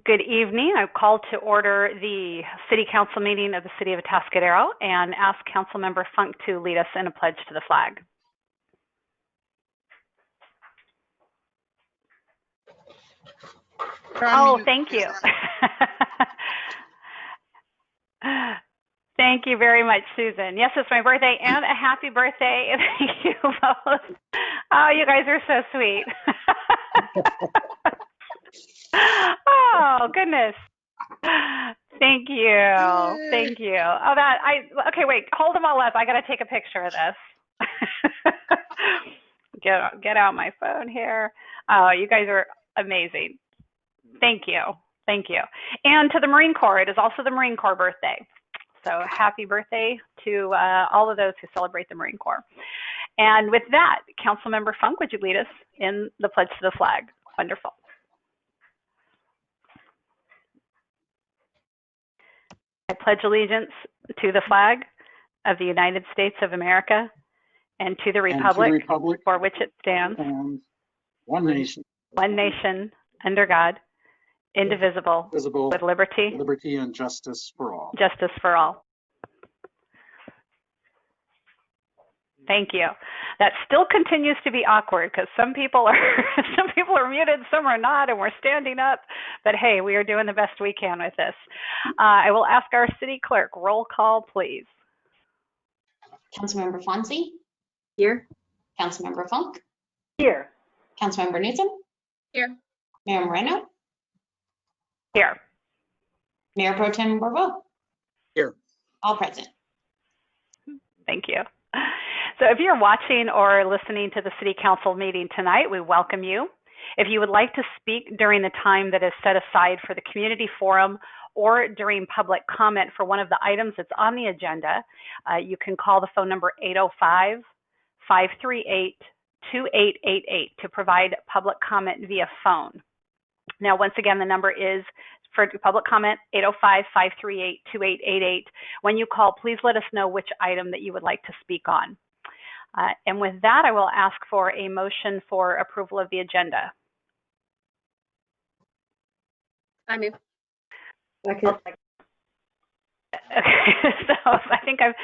Good evening. I call to order the City Council meeting of the City of Atascadero and ask Councilmember Funk to lead us in a pledge to the flag. Oh, thank you. Thank you very much, Susan. Yes, it's my birthday and a happy birthday. Thank you both. Oh, you guys are so sweet. Oh, goodness. Thank you. Thank you. Oh, okay, wait, hold them all up. I got to take a picture of this. Get out my phone here. Oh, you guys are amazing. Thank you. Thank you. And to the Marine Corps, it is also the Marine Corps birthday. So happy birthday to all of those who celebrate the Marine Corps. And with that, Councilmember Funk, would you lead us in the pledge to the flag? Wonderful. I pledge allegiance to the flag of the United States of America and to the republic for which it stands, one nation, under God, indivisible, with liberty and justice for all. Justice for all. Thank you. That still continues to be awkward because some people are muted, some are not, and we're standing up. But hey, we are doing the best we can with this. I will ask our city clerk, roll call, please. Councilmember Fonzie? Here. Councilmember Funk? Here. Councilmember Newsom? Here. Mayor Moreno? Here. Mayor Pro Tem Bourbeau? Here. All present. Thank you. So if you're watching or listening to the City Council meeting tonight, we welcome you. If you would like to speak during the time that is set aside for the community forum or during public comment for one of the items that's on the agenda, you can call the phone number 805-538-2888 to provide public comment via phone. Now, once again, the number is for public comment, 805-538-2888. When you call, please let us know which item that you would like to speak on. And with that, I will ask for a motion for approval of the agenda. I move. Okay, so I think I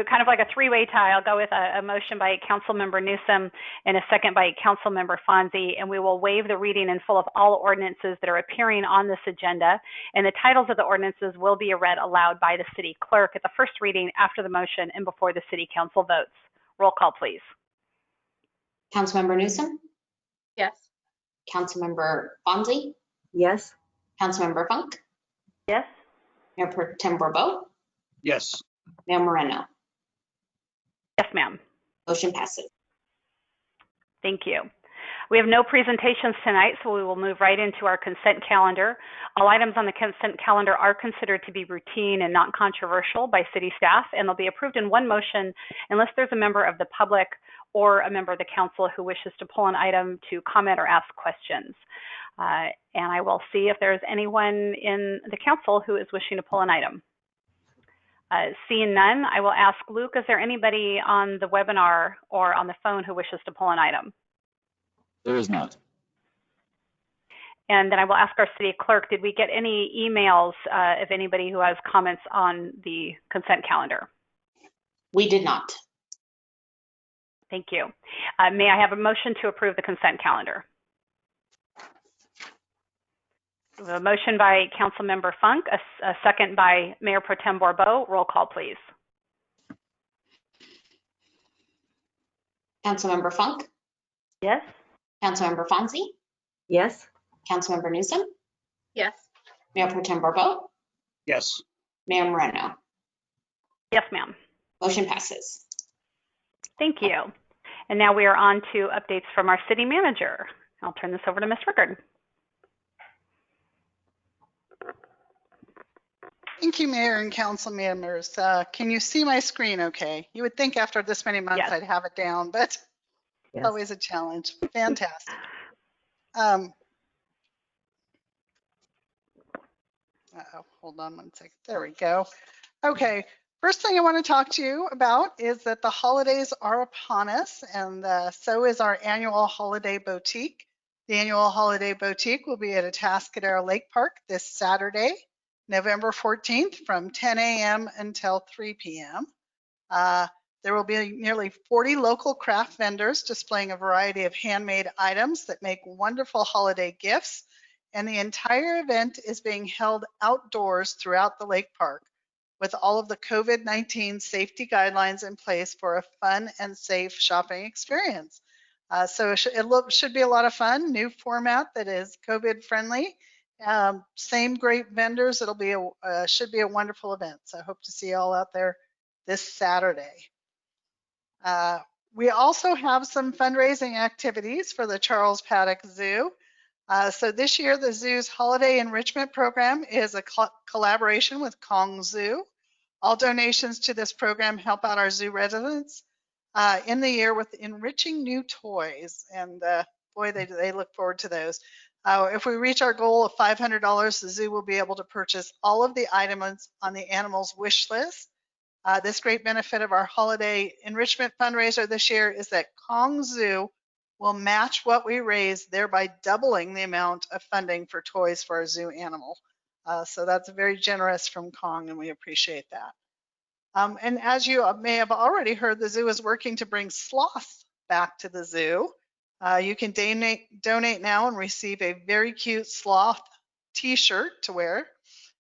kind of like a three-way tie. I'll go with a motion by Councilmember Newsom and a second by Councilmember Fonzie, and we will waive the reading in full of all ordinances that are appearing on this agenda, and the titles of the ordinances will be read aloud by the city clerk at the first reading after the motion and before the city council votes. Roll call, please. Councilmember Newsom? Yes. Councilmember Fonzie? Yes. Councilmember Funk? Yes. Mayor Pro Tem Bourbeau? Yes. Mayor Moreno? Yes, ma'am. Motion passes. Thank you. We have no presentations tonight, so we will move right into our consent calendar. All items on the consent calendar are considered to be routine and not controversial by city staff, and they'll be approved in one motion unless there's a member of the public or a member of the council who wishes to pull an item to comment or ask questions. And I will see if there's anyone in the council who is wishing to pull an item. Seeing none, I will ask Luke, is there anybody on the webinar or on the phone who wishes to pull an item? There is not. And then I will ask our city clerk, did we get any emails of anybody who has comments on the consent calendar? We did not. Thank you. May I have a motion to approve the consent calendar? A motion by Councilmember Funk, a second by Mayor Pro Tem Bourbeau. Roll call, please. Councilmember Funk? Yes. Councilmember Fonzie? Yes. Councilmember Newsom? Yes. Mayor Pro Tem Bourbeau? Yes. Mayor Moreno? Yes, ma'am. Motion passes. Thank you. And now we are on to updates from our city manager. I'll turn this over to Ms. Rickard. Thank you, Mayor and Council members. Can you see my screen okay? You would think after this many months Yes. I'd have it down, but Yes. always a challenge. Fantastic. Hold on one second. There we go. Okay. First thing I want to talk to you about is that the holidays are upon us, and so is our annual holiday boutique. The annual holiday boutique will be at Atascadero Lake Park this Saturday, November 14th from 10 a.m. until 3 p.m. There will be nearly 40 local craft vendors displaying a variety of handmade items that make wonderful holiday gifts, and the entire event is being held outdoors throughout the lake park with all of the COVID-19 safety guidelines in place for a fun and safe shopping experience. So it should be a lot of fun, new format that is COVID friendly. Same great vendors. It'll be should be a wonderful event. So I hope to see you all out there this Saturday. We also have some fundraising activities for the Charles Paddock Zoo. So this year, the zoo's holiday enrichment program is a collaboration with Kong Zoo. All donations to this program help out our zoo residents in the year with enriching new toys. And boy, they look forward to those. If we reach our goal of $500, the zoo will be able to purchase all of the items on the animal's wish list. This great benefit of our holiday enrichment fundraiser this year is that Kong Zoo will match what we raise, thereby doubling the amount of funding for toys for our zoo animal. So that's very generous from Kong, and we appreciate that. And as you may have already heard, the zoo is working to bring sloths back to the zoo. You can donate now and receive a very cute sloth t-shirt to wear.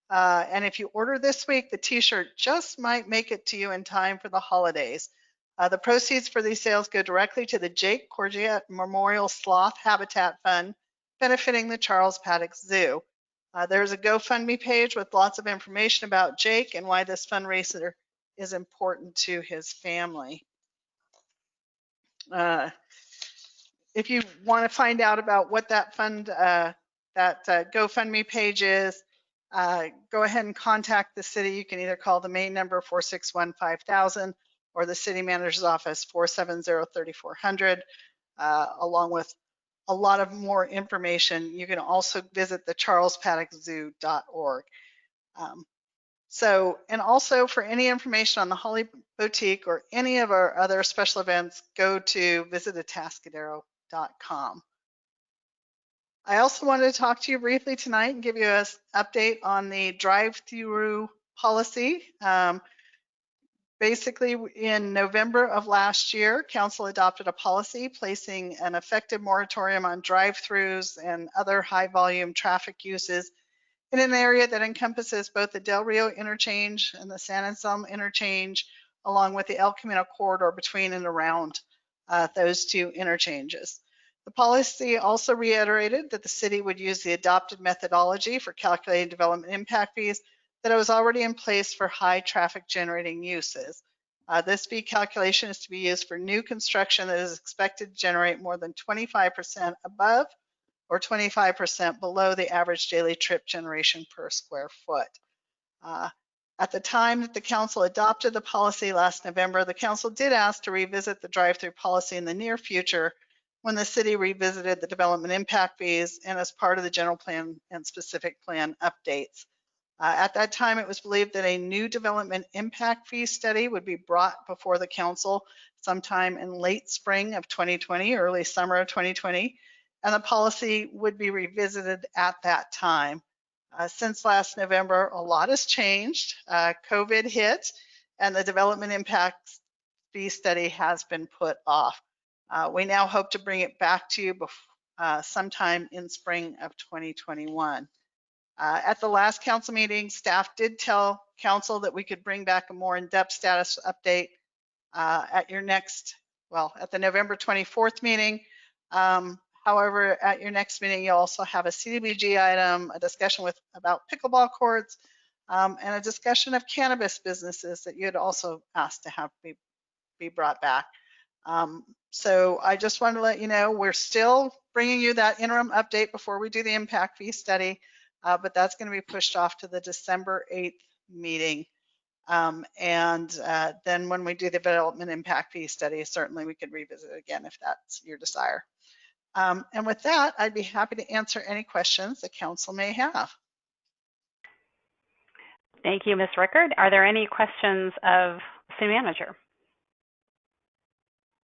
And if you order this week, the t-shirt just might make it to you in time for the holidays. The proceeds for these sales go directly to the Jake Courgette Memorial Sloth Habitat Fund, benefiting the Charles Paddock Zoo. There's a GoFundMe page with lots of information about Jake and why this fundraiser is important to his family. If you want to find out about what that fund, GoFundMe page is, go ahead and contact the city. You can either call the main number 461-5000 or the city manager's office 470-3400, along with a lot of more information. You can also visit the charlespaddockzoo.org. And also for any information on the Holly Boutique or any of our other special events, go to visitatascadero.com. I also wanted to talk to you briefly tonight and give you an update on the drive-through policy. Basically, in November of last year, Council adopted a policy placing an effective moratorium on drive-throughs and other high-volume traffic uses in an area that encompasses both the Del Rio interchange and the San Anselmo interchange, along with the El Camino corridor between and around those two interchanges. The policy also reiterated that the city would use the adopted methodology for calculating development impact fees that was already in place for high traffic generating uses. This fee calculation is to be used for new construction that is expected to generate more than 25% above or 25% below the average daily trip generation per square foot. At the time that the council adopted the policy last November, the council did ask to revisit the drive-through policy in the near future when the city revisited the development impact fees and as part of the general plan and specific plan updates. At that time, it was believed that a new development impact fee study would be brought before the council sometime in late spring of 2020, early summer of 2020, and the policy would be revisited at that time. Since last November, a lot has changed. COVID hit, and the development impact fee study has been put off. We now hope to bring it back to you sometime in spring of 2021. At the last council meeting, staff did tell council that we could bring back a more in-depth status update at the November 24th meeting. However, at your next meeting, you'll also have a CDBG item, a discussion about pickleball courts, and a discussion of cannabis businesses that you had also asked to have be brought back. So I just wanted to let you know we're still bringing you that interim update before we do the impact fee study, but that's going to be pushed off to the December 8th meeting. Then when we do the development impact fee study, certainly we could revisit it again if that's your desire. And with that, I'd be happy to answer any questions the council may have. Thank you, Ms. Rickard. Are there any questions of city manager?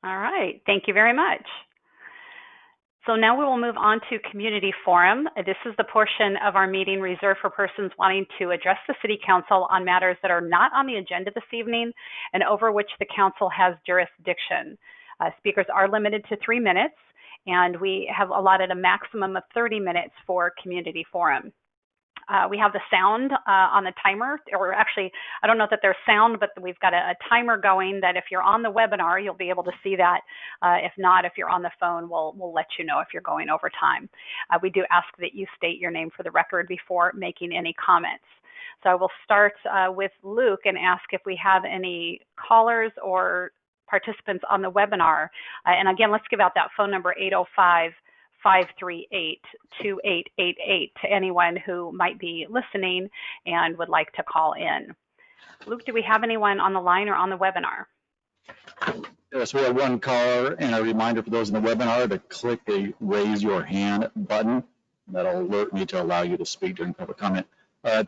All right, thank you very much. So now we will move on to community forum. This is the portion of our meeting reserved for persons wanting to address the City Council on matters that are not on the agenda this evening and over which the Council has jurisdiction. Speakers are limited to 3 minutes, and we have allotted a maximum of 30 minutes for community forum. We have the sound on the timer, or actually, I don't know that there's sound, but we've got a timer going that if you're on the webinar, you'll be able to see that. If not, if you're on the phone, we'll let you know if you're going over time. We do ask that you state your name for the record before making any comments. So I will start with Luke and ask if we have any callers or participants on the webinar. And again, let's give out that phone number, 805-538-2888, to anyone who might be listening and would like to call in. Luke, do we have anyone on the line or on the webinar? Yes, we have one caller, and a reminder for those in the webinar to click the raise your hand button. That'll alert me to allow you to speak during public comment. For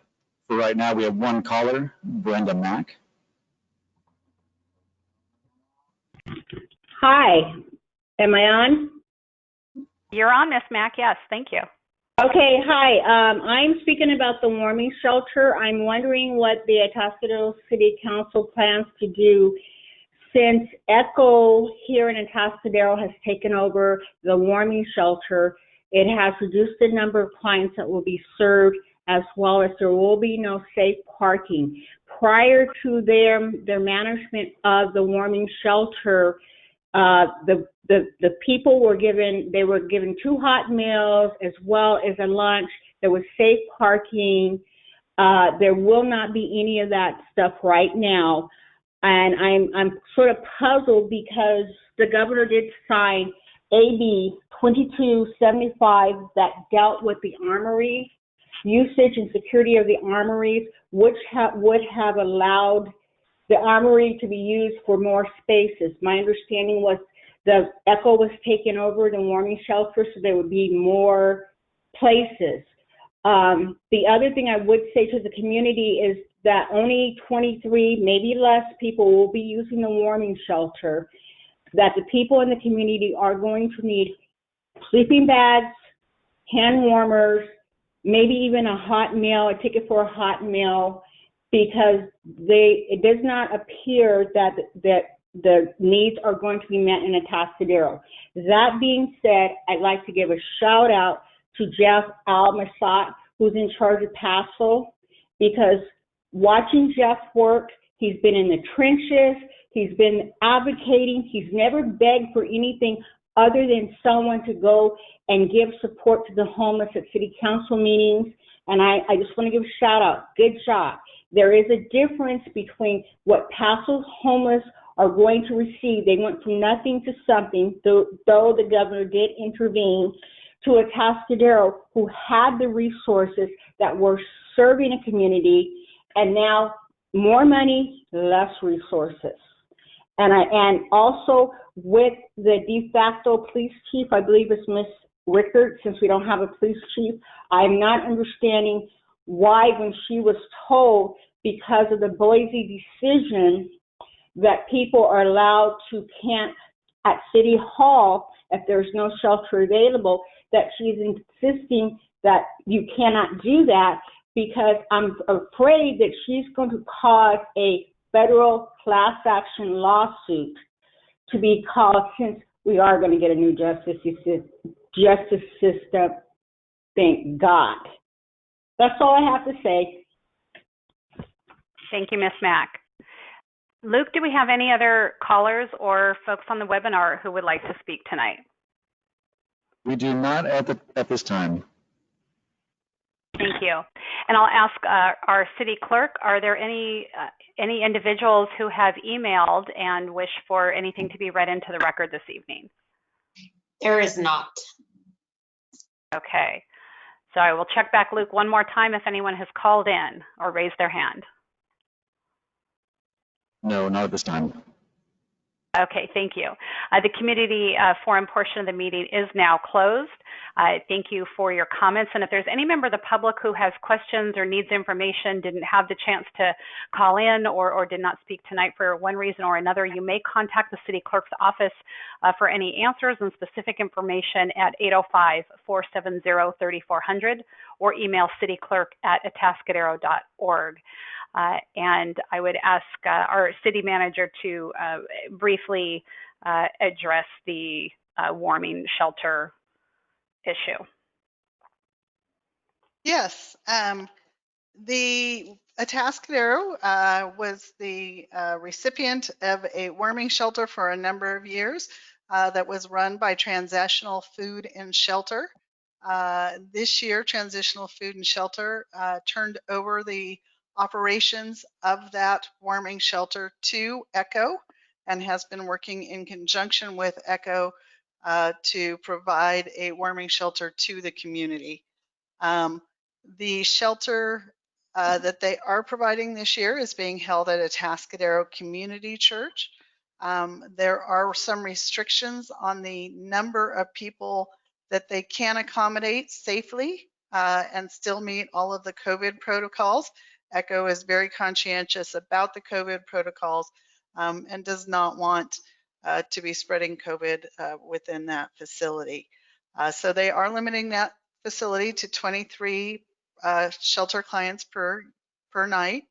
right now, we have one caller, Brenda Mack. Hi, am I on? You're on, Miss Mack. Yes, thank you. Okay, hi. I'm speaking about the warming shelter. I'm wondering what the Atascadero City Council plans to do since ECHO here in Atascadero has taken over the warming shelter. It has reduced the number of clients that will be served, as well as there will be no safe parking. Prior to their management of the warming shelter, the people were given 2 hot meals as well as a lunch. There was safe parking. There will not be any of that stuff right now. And I'm sort of puzzled because the governor did sign AB 2275 that dealt with the armory, usage and security of the armories, which would have allowed the armory to be used for more spaces. My understanding was the ECHO was taking over the warming shelter, so there would be more places. The other thing I would say to the community is that only 23, maybe less people will be using the warming shelter, that the people in the community are going to need sleeping bags, hand warmers, maybe even a hot meal, a ticket for a hot meal, because it does not appear that the needs are going to be met in Atascadero. That being said, I'd like to give a shout out to Jeff Al-Masat, who's in charge of Paso, because watching Jeff work, he's been in the trenches, he's been advocating, he's never begged for anything other than someone to go and give support to the homeless at city council meetings. And I just want to give a shout out. Good job. There is a difference between what Paso's homeless are going to receive. They went from nothing to something, though the governor did intervene, to Atascadero, who had the resources that were serving a community, and now more money, less resources. And also with the de facto police chief, I believe it's Miss Rickard, since we don't have a police chief, I'm not understanding why, when she was told because of the Boise decision that people are allowed to camp at City Hall if there's no shelter available, that she's insisting that you cannot do that, because I'm afraid that she's going to cause a federal class action lawsuit to be called, since we are going to get a new justice system. Thank God. That's all I have to say. Thank you, Ms. Mack. Luke, do we have any other callers or folks on the webinar who would like to speak tonight? We do not at this time. Thank you. And I'll ask our city clerk, are there any individuals who have emailed and wish for anything to be read into the record this evening? There is not. Okay. So I will check back, Luke, one more time if anyone has called in or raised their hand. No, not at this time. Okay, thank you. The community forum portion of the meeting is now closed. Thank you for your comments. And if there's any member of the public who has questions or needs information, didn't have the chance to call in or did not speak tonight for one reason or another, you may contact the city clerk's office for any answers and specific information at 805-470-3400 or email cityclerk@atascadero.org. And I would ask our city manager to briefly address the warming shelter issue. Yes, the Atascadero was the recipient of a warming shelter for a number of years that was run by Transitional Food and Shelter. This year, Transitional Food and Shelter turned over the operations of that warming shelter to ECHO and has been working in conjunction with ECHO to provide a warming shelter to the community. The shelter that they are providing this year is being held at Atascadero Community Church. There are some restrictions on the number of people that they can accommodate safely and still meet all of the COVID protocols. ECHO is very conscientious about the COVID protocols and does not want to be spreading COVID within that facility. So they are limiting that facility to 23 shelter clients per night.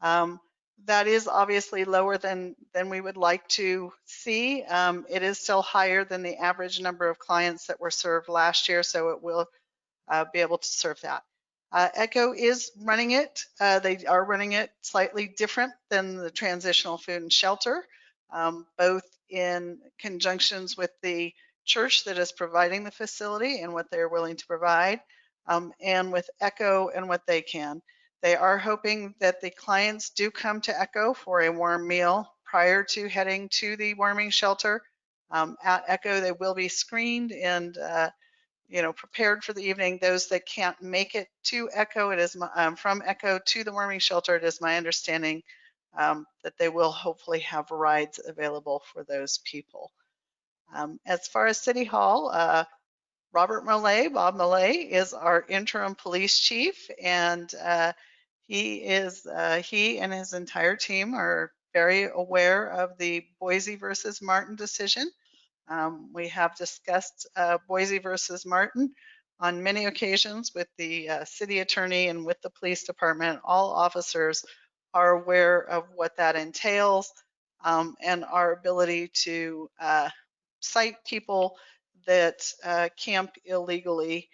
That is obviously lower than we would like to see. It is still higher than the average number of clients that were served last year, so it will be able to serve that. ECHO is running it. They are running it slightly different than the Transitional Food and Shelter, both in conjunctions with the church that is providing the facility and what they're willing to provide, and with ECHO and what they can. They are hoping that the clients do come to ECHO for a warm meal prior to heading to the warming shelter. At ECHO, they will be screened and prepared for the evening. Those that can't make it to ECHO, it is from ECHO to the warming shelter. It is my understanding that they will hopefully have rides available for those people. As far as City Hall, Bob Millay is our interim police chief, and he and his entire team are very aware of the Boise versus Martin decision. We have discussed Boise versus Martin on many occasions with the city attorney and with the police department. All officers are aware of what that entails and our ability to cite people that camp illegally.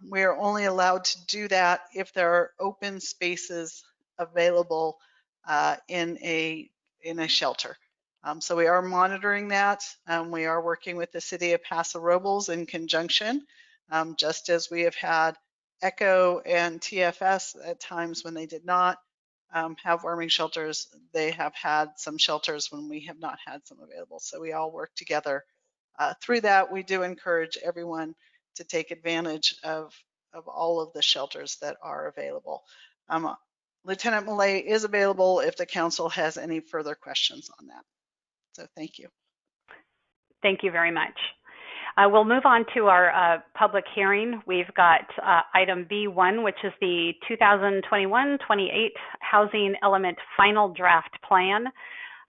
We are only allowed to do that if there are open spaces available in a shelter. So we are monitoring that. We are working with the city of Paso Robles in conjunction, just as we have had ECHO and TFS at times when they did not have warming shelters. They have had some shelters when we have not had some available. So we all work together. Through that, we do encourage everyone to take advantage of all of the shelters that are available. Lieutenant Millay is available if the council has any further questions on that. So thank you. Thank you very much. We'll move on to our public hearing. We've got item B1, which is the 2021-28 Housing Element Final Draft Plan.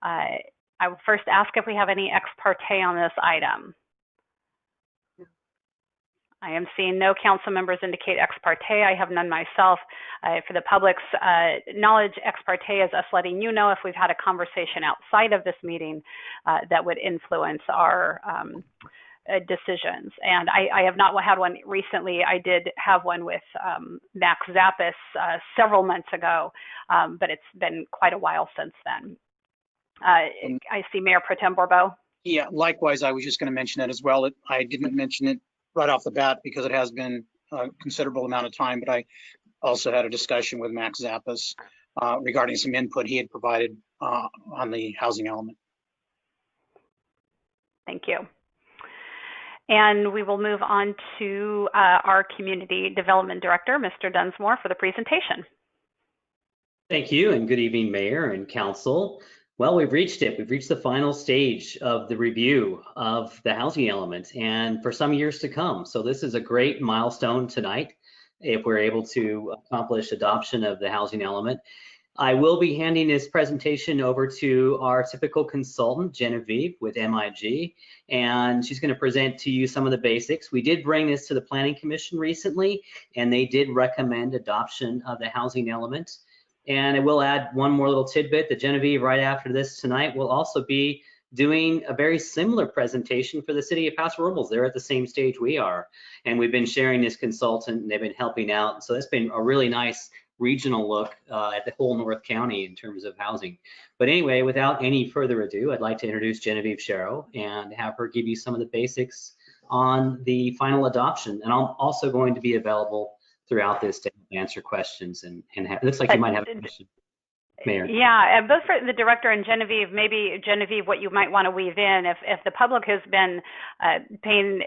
I will first ask if we have any ex parte on this item. I am seeing no council members indicate ex parte. I have none myself. For the public's knowledge, ex parte is us letting you know if we've had a conversation outside of this meeting that would influence our decisions. And I have not had one recently. I did have one with Max Zappis several months ago, but it's been quite a while since then. I see Mayor Pro Tem Bourbeau. Yeah, likewise, I was just going to mention that as well. I didn't mention it right off the bat because it has been a considerable amount of time, but I also had a discussion with Max Zappis regarding some input he had provided on the housing element. Thank you. And we will move on to our Community Development Director, Mr. Dunsmore, for the presentation. Thank you, and good evening, Mayor and Council. Well, we've reached it. We've reached the final stage of the review of the housing element and for some years to come. So this is a great milestone tonight if we're able to accomplish adoption of the housing element. I will be handing this presentation over to our typical consultant, Genevieve with MIG, and she's going to present to you some of the basics. We did bring this to the Planning Commission recently, and they did recommend adoption of the housing element. And I will add one more little tidbit that Genevieve, right after this tonight, will also be doing a very similar presentation for the city of Paso Robles. They're at the same stage we are. And we've been sharing this consultant, and they've been helping out. So it's been a really nice regional look at the whole North County in terms of housing. But anyway, without any further ado, I'd like to introduce Genevieve Sharrow and have her give you some of the basics on the final adoption. And I'm also going to be available throughout this to answer questions. And it looks like you might have a question, Mayor. Yeah, both for the director and Genevieve, maybe Genevieve, what you might want to weave in, if the public has been paying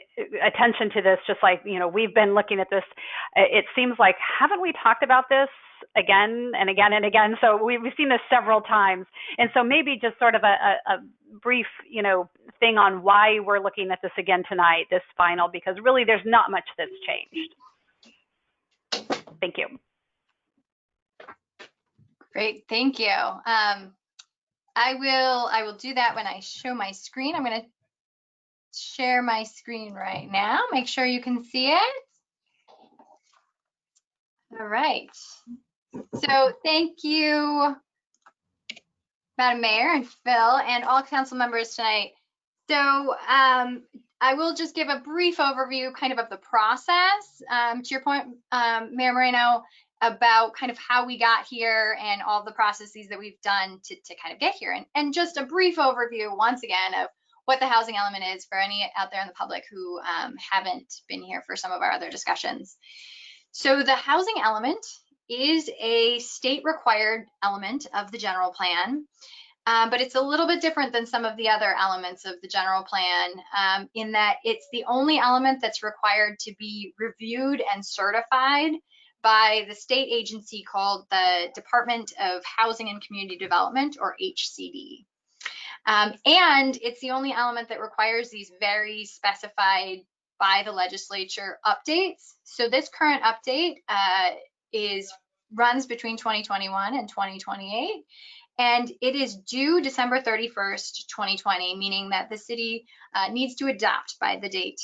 attention to this, just like, you know, we've been looking at this, it seems like, haven't we talked about this again and again and again? So we've seen this several times. And so maybe just sort of a brief, you know, thing on why we're looking at this again tonight, this final, because really there's not much that's changed. Thank you. Great, thank you. I will do that when I show my screen. I'm going to share my screen right now. Make sure you can see it. All right. So thank you, Madam Mayor and Phil and all council members tonight. So I will just give a brief overview kind of the process. To your point, Mayor Moreno, about kind of how we got here and all the processes that we've done to kind of get here. And just a brief overview, once again, of what the housing element is for any out there in the public who haven't been here for some of our other discussions. So the housing element is a state required element of the general plan. But it's a little bit different than some of the other elements of the general plan in that it's the only element that's required to be reviewed and certified by the state agency called the Department of Housing and Community Development, or HCD. And it's the only element that requires these very specified by the legislature updates. So this current update runs between 2021 and 2028. And it is due December 31st, 2020, meaning that the city needs to adopt by the date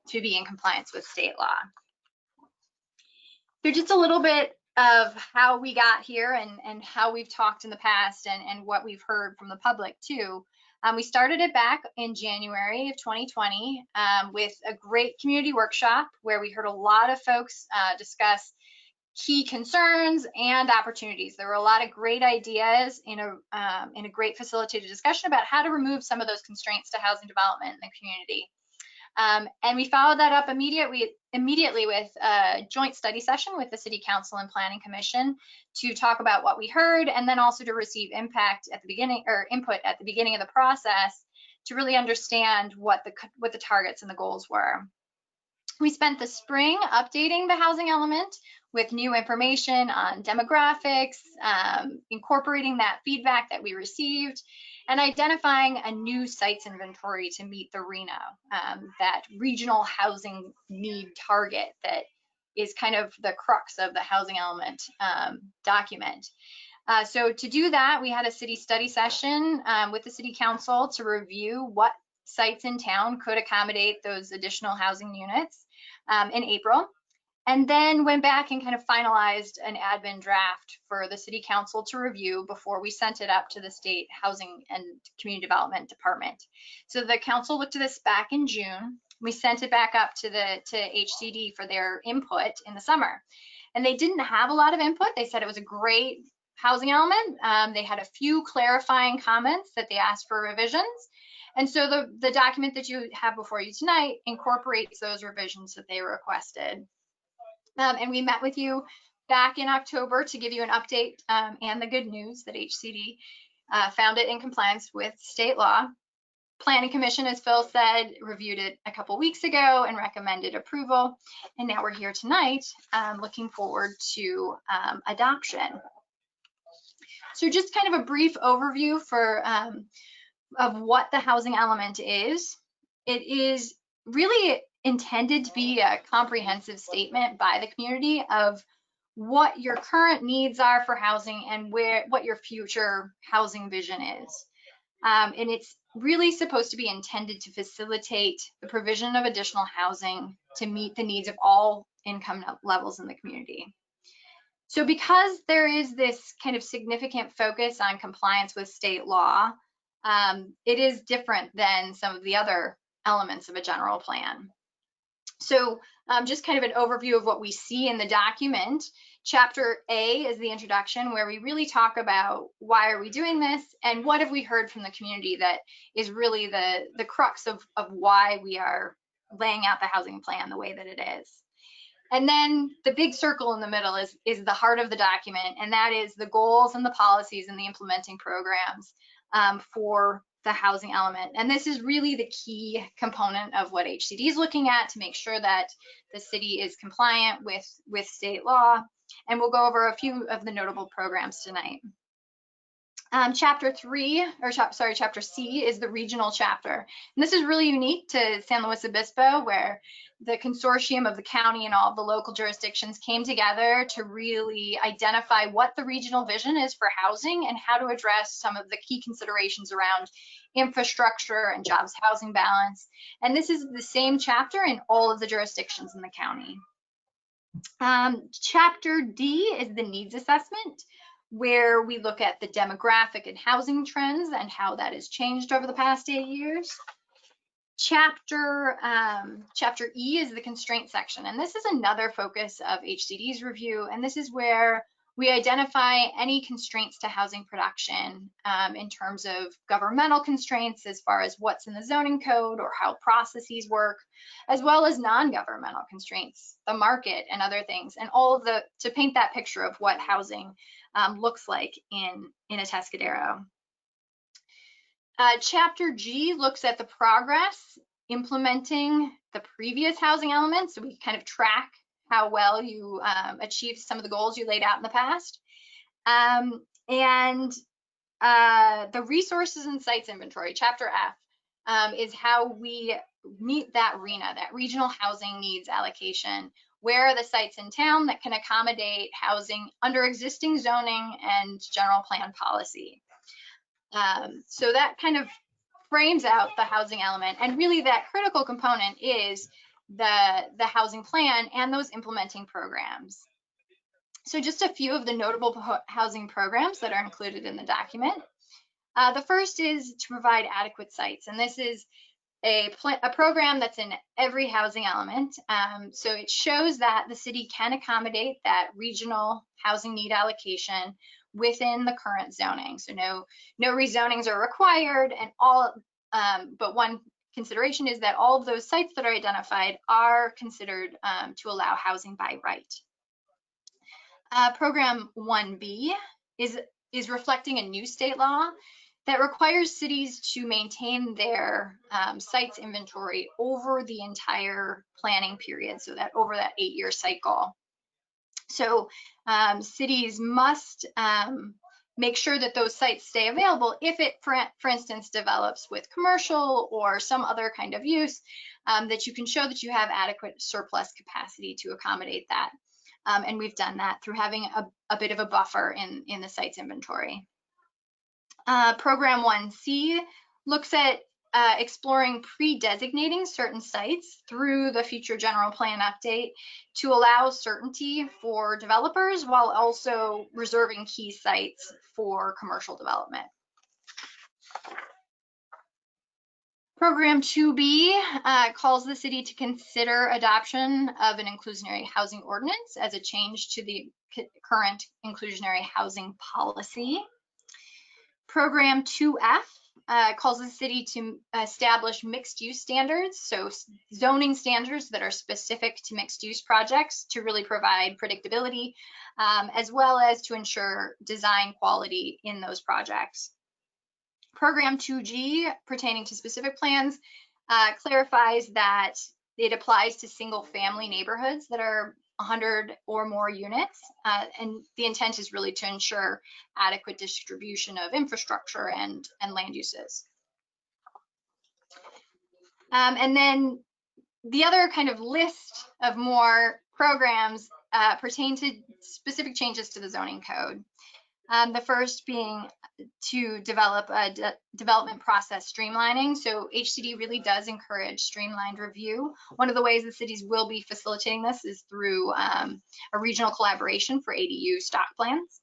to be in compliance with state law. So just a little bit of how we got here and how we've talked in the past and what we've heard from the public too. We started it back in January of 2020 with a great community workshop where we heard a lot of folks discuss key concerns and opportunities. There were a lot of great ideas in a great facilitated discussion about how to remove some of those constraints to housing development in the community. And we followed that up immediately with a joint study session with the City Council and Planning Commission to talk about what we heard, and then also to receive input at the beginning of the process to really understand what the targets and the goals were. We spent the spring updating the housing element with new information on demographics, incorporating that feedback that we received, and identifying a new sites inventory to meet the RHNA, that regional housing need target that is kind of the crux of the housing element document. So to do that, we had a city study session with the City Council to review what sites in town could accommodate those additional housing units in April. And then went back and kind of finalized an admin draft for the City Council to review before we sent it up to the State Housing and Community Development Department. So the council looked at this back in June. We sent it back up to HCD for their input in the summer. And they didn't have a lot of input. They said it was a great housing element. They had a few clarifying comments that they asked for revisions. And so the document that you have before you tonight incorporates those revisions that they requested. And we met with you back in October to give you an update and the good news that HCD found it in compliance with state law. Planning Commission, as Phil said, reviewed it a couple weeks ago and recommended approval. And now we're here tonight looking forward to adoption. So just kind of a brief overview for of what the housing element is. It is really intended to be a comprehensive statement by the community of what your current needs are for housing and what your future housing vision is. And it's really supposed to be intended to facilitate the provision of additional housing to meet the needs of all income levels in the community. So because there is this kind of significant focus on compliance with state law, it is different than some of the other elements of a general plan. So just kind of an overview of what we see in the document. Chapter A is the introduction, where we really talk about why are we doing this and what have we heard from the community that is really the crux of why we are laying out the housing plan the way that it is. And then the big circle in the middle is the heart of the document, and that is the goals and the policies and the implementing programs for the housing element. And this is really the key component of what HCD is looking at to make sure that the city is compliant with state law. And we'll go over a few of the notable programs tonight. Chapter C is the regional chapter. And this is really unique to San Luis Obispo, where the consortium of the county and all of the local jurisdictions came together to really identify what the regional vision is for housing and how to address some of the key considerations around infrastructure and jobs housing balance. And this is the same chapter in all of the jurisdictions in the county. Chapter D is the needs assessment, where we look at the demographic and housing trends and how that has changed over the past 8 years. Chapter E is the constraint section, and this is another focus of HCD's review, and this is where we identify any constraints to housing production in terms of governmental constraints as far as what's in the zoning code or how processes work, as well as non-governmental constraints, the market and other things, and all of to paint that picture of what housing looks like in Atascadero. Chapter G looks at the progress implementing the previous housing elements. So we kind of track how well you achieved some of the goals you laid out in the past. And the resources and sites inventory, Chapter F, is how we meet that RHNA, that regional housing needs allocation. Where are the sites in town that can accommodate housing under existing zoning and general plan policy? So that kind of frames out the housing element, and really that critical component is the housing plan and those implementing programs. So just a few of the notable housing programs that are included in the document. The first is to provide adequate sites, and this is a program that's in every housing element. So it shows that the city can accommodate that regional housing need allocation within the current zoning. So no rezonings are required, and but one consideration is that all of those sites that are identified are considered to allow housing by right. Program 1B is reflecting a new state law that requires cities to maintain their sites inventory over the entire planning period, so that over that 8-year cycle. So cities must make sure that those sites stay available if it, for instance, develops with commercial or some other kind of use, that you can show that you have adequate surplus capacity to accommodate that. And we've done that through having a bit of a buffer in the sites inventory. Program 1C looks at exploring pre-designating certain sites through the future general plan update to allow certainty for developers while also reserving key sites for commercial development. Program 2B calls the city to consider adoption of an inclusionary housing ordinance as a change to the current inclusionary housing policy. Program 2F calls the city to establish mixed use standards, so zoning standards that are specific to mixed use projects to really provide predictability, as well as to ensure design quality in those projects. Program 2G, pertaining to specific plans, clarifies that it applies to single family neighborhoods that are 100 or more units. And the intent is really to ensure adequate distribution of infrastructure and land uses. And then the other kind of list of more programs pertain to specific changes to the zoning code. The first being to develop a development process streamlining. So HCD really does encourage streamlined review. One of the ways the cities will be facilitating this is through a regional collaboration for ADU stock plans.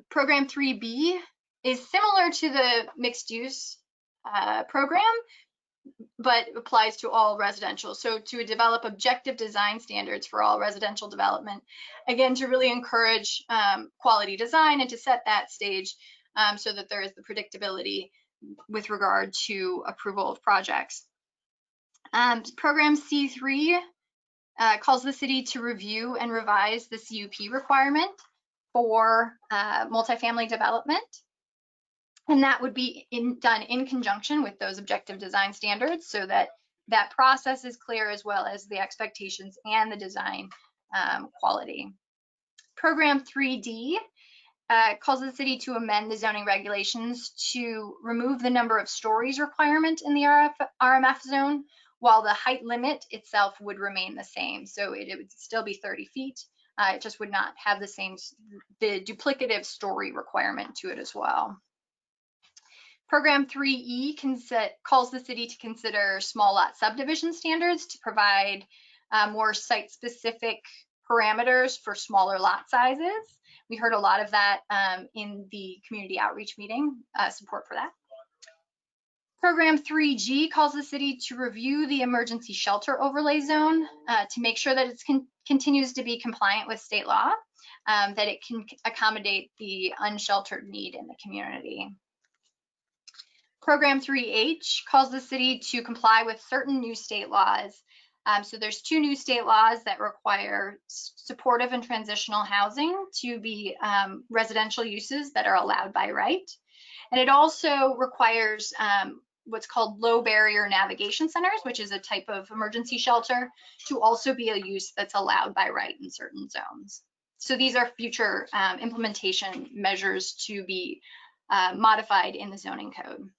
Program 3B is similar to the mixed use program, but applies to all residential. So to develop objective design standards for all residential development, again, to really encourage quality design and to set that stage so that there is the predictability with regard to approval of projects. Program C3 calls the city to review and revise the CUP requirement for multifamily development. And that would be done in conjunction with those objective design standards so that that process is clear, as well as the expectations and the design quality. Program 3D calls the city to amend the zoning regulations to remove the number of stories requirement in the RMF zone, while the height limit itself would remain the same. So it would still be 30 feet. It just would not have the duplicative story requirement to it as well. Program 3E calls the city to consider small lot subdivision standards to provide more site-specific parameters for smaller lot sizes. We heard a lot of that in the community outreach meeting, support for that. Program 3G calls the city to review the emergency shelter overlay zone to make sure that it continues to be compliant with state law, that it can accommodate the unsheltered need in the community. Program 3H calls the city to comply with certain new state laws. So there's 2 new state laws that require supportive and transitional housing to be residential uses that are allowed by right. And it also requires what's called low barrier navigation centers, which is a type of emergency shelter, to also be a use that's allowed by right in certain zones. So these are future implementation measures to be modified in the zoning code.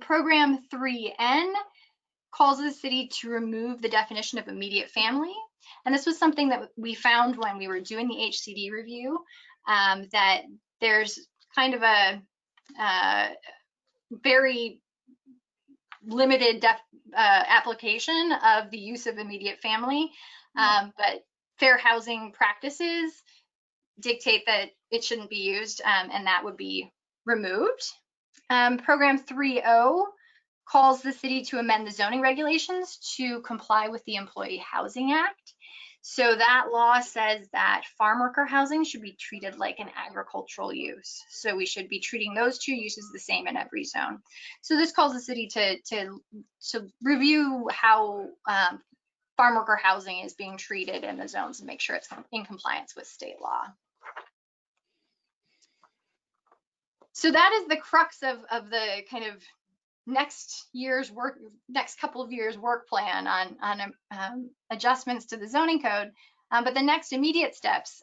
Program 3N calls the city to remove the definition of immediate family. And this was something that we found when we were doing the HCD review, that there's kind of a very limited application of the use of immediate family, but fair housing practices dictate that it shouldn't be used, and that would be removed. Program 3.0 calls the city to amend the zoning regulations to comply with the Employee Housing Act. So that law says that farm worker housing should be treated like an agricultural use. So we should be treating those 2 uses the same in every zone. So this calls the city to review how farm worker housing is being treated in the zones and make sure it's in compliance with state law. So that is the crux of the kind of next couple of years work plan on adjustments to the zoning code. But the next immediate steps,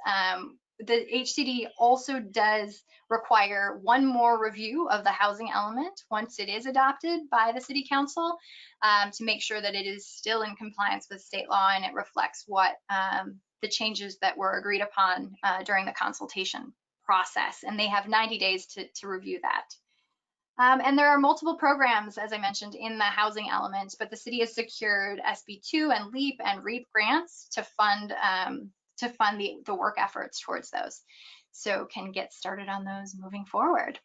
the HCD also does require one more review of the housing element once it is adopted by the city council, to make sure that it is still in compliance with state law and it reflects what the changes that were agreed upon during the consultation process. And they have 90 days to review that. And there are multiple programs, as I mentioned, in the housing element, but the city has secured SB2 and LEAP and REAP grants to fund the work efforts towards those. So can get started on those moving forward.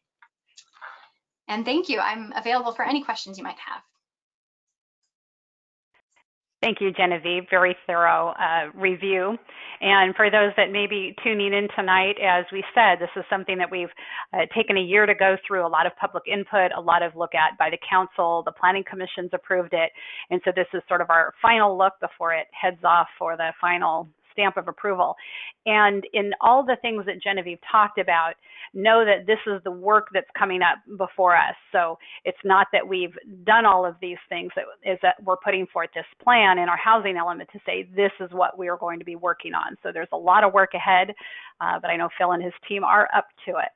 And thank you. I'm available for any questions you might have. Thank you, Genevieve. Very thorough review. And for those that may be tuning in tonight, as we said, this is something that we've taken a year to go through, a lot of public input, a lot of look at by the council. The planning commission's approved it. And so this is sort of our final look before it heads off for the final stamp of approval. And in all the things that Genevieve talked about, know that this is the work that's coming up before us. So it's not that we've done all of these things, is that we're putting forth this plan in our housing element to say this is what we are going to be working on. So there's a lot of work ahead, but I know Phil and his team are up to it.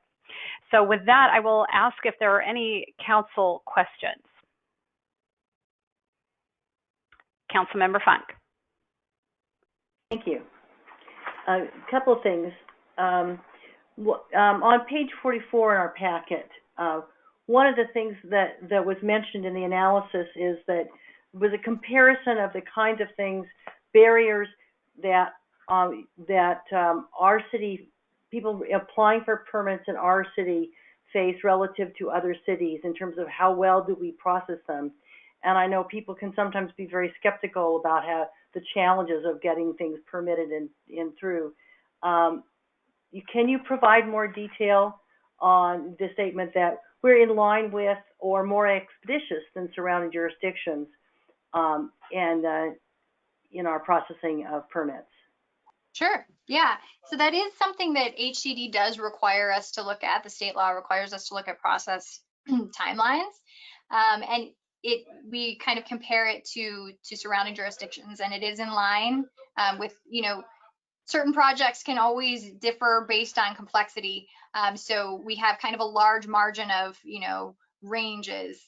So with that, I will ask if there are any council questions. Councilmember Funk. Thank you. A couple of things. On page 44 in our packet, one of the things that was mentioned in the analysis is that was a comparison of the kinds of things, barriers that our city, people applying for permits in our city face relative to other cities in terms of how well do we process them. And I know people can sometimes be very skeptical about how the challenges of getting things permitted and through. Can you provide more detail on the statement that we're in line with or more expeditious than surrounding jurisdictions in our processing of permits? Sure. Yeah. So that is something that HCD does require us to look at. The state law requires us to look at process timelines. And we kind of compare it to surrounding jurisdictions, and it is in line with, certain projects can always differ based on complexity. So we have kind of a large margin of, ranges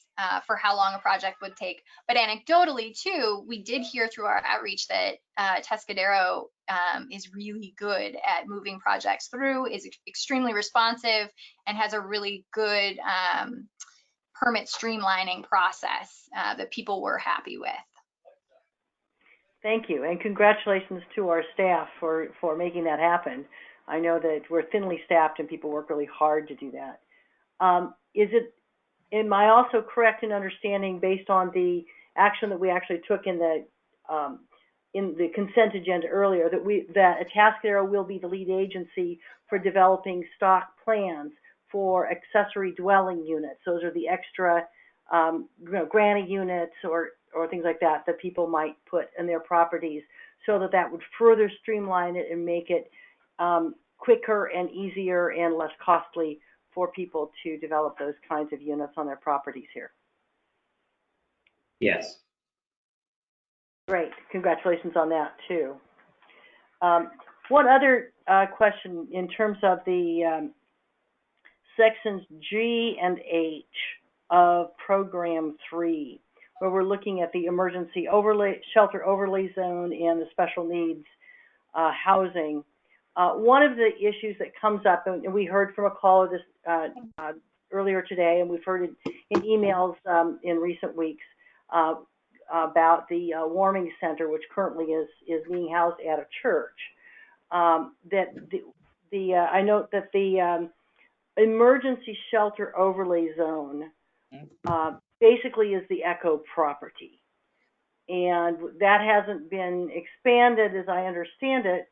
for how long a project would take. But anecdotally too, we did hear through our outreach that Atascadero is really good at moving projects through, is extremely responsive, and has a really good permit streamlining process that people were happy with. Thank you, and congratulations to our staff for making that happen. I know that we're thinly staffed and people work really hard to do that. Am I also correct in understanding, based on the action that we actually took in the consent agenda earlier, that Atascadero will be the lead agency for developing stock plans for accessory dwelling units? Those are the extra granny units or things like that people might put in their properties, so that would further streamline it and make it quicker and easier and less costly for people to develop those kinds of units on their properties here. Yes. Great, congratulations on that too. One other question in terms of the sections G and H of Program 3, where we're looking at the emergency shelter overlay zone and the special needs housing. One of the issues that comes up, and we heard from a caller this earlier today, and we've heard it in emails in recent weeks about the warming center, which currently is being housed at a church. I note that the emergency shelter overlay zone basically is the ECHO property, and that hasn't been expanded, as I understand it,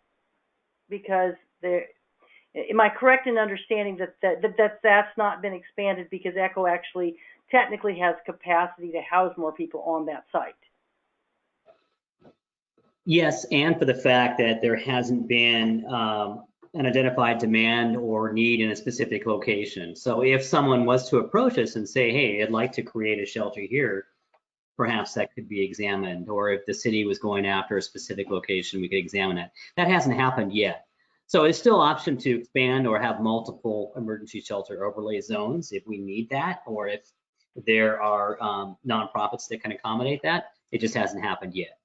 because am I correct in understanding that's not been expanded because ECHO actually technically has capacity to house more people on that site? Yes, and for the fact that there hasn't been an identified demand or need in a specific location. So if someone was to approach us and say, hey, I'd like to create a shelter here, perhaps that could be examined. Or if the city was going after a specific location, we could examine it. That hasn't happened yet. So it's still an option to expand or have multiple emergency shelter overlay zones if we need that, or if there are nonprofits that can accommodate that. It just hasn't happened yet.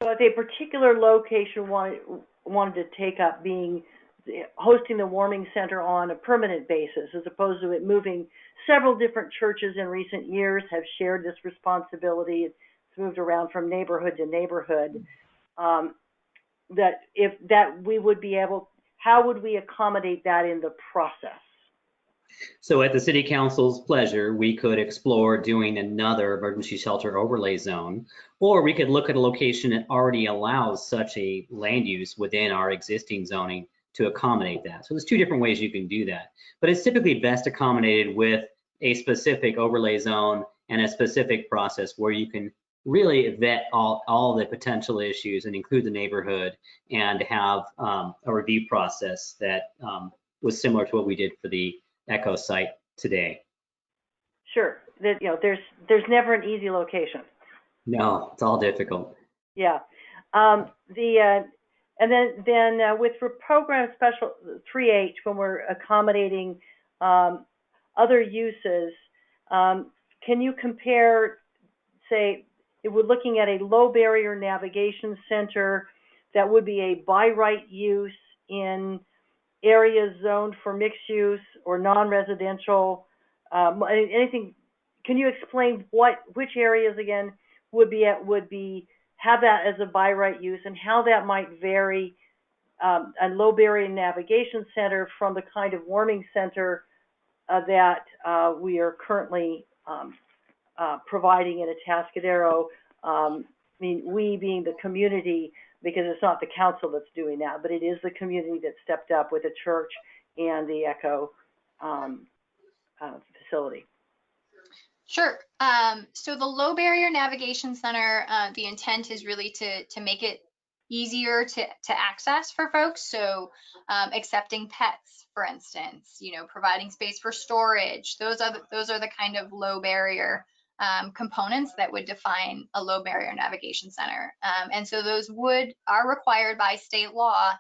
So if a particular location wanted to take up hosting the warming center on a permanent basis, as opposed to it moving, several different churches in recent years have shared this responsibility. It's moved around from neighborhood to neighborhood. We would be able, how would we accommodate that in the process? So at the city council's pleasure, we could explore doing another emergency shelter overlay zone, or we could look at a location that already allows such a land use within our existing zoning to accommodate that. So there's two different ways you can do that, but it's typically best accommodated with a specific overlay zone and a specific process where you can really vet all the potential issues and include the neighborhood and have a review process that was similar to what we did for the Echo site today. Sure. That, you know, there's never an easy location. No, it's all difficult. Yeah. And then with program special 3H, when we're accommodating other uses, can you compare, say, if we're looking at a low barrier navigation center that would be a by right use in areas zoned for mixed use or non-residential, anything? Can you explain which areas again would have that as a by right use, and how that might vary a low barrier navigation center from the kind of warming center that we are currently providing in Atascadero? I mean, we being the community, because it's not the council that's doing that, but it is the community that stepped up with the church and the Echo facility. Sure. So the low barrier navigation center, the intent is really to make it easier to access for folks. So accepting pets, for instance, you know, providing space for storage. Those are the kind of low barrier components that would define a low barrier navigation center. And so those are required by state law.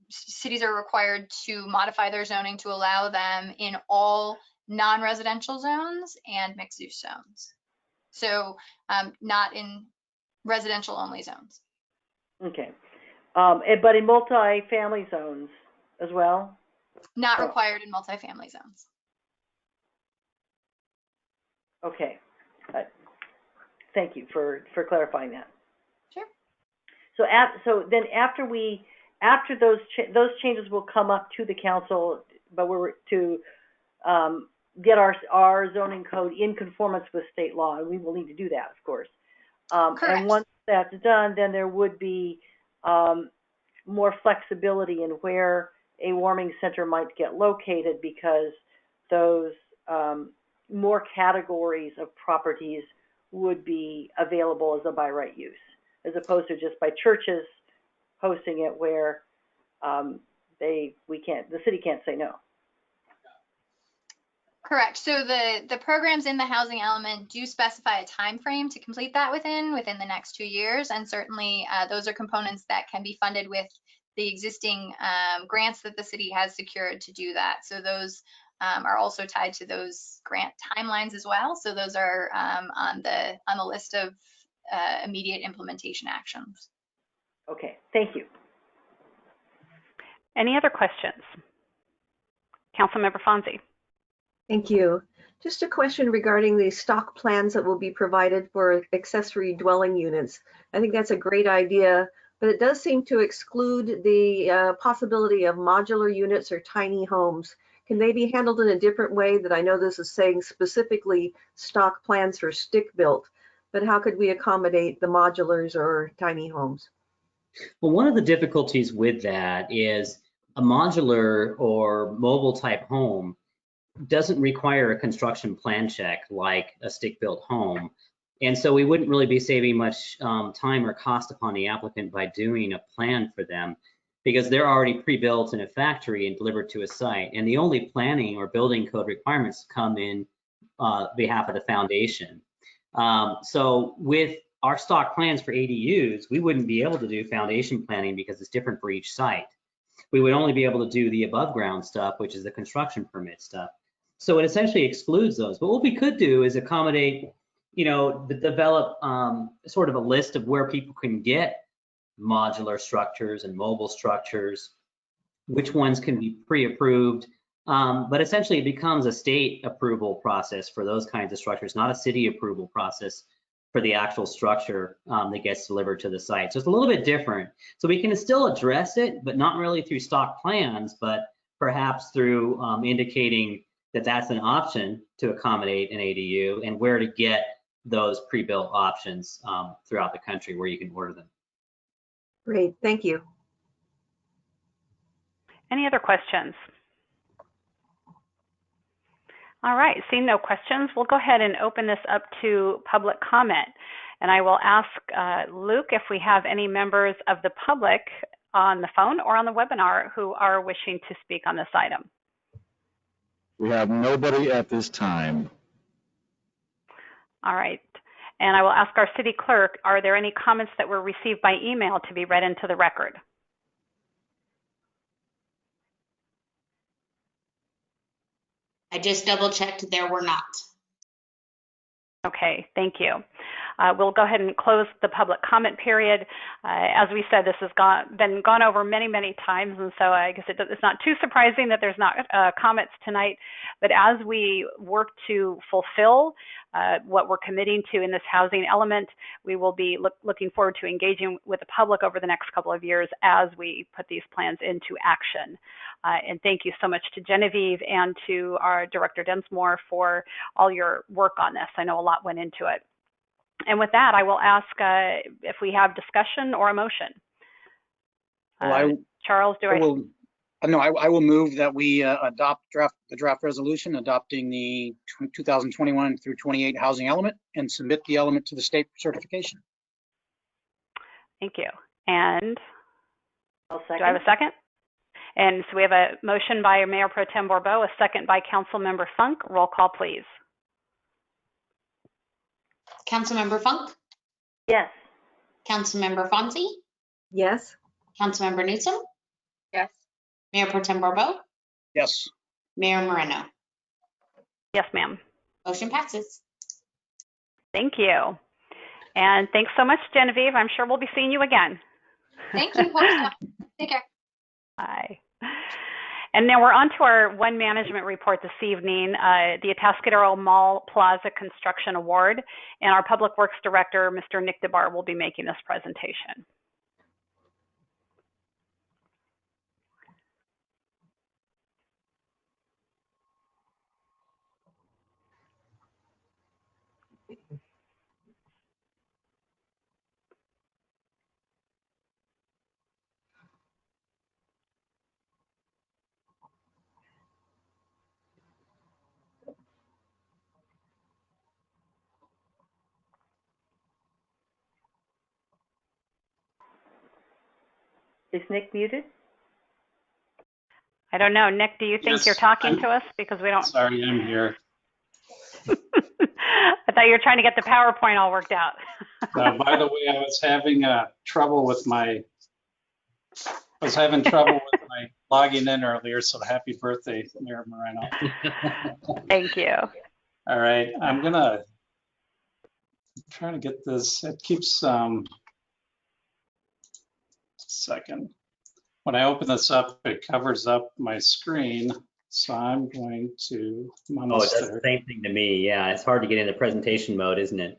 Cities are required to modify their zoning to allow them in all non-residential zones and mixed use zones. So not in residential only zones. Okay. But in multi-family zones as well? Not required in multifamily zones. Okay. Thank you for clarifying that. Sure. So then after those changes will come up to the council, but we're to get our zoning code in conformance with state law, and we will need to do that, of course. And once that's done, then there would be more flexibility in where a warming center might get located, because those more categories of properties would be available as a by right use, as opposed to just by churches hosting it, where the city can't say no. Correct. So the programs in the housing element do specify a time frame to complete that within the next 2 years, and certainly those are components that can be funded with the existing grants that the city has secured to do that. So those are also tied to those grant timelines as well. So those are on the list of immediate implementation actions. Okay, thank you. Any other questions? Councilmember Fonzie. Thank you. Just a question regarding the stock plans that will be provided for accessory dwelling units. I think that's a great idea, but it does seem to exclude the possibility of modular units or tiny homes. Can they be handled in a different way? That I know this is saying specifically stock plans for stick built, but how could we accommodate the modulars or tiny homes? Well, one of the difficulties with that is a modular or mobile type home doesn't require a construction plan check like a stick-built home. And so we wouldn't really be saving much time or cost upon the applicant by doing a plan for them, because they're already pre-built in a factory and delivered to a site. And the only planning or building code requirements come in behalf of the foundation. So with our stock plans for ADUs, we wouldn't be able to do foundation planning because it's different for each site. We would only be able to do the above ground stuff, which is the construction permit stuff. So it essentially excludes those. But what we could do is accommodate, develop sort of a list of where people can get modular structures and mobile structures, which ones can be pre-approved. But essentially it becomes a state approval process for those kinds of structures, not a city approval process for the actual structure that gets delivered to the site. So it's a little bit different. So we can still address it, but not really through stock plans, but perhaps through indicating that that's an option to accommodate an ADU and where to get those pre-built options throughout the country where you can order them. Great, thank you. Any other questions? All right, seeing no questions, we'll go ahead and open this up to public comment. And I will ask Luke if we have any members of the public on the phone or on the webinar who are wishing to speak on this item. We have nobody at this time. All right. And I will ask our city clerk, are there any comments that were received by email to be read into the record? I just double checked, there were not. Okay, thank you. We'll go ahead and close the public comment period. As we said, this has been gone over many, many times, and so I guess it's not too surprising that there's not comments tonight. But as we work to fulfill what we're committing to in this housing element, we will be looking forward to engaging with the public over the next couple of years as we put these plans into action. And thank you so much to Genevieve and to our Director Densmore for all your work on this. I know a lot went into it. And with that, I will ask if we have discussion or a motion. Charles, I will move that we adopt the draft resolution adopting the 2021 through 28 housing element and submit the element to the state for certification. Thank you. And I'll second. Do I have a second? And so we have a motion by Mayor Pro Tem Bourbeau, a second by Councilmember Funk. Roll call, please. Councilmember Funk? Yes. Councilmember Fonzie? Yes. Councilmember Newsom? Yes. Mayor Pro Tem Bourbeau? Yes. Mayor Moreno? Yes, ma'am. Motion passes. Thank you. And thanks so much, Genevieve. I'm sure we'll be seeing you again. Thank you. Hope so. Take care. Bye. And now we're on to our one management report this evening, the Atascadero Mall Plaza Construction Award, and our Public Works Director, Mr. Nick DeBar, will be making this presentation. Is Nick muted? I don't know. Nick, do you think you're talking to us? Because we don't. Sorry, I'm here. I thought you were trying to get the PowerPoint all worked out. By the way, I was having trouble with my logging in earlier, so happy birthday, Mayor Moreno. Thank you. All right, I'm trying to get this. It keeps, second. When I open this up, it covers up my screen. So I'm going to. Oh, it does the same thing to me. Yeah, it's hard to get into presentation mode, isn't it?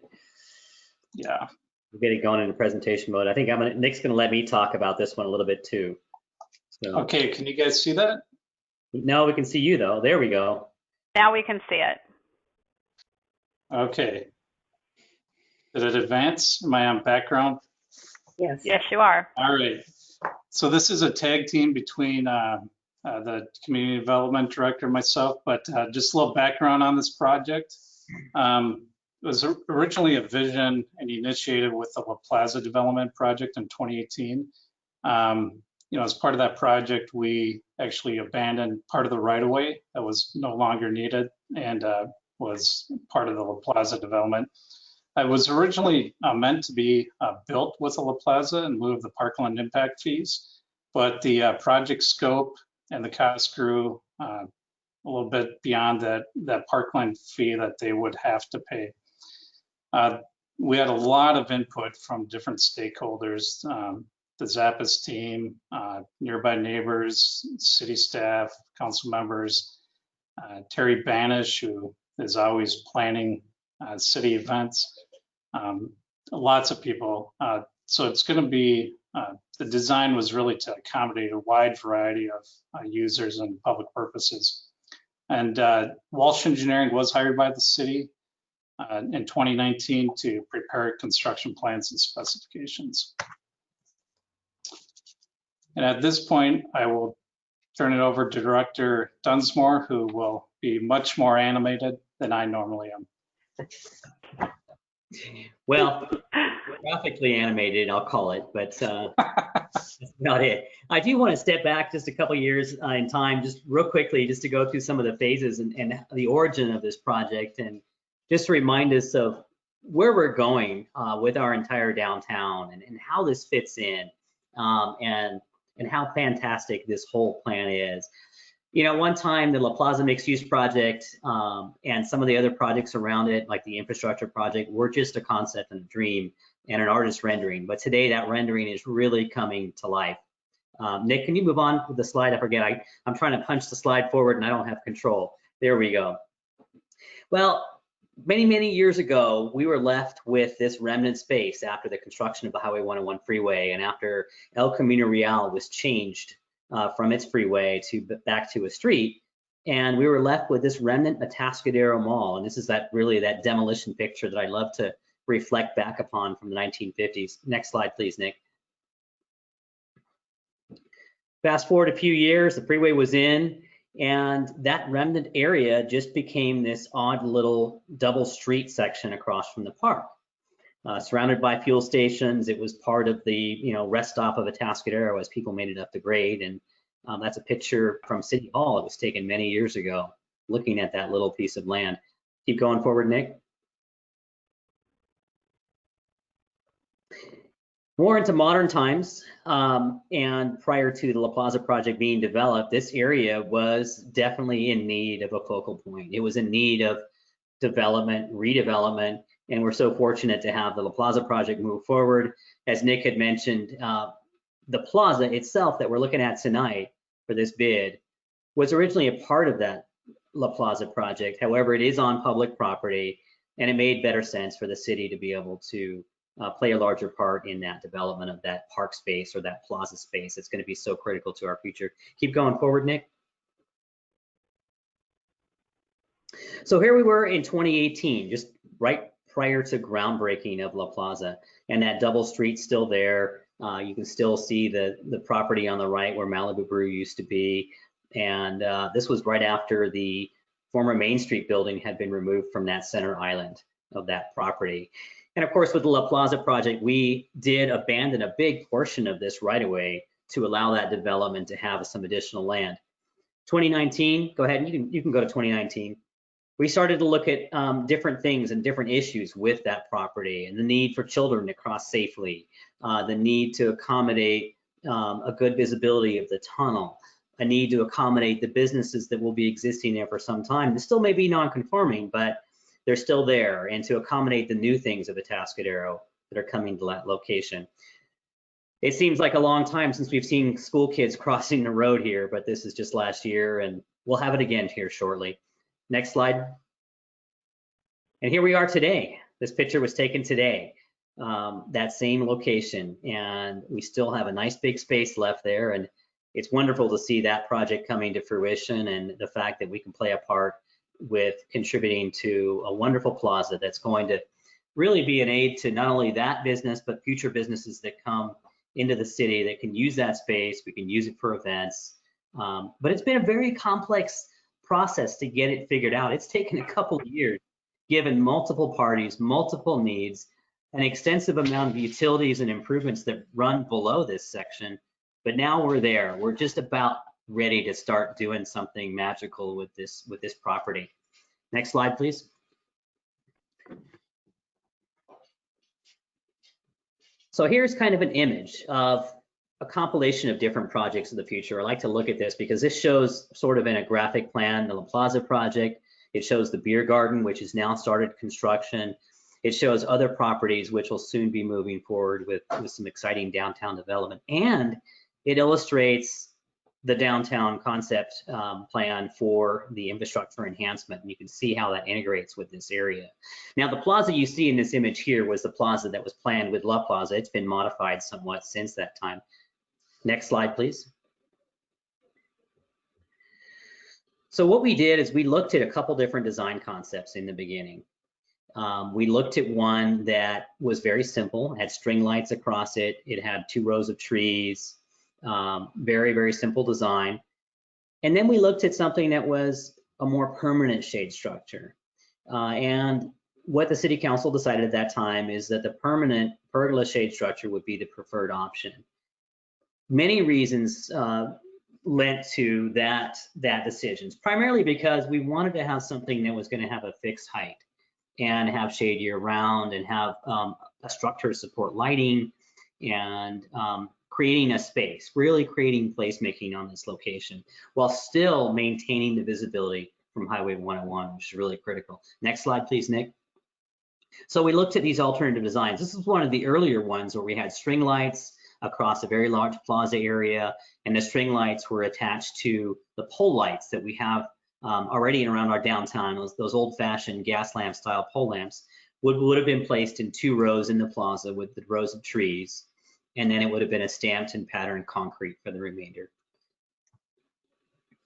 Yeah. We'll get it going into presentation mode. I think Nick's going to let me talk about this one a little bit too. So. Okay, can you guys see that? No, we can see you though. There we go. Now we can see it. Okay. Did it advance? Am I on background? Yes. Yes, you are. All right. So this is a tag team between the community development director and myself, but just a little background on this project. It was originally a vision and initiated with the La Plaza development project in 2018. As part of that project, we actually abandoned part of the right-of-way that was no longer needed and was part of the La Plaza development. It was originally meant to be built with the La Plaza in lieu of the parkland impact fees, but the project scope and the cost grew a little bit beyond that parkland fee that they would have to pay. We had a lot of input from different stakeholders, the Zappas team, nearby neighbors, city staff, council members, Terry Banish, who is always planning city events, lots of people. So it's going to be, the design was really to accommodate a wide variety of users and public purposes. And Walsh Engineering was hired by the city in 2019 to prepare construction plans and specifications. And at this point, I will turn it over to Director Dunsmore, who will be much more animated than I normally am. Well, graphically animated, I'll call it, but that's about it. I do want to step back just a couple years in time, just real quickly, just to go through some of the phases and the origin of this project, and just to remind us of where we're going with our entire downtown and how this fits in, and how fantastic this whole plan is. You know, one time the La Plaza Mixed Use Project and some of the other projects around it, like the infrastructure project, were just a concept and a dream and an artist rendering. But today that rendering is really coming to life. Nick, can you move on with the slide? I forget, I'm trying to punch the slide forward and I don't have control. There we go. Well, many, many years ago, we were left with this remnant space after the construction of the Highway 101 freeway and after El Camino Real was changed from its freeway to back to a street, and we were left with this remnant Atascadero Mall. And this is really that demolition picture that I love to reflect back upon from the 1950s. Next slide, please, Nick. Fast forward a few years, the freeway was in, and that remnant area just became this odd little double street section across from the park. Surrounded by fuel stations, it was part of the rest stop of Atascadero as people made it up the grade. And that's a picture from City Hall. It was taken many years ago, looking at that little piece of land. Keep going forward, Nick. More into modern times, and prior to the La Plaza project being developed, this area was definitely in need of a focal point. It was in need of development, redevelopment, and we're so fortunate to have the La Plaza project move forward. As Nick had mentioned, the plaza itself that we're looking at tonight for this bid was originally a part of that La Plaza project. However, it is on public property, and it made better sense for the city to be able to play a larger part in that development of that park space or that plaza space. It's going to be so critical to our future. Keep going forward, Nick. So here we were in 2018, just right prior to groundbreaking of La Plaza, and that double street still there. You can still see the property on the right where Malibu Brew used to be. And this was right after the former Main Street building had been removed from that center island of that property. And of course, with the La Plaza project, we did abandon a big portion of this right of way to allow that development to have some additional land. 2019, go ahead, you can go to 2019. We started to look at different things and different issues with that property and the need for children to cross safely, the need to accommodate a good visibility of the tunnel, a need to accommodate the businesses that will be existing there for some time. They still may be non-conforming, but they're still there, and to accommodate the new things of Atascadero that are coming to that location. It seems like a long time since we've seen school kids crossing the road here, but this is just last year, and we'll have it again here shortly. Next slide. And here we are today. This picture was taken today, that same location, and we still have a nice big space left there, and it's wonderful to see that project coming to fruition and the fact that we can play a part with contributing to a wonderful plaza that's going to really be an aid to not only that business, but future businesses that come into the city that can use that space. We can use it for events. But it's been a very complex process to get it figured out. It's taken a couple of years, given multiple parties, multiple needs, an extensive amount of utilities and improvements that run below this section. But now we're there. We're just about ready to start doing something magical with this property. Next slide, please. So here's kind of an image of a compilation of different projects in the future. I like to look at this because this shows sort of in a graphic plan the La Plaza project. It shows the beer garden, which has now started construction. It shows other properties which will soon be moving forward with some exciting downtown development. And it illustrates the downtown concept plan for the infrastructure enhancement. And you can see how that integrates with this area. Now, the plaza you see in this image here was the plaza that was planned with La Plaza. It's been modified somewhat since that time. Next slide, please. So what we did is we looked at a couple different design concepts in the beginning. We looked at one that was very simple, had string lights across it. It had 2 rows of trees, very, very simple design. And then we looked at something that was a more permanent shade structure. And what the city council decided at that time is that the permanent pergola shade structure would be the preferred option. Many reasons led to that decision, primarily because we wanted to have something that was going to have a fixed height and have shade year round and have a structure to support lighting and creating a space, really creating placemaking on this location while still maintaining the visibility from Highway 101, which is really critical. Next slide, please, Nick. So we looked at these alternative designs. This is one of the earlier ones where we had string lights across a very large plaza area, and the string lights were attached to the pole lights that we have already around our downtown. Those old-fashioned gas lamp style pole lamps would have been placed in 2 rows in the plaza with the rows of trees, and then it would have been a stamped and patterned concrete for the remainder.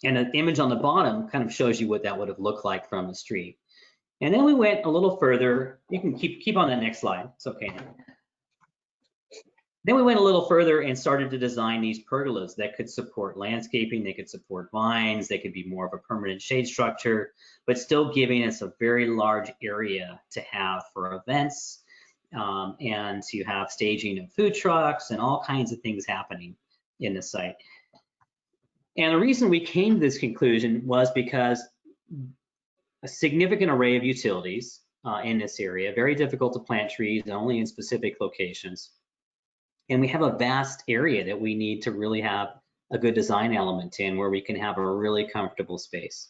And the image on the bottom kind of shows you what that would have looked like from the street. And then we went a little further. You can keep on that next slide. It's okay. Then we went a little further and started to design these pergolas that could support landscaping, they could support vines, they could be more of a permanent shade structure, but still giving us a very large area to have for events and to have staging of food trucks and all kinds of things happening in the site. And the reason we came to this conclusion was because a significant array of utilities in this area, very difficult to plant trees, only in specific locations. And we have a vast area that we need to really have a good design element in where we can have a really comfortable space.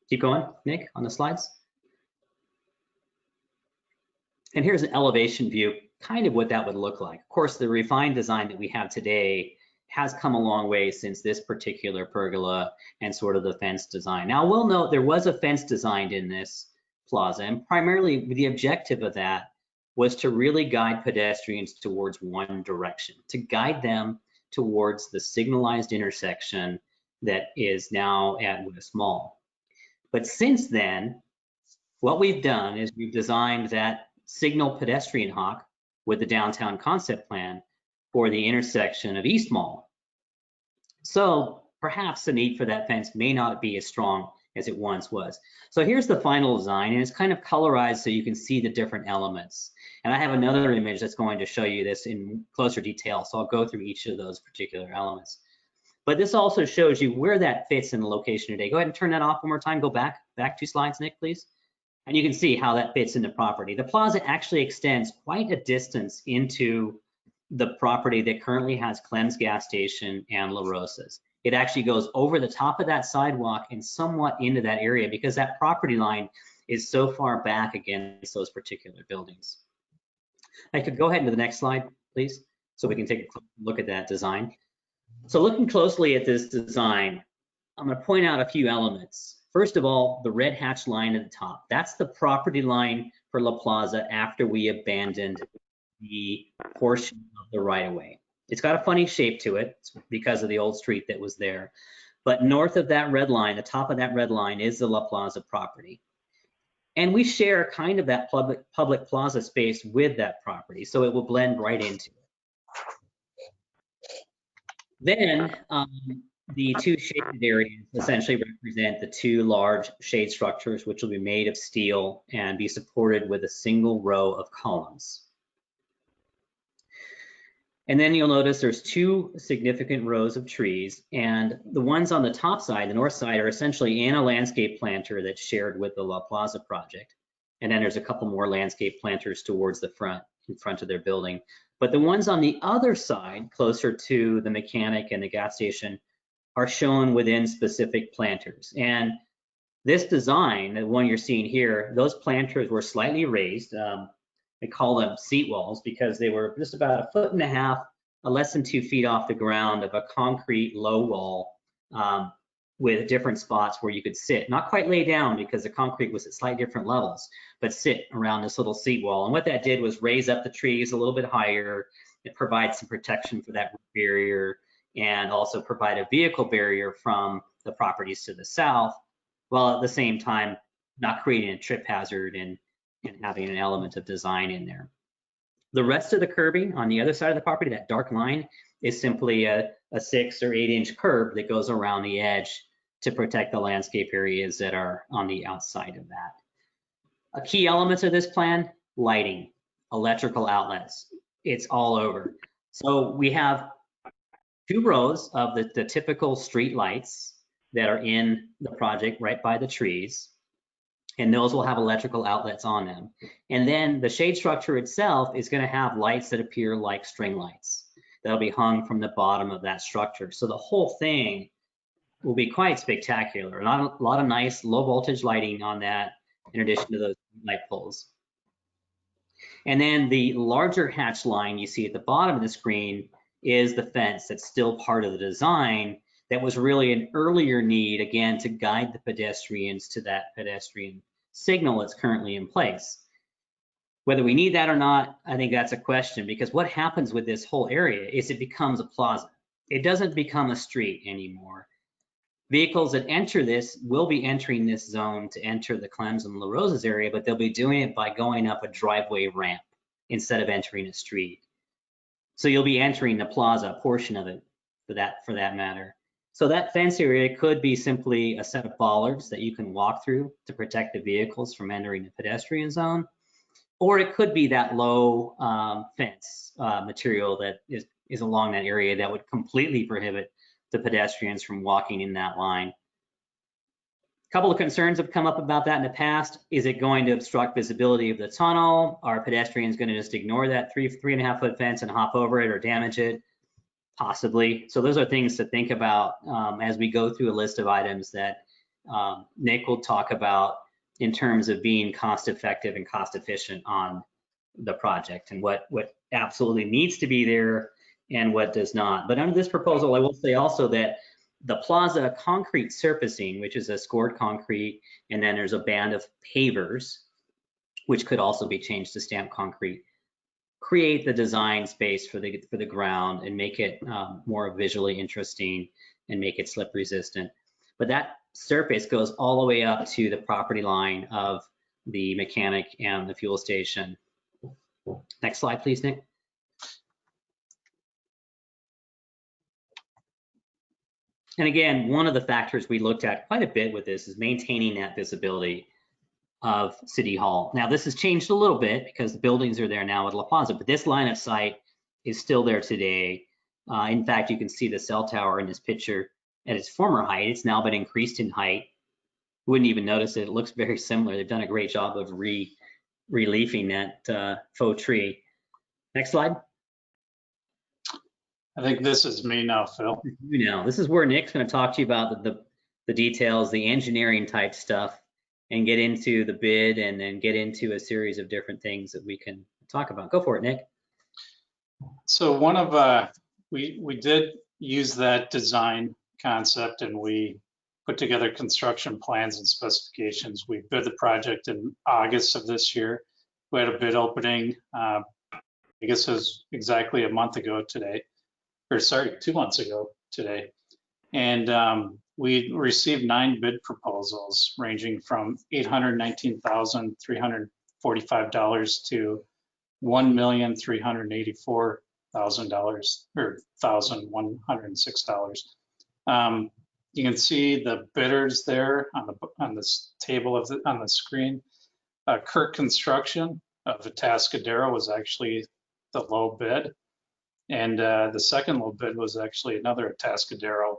Keep going, Nick, on the slides. And here's an elevation view, kind of what that would look like. Of course, the refined design that we have today has come a long way since this particular pergola and sort of the fence design. Now, we'll note there was a fence designed in this plaza, and primarily the objective of that was to really guide pedestrians towards one direction, to guide them towards the signalized intersection that is now at West Mall. But since then, what we've done is we've designed that signal pedestrian hawk with the downtown concept plan for the intersection of East Mall. So perhaps the need for that fence may not be as strong as it once was. So here's the final design, and it's kind of colorized so you can see the different elements. And I have another image that's going to show you this in closer detail, so I'll go through each of those particular elements. But this also shows you where that fits in the location today. Go ahead and turn that off one more time. Go back 2 slides, Nick, please. And you can see how that fits in the property. The plaza actually extends quite a distance into the property that currently has Clem's gas station and La Rosa's. It actually goes over the top of that sidewalk and somewhat into that area because that property line is so far back against those particular buildings. I could go ahead to the next slide, please, so we can take a look at that design. So looking closely at this design, I'm going to point out a few elements. First of all, the red hatch line at the top. That's the property line for La Plaza after we abandoned the portion of the right-of-way. It's got a funny shape to it because of the old street that was there. But north of that red line, the top of that red line is the La Plaza property. And we share kind of that public plaza space with that property, so it will blend right into it. Then the 2 shaded areas essentially represent the 2 large shade structures, which will be made of steel and be supported with a single row of columns. And then you'll notice there's 2 significant rows of trees, and the ones on the top side, the north side, are essentially in a landscape planter that's shared with the La Plaza project. And then there's a couple more landscape planters towards the front, in front of their building. But the ones on the other side, closer to the mechanic and the gas station, are shown within specific planters. And this design, the one you're seeing here, those planters were slightly raised. They call them seat walls because they were just about 1.5 feet, less than 2 feet off the ground of a concrete low wall with different spots where you could sit, not quite lay down because the concrete was at slightly different levels, but sit around this little seat wall. And what that did was raise up the trees a little bit higher. It provides some protection for that barrier and also provide a vehicle barrier from the properties to the south, while at the same time not creating a trip hazard and having an element of design in there. The rest of the curbing on the other side of the property, that dark line, is simply a 6 or 8 inch curb that goes around the edge to protect the landscape areas that are on the outside of that. A key elements of this plan, lighting, electrical outlets. It's all over. So we have 2 rows of the typical street lights that are in the project right by the trees. And those will have electrical outlets on them. And then the shade structure itself is going to have lights that appear like string lights that'll be hung from the bottom of that structure. So the whole thing will be quite spectacular. A lot of nice low voltage lighting on that in addition to those light poles. And then the larger hatch line you see at the bottom of the screen is the fence that's still part of the design that was really an earlier need, again, to guide the pedestrians to that pedestrian signal that's currently in place. Whether we need that or not, I think that's a question, because what happens with this whole area is it becomes a plaza. It doesn't become a street anymore. Vehicles that enter this will be entering this zone to enter the Clems and La Rosa's area, but they'll be doing it by going up a driveway ramp instead of entering a street. So you'll be entering the plaza portion of it for that matter. So that fence area could be simply a set of bollards that you can walk through to protect the vehicles from entering the pedestrian zone. Or it could be that low fence material that is along that area that would completely prohibit the pedestrians from walking in that line. A couple of concerns have come up about that in the past. Is it going to obstruct visibility of the tunnel? Are pedestrians going to just ignore that 3.5 foot fence and hop over it or damage it? Possibly. So those are things to think about as we go through a list of items that Nick will talk about in terms of being cost effective and cost efficient on the project, and what absolutely needs to be there and what does not. But under this proposal, I will say also that the plaza concrete surfacing, which is a scored concrete, and then there's a band of pavers, which could also be changed to stamped concrete, create the design space for the ground and make it more visually interesting and make it slip resistant. But that surface goes all the way up to the property line of the mechanic and the fuel station. Next slide, please, Nick. And again, one of the factors we looked at quite a bit with this is maintaining that visibility of City Hall. Now, this has changed a little bit because the buildings are there now at La Plaza, but this line of sight is still there today. In fact, you can see the cell tower in this picture at its former height. It's now been increased in height. Wouldn't even notice it. It looks very similar. They've done a great job of reliefing that faux tree. Next slide. I think this is me now, Phil. This is where Nick's going to talk to you about the details, the engineering type stuff, and get into the bid and then get into a series of different things that we can talk about. Go for it, Nick. So we did use that design concept, and we put together construction plans and specifications. We bid the project in August of this year. We had a bid opening, I guess it was exactly a month ago today, or sorry, 2 months ago today. And we received 9 bid proposals ranging from $819,345 to $1,384,000 or $1,106. You can see the bidders there on this table on the screen. Kirk Construction of Atascadero was actually the low bid, and the second low bid was actually another Atascadero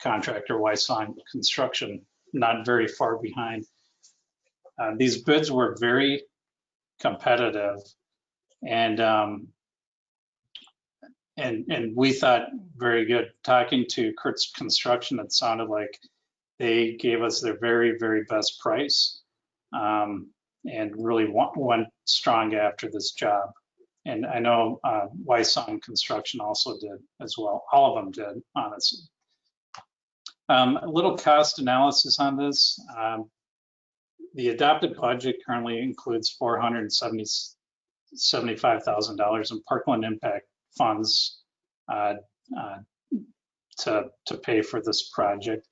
contractor, Wyson Construction, not very far behind. These bids were very competitive, and we thought very good. Talking to Kurt's Construction, it sounded like they gave us their very, very best price, and really went strong after this job. And I know Wyson Construction also did as well. All of them did, honestly. A little cost analysis on this. The adopted budget currently includes $475,000 in Parkland impact funds to pay for this project.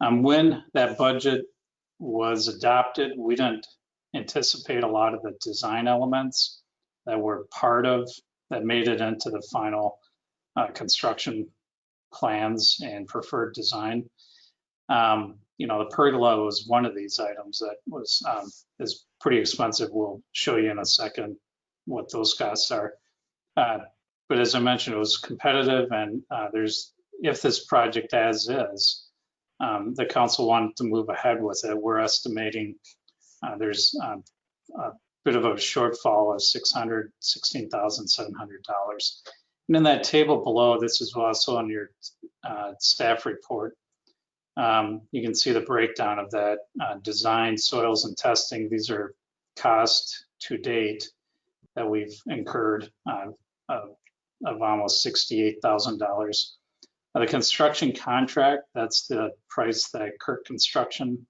When that budget was adopted, we didn't anticipate a lot of the design elements that were that made it into the final construction plans and preferred design. You know, the pergola was one of these items that was is pretty expensive. We'll show you in a second what those costs are. But as I mentioned, it was competitive, and if this project as is, the council wanted to move ahead with it. We're estimating there's a bit of a shortfall of $16,700. And in that table below, this is also on your staff report. You can see the breakdown of that design, soils, and testing. These are costs to date that we've incurred of almost $68,000. The construction contract, that's the price that Kirk Construction,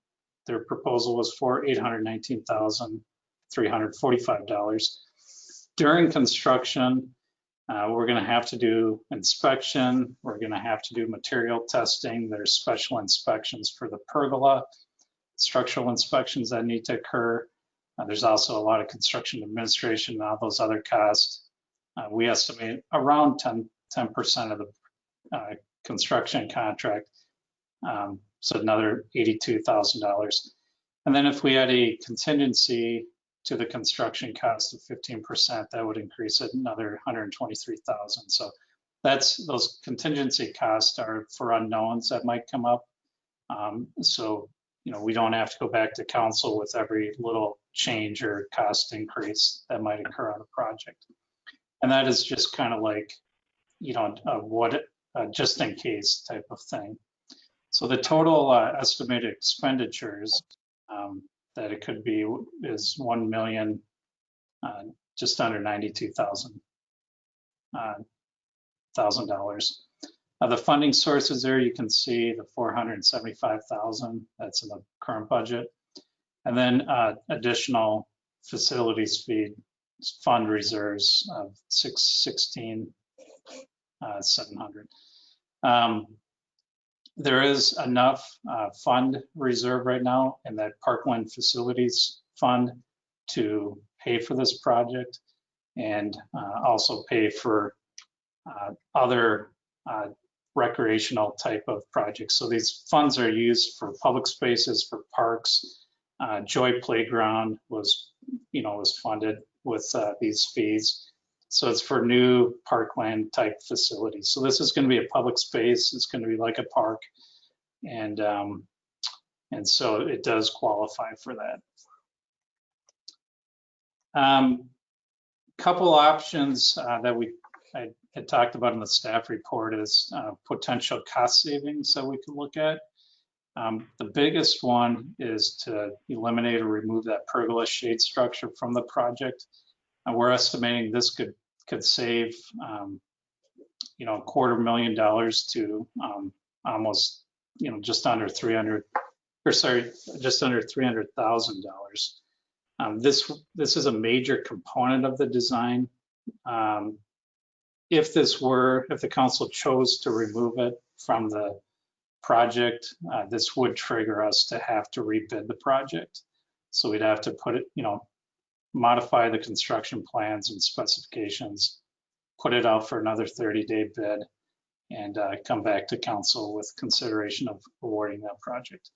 their proposal was for $819,345. During construction, we're going to have to do inspection. We're going to have to do material testing. There's special inspections for the pergola, structural inspections that need to occur. There's also a lot of construction administration and all those other costs. We estimate around 10% of the construction contract, so another $82,000. And then if we had a contingency to the construction cost of 15%, that would increase it another $123,000. So those contingency costs are for unknowns that might come up. So, you know, we don't have to go back to council with every little change or cost increase that might occur on a project. And that is just kind of like, you know, just in case type of thing. So the total estimated expenditures that it could be is $1 million, just under $92,000. The funding sources there, you can see the $475,000 that's in the current budget, and then additional facilities fee fund reserves of $616,700. There is enough fund reserve right now in that Parkland Facilities Fund to pay for this project and also pay for other recreational type of projects. So these funds are used for public spaces, for parks. Joy Playground was funded with these fees. So it's for new parkland type facilities. So this is going to be a public space. It's going to be like a park, and so it does qualify for that. Couple options that I had talked about in the staff report is potential cost savings that we could look at. The biggest one is to eliminate or remove that pergola shade structure from the project. And we're estimating this could save, $250,000 to almost, just under $300,000. This is a major component of the design. If the council chose to remove it from the project, this would trigger us to have to rebid the project. So we'd have to put it, modify the construction plans and specifications, put it out for another 30-day bid, and come back to council with consideration of awarding that project.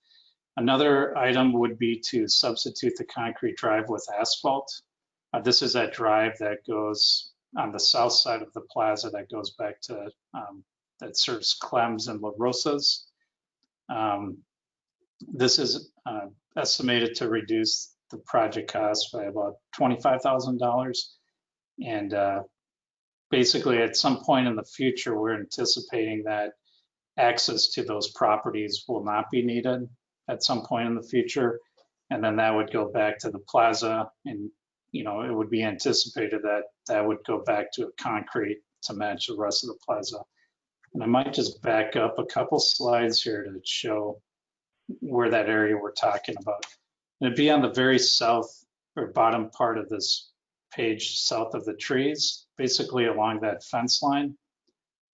Another item would be to substitute the concrete drive with asphalt. This is that drive that goes on the south side of the plaza that goes back to, that serves Clem's and La Rosa's. This is estimated to reduce the project cost by about $25,000. And basically at some point in the future, we're anticipating that access to those properties will not be needed at some point in the future. And then that would go back to the plaza, and it would be anticipated that that would go back to a concrete to match the rest of the plaza. And I might just back up a couple slides here to show where that area we're talking about. And it'd be on the very south or bottom part of this page, south of the trees, basically along that fence line,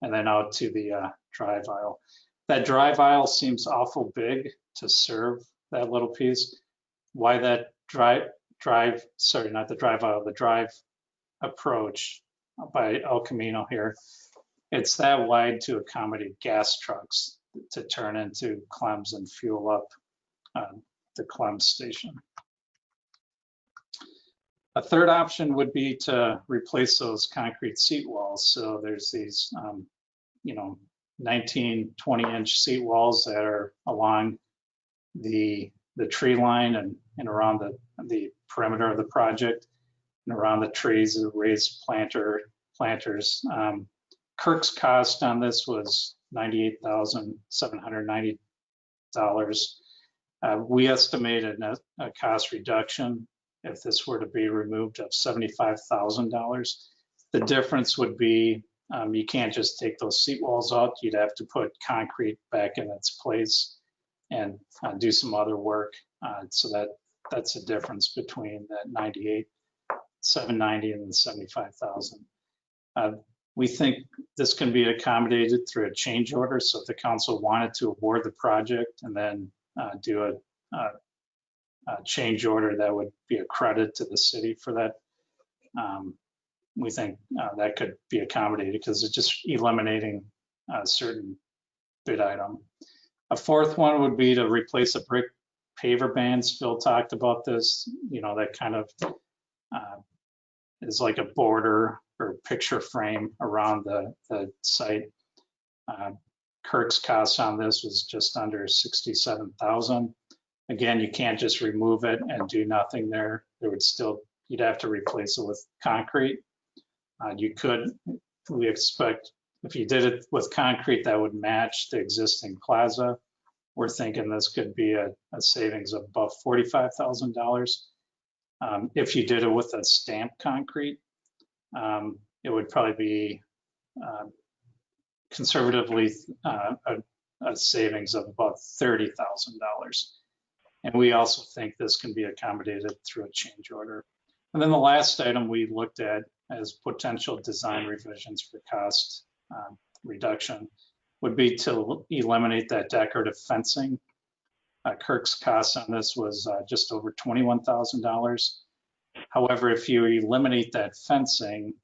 and then out to the drive aisle. That drive aisle seems awful big to serve that little piece. Why that drive approach by El Camino here, it's that wide to accommodate gas trucks to turn into Clems and fuel up the Clems station. A third option would be to replace those concrete seat walls. So there's these, 19, 20-inch seat walls that are along the tree line and around the perimeter of the project and around the trees, the raised planters. Kirk's cost on this was $98,790. We estimated a cost reduction if this were to be removed of $75,000. The difference would be you can't just take those seat walls out. You'd have to put concrete back in its place and do some other work. So that's the difference between that $98,790 and the $75,000. We think this can be accommodated through a change order. So if the council wanted to award the project and then do a change order, that would be a credit to the city for that. We think that could be accommodated because it's just eliminating a certain bid item. A fourth one would be to replace the brick paver bands. Phil talked about this, that kind of is like a border or picture frame around the site. Kirk's cost on this was just under $67,000. Again, you can't just remove it and do nothing there. You'd have to replace it with concrete. We expect if you did it with concrete, that would match the existing plaza. We're thinking this could be a savings of about $45,000. If you did it with a stamped concrete, it would probably be conservatively a savings of about $30,000. And we also think this can be accommodated through a change order. And then the last item we looked at as potential design revisions for cost reduction would be to eliminate that decorative fencing. Kirk's cost on this was just over $21,000. However, if you eliminate that fencing,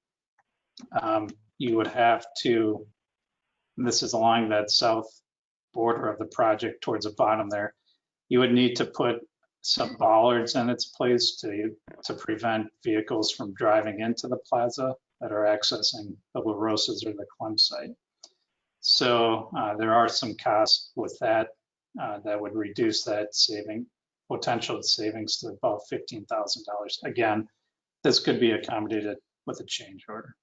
you would have to, and this is along that south border of the project towards the bottom there, you would need to put some bollards in its place to prevent vehicles from driving into the plaza that are accessing the La Rosas or the Clem site. So there are some costs with that that would reduce that potential savings to about $15,000. Again, this could be accommodated with a change order.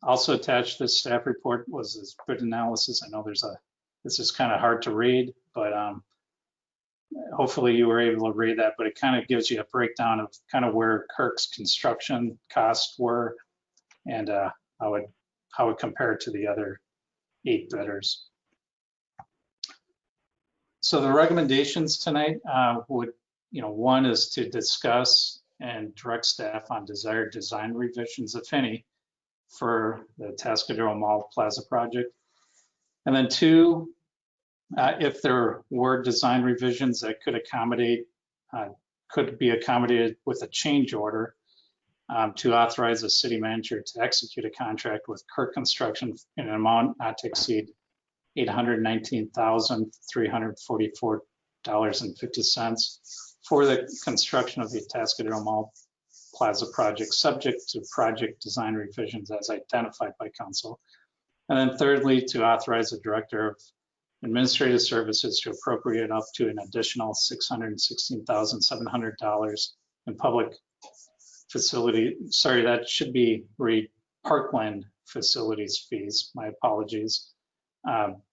Also attached to this staff report was this bid analysis. I know this is kind of hard to read, but hopefully you were able to read that, but it kind of gives you a breakdown of kind of where Kirk's construction costs were and how it compared to the other 8 bidders. So the recommendations tonight would, one is to discuss and direct staff on desired design revisions, if any, for the Atascadero Mall Plaza project. And then 2, if there were design revisions that could be accommodated with a change order, to authorize the city manager to execute a contract with Kirk Construction in an amount not to exceed $819,344.50 for the construction of the Atascadero Mall Plaza project, subject to project design revisions as identified by council. And then thirdly, to authorize the director of administrative services to appropriate up to an additional $616,700 in public facility, sorry, that should be Parkland facilities fees, my apologies,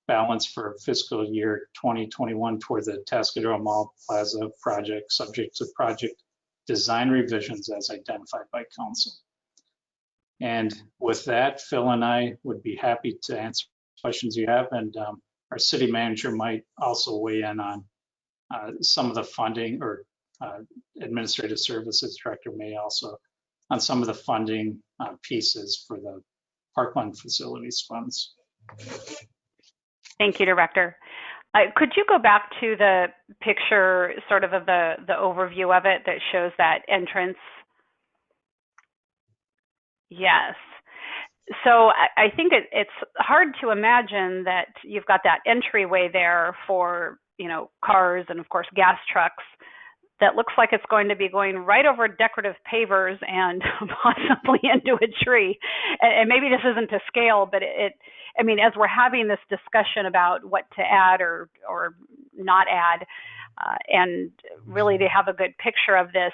balance for fiscal year 2021 toward the Atascadero Mall Plaza project, subject to project design revisions as identified by council. And with that, Phil and I would be happy to answer questions you have, and our city manager might also weigh in on some of the funding, or administrative services director may also on some of the funding pieces for the Parkland facilities funds. Thank you, Director. Could you go back to the picture, sort of the overview of it that shows that entrance? Yes. So I think it's hard to imagine that you've got that entryway there for, cars and of course gas trucks that looks like it's going to be going right over decorative pavers and possibly into a tree. And maybe this isn't to scale, but as we're having this discussion about what to add or not add, and really to have a good picture of this,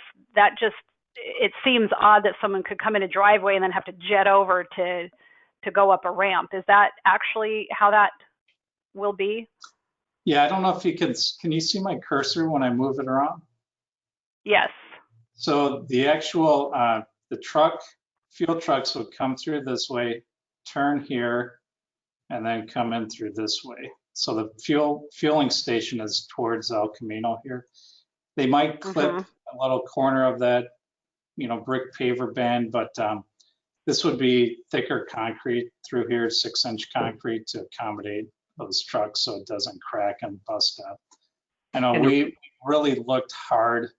it seems odd that someone could come in a driveway and then have to jet over to go up a ramp. Is that actually how that will be? Yeah, I don't know if you can you see my cursor when I move it around? Yes. So the actual, fuel trucks would come through this way, turn here, and then come in through this way. So the fueling station is towards El Camino here. They might clip a little corner of that, brick paver band, but this would be thicker concrete through here, 6-inch concrete to accommodate those trucks so it doesn't crack and bust up. I know we really looked hard,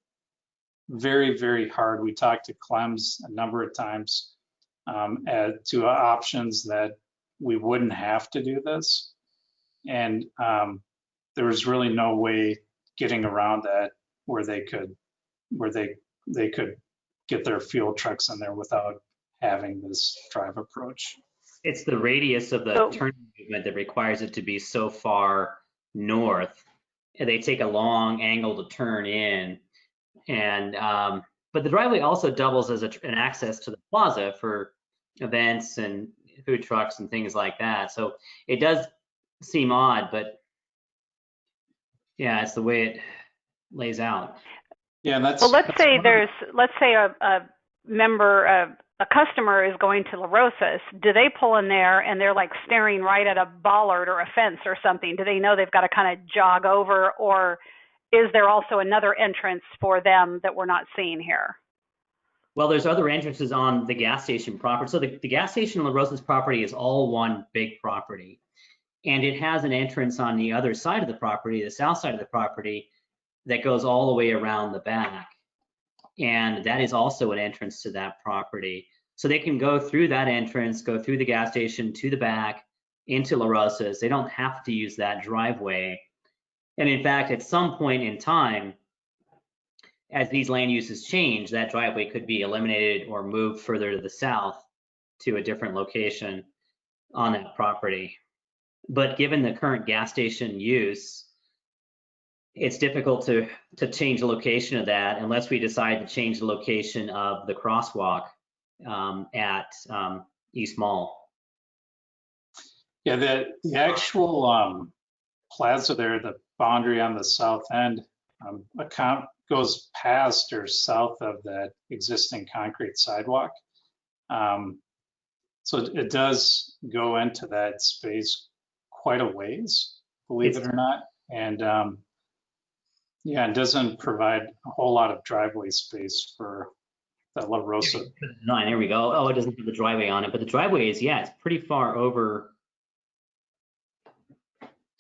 very, very hard. We talked to Clem's a number of times to options that we wouldn't have to do this. And there was really no way getting around that where they could get their fuel trucks in there without having this drive approach. It's the radius of the turn movement that requires it to be so far north. And they take a long angle to turn in. And but the driveway also doubles as an access to the plaza for events and food trucks and things like that. So it does seem odd, but yeah, it's the way it lays out. Yeah, and that's. Well, let's say a member, a customer is going to La Rosas. Do they pull in there and they're like staring right at a bollard or a fence or something? Do they know they've got to kind of jog over, or is there also another entrance for them that we're not seeing here? Well, there's other entrances on the gas station property. So the gas station on La Rosa's property is all one big property. And it has an entrance on the other side of the property, the south side of the property, that goes all the way around the back. And that is also an entrance to that property. So they can go through that entrance, go through the gas station to the back into La Rosa's. They don't have to use that driveway. And in fact, at some point in time, as these land uses change, that driveway could be eliminated or moved further to the south to a different location on that property. But given the current gas station use, it's difficult to change the location of that unless we decide to change the location of the crosswalk at East Mall. Yeah, the actual plaza there, the boundary on the south end, goes past or south of that existing concrete sidewalk. So it does go into that space quite a ways, believe it or not. And yeah, it doesn't provide a whole lot of driveway space for the La Rosa. There we go. Oh, it doesn't have the driveway on it, but the driveway is, yeah, it's pretty far over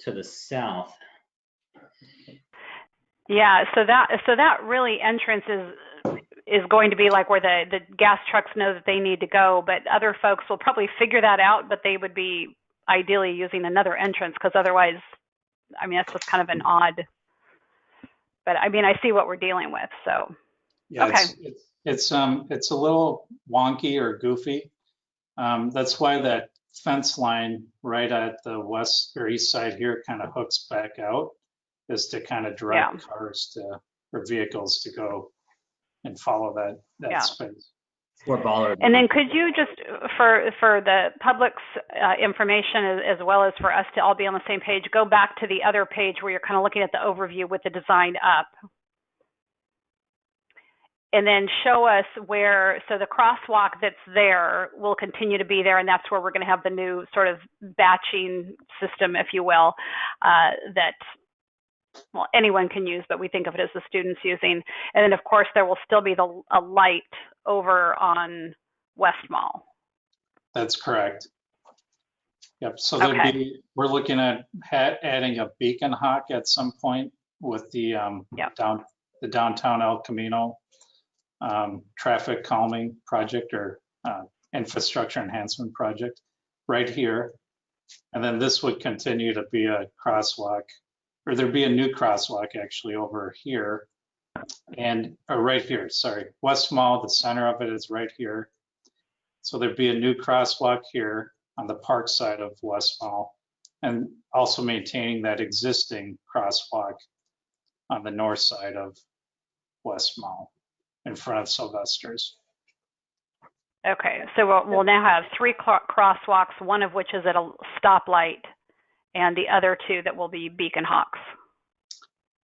to the south. Yeah, so that really entrance is going to be like where the gas trucks know that they need to go, but other folks will probably figure that out, but they would be ideally using another entrance because otherwise, that's just kind of an odd. But I see what we're dealing with. So yeah, okay. It's a little wonky or goofy. That's why that fence line right at the west or east side here kind of hooks back out, is to kind of direct cars or vehicles to go and follow that space. Or bollard. And then could you just, for the public's information as well as for us to all be on the same page, go back to the other page where you're kind of looking at the overview with the design up. And then show us so the crosswalk that's there will continue to be there, and that's where we're going to have the new sort of batching system, if you will, that anyone can use, but we think of it as the students using. And then, of course, there will still be a light over on West Mall. That's correct. Yep. So we're looking at adding a beacon hawk at some point with the downtown El Camino traffic calming project or infrastructure enhancement project right here. And then this would continue to be a crosswalk, or there'd be a new crosswalk actually over here and right here, sorry. West Mall, the center of it is right here. So there'd be a new crosswalk here on the park side of West Mall, and also maintaining that existing crosswalk on the north side of West Mall in front of Sylvester's. Okay, so we'll now have 3 crosswalks, one of which is at a stoplight, and the other 2 that will be beacon hawks.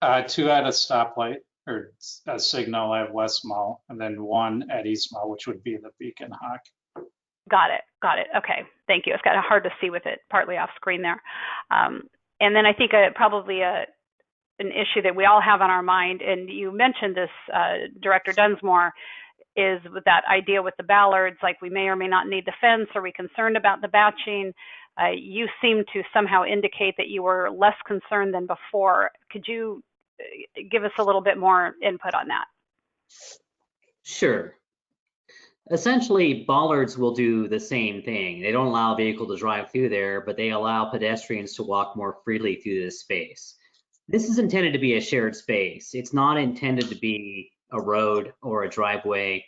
2 at a stoplight or a signal at West Mall, and then 1 at East Mall, which would be the beacon hawk. Got it. Okay, thank you. It's kind of hard to see with it partly off screen there. And then I think probably an issue that we all have on our mind, and you mentioned this, Director Dunsmore, is with that idea with the ballards, like we may or may not need the fence. Are we concerned about the batching? You seem to somehow indicate that you were less concerned than before. Could you give us a little bit more input on that? Sure. Essentially, bollards will do the same thing. They don't allow a vehicle to drive through there, but they allow pedestrians to walk more freely through this space. This is intended to be a shared space. It's not intended to be a road or a driveway.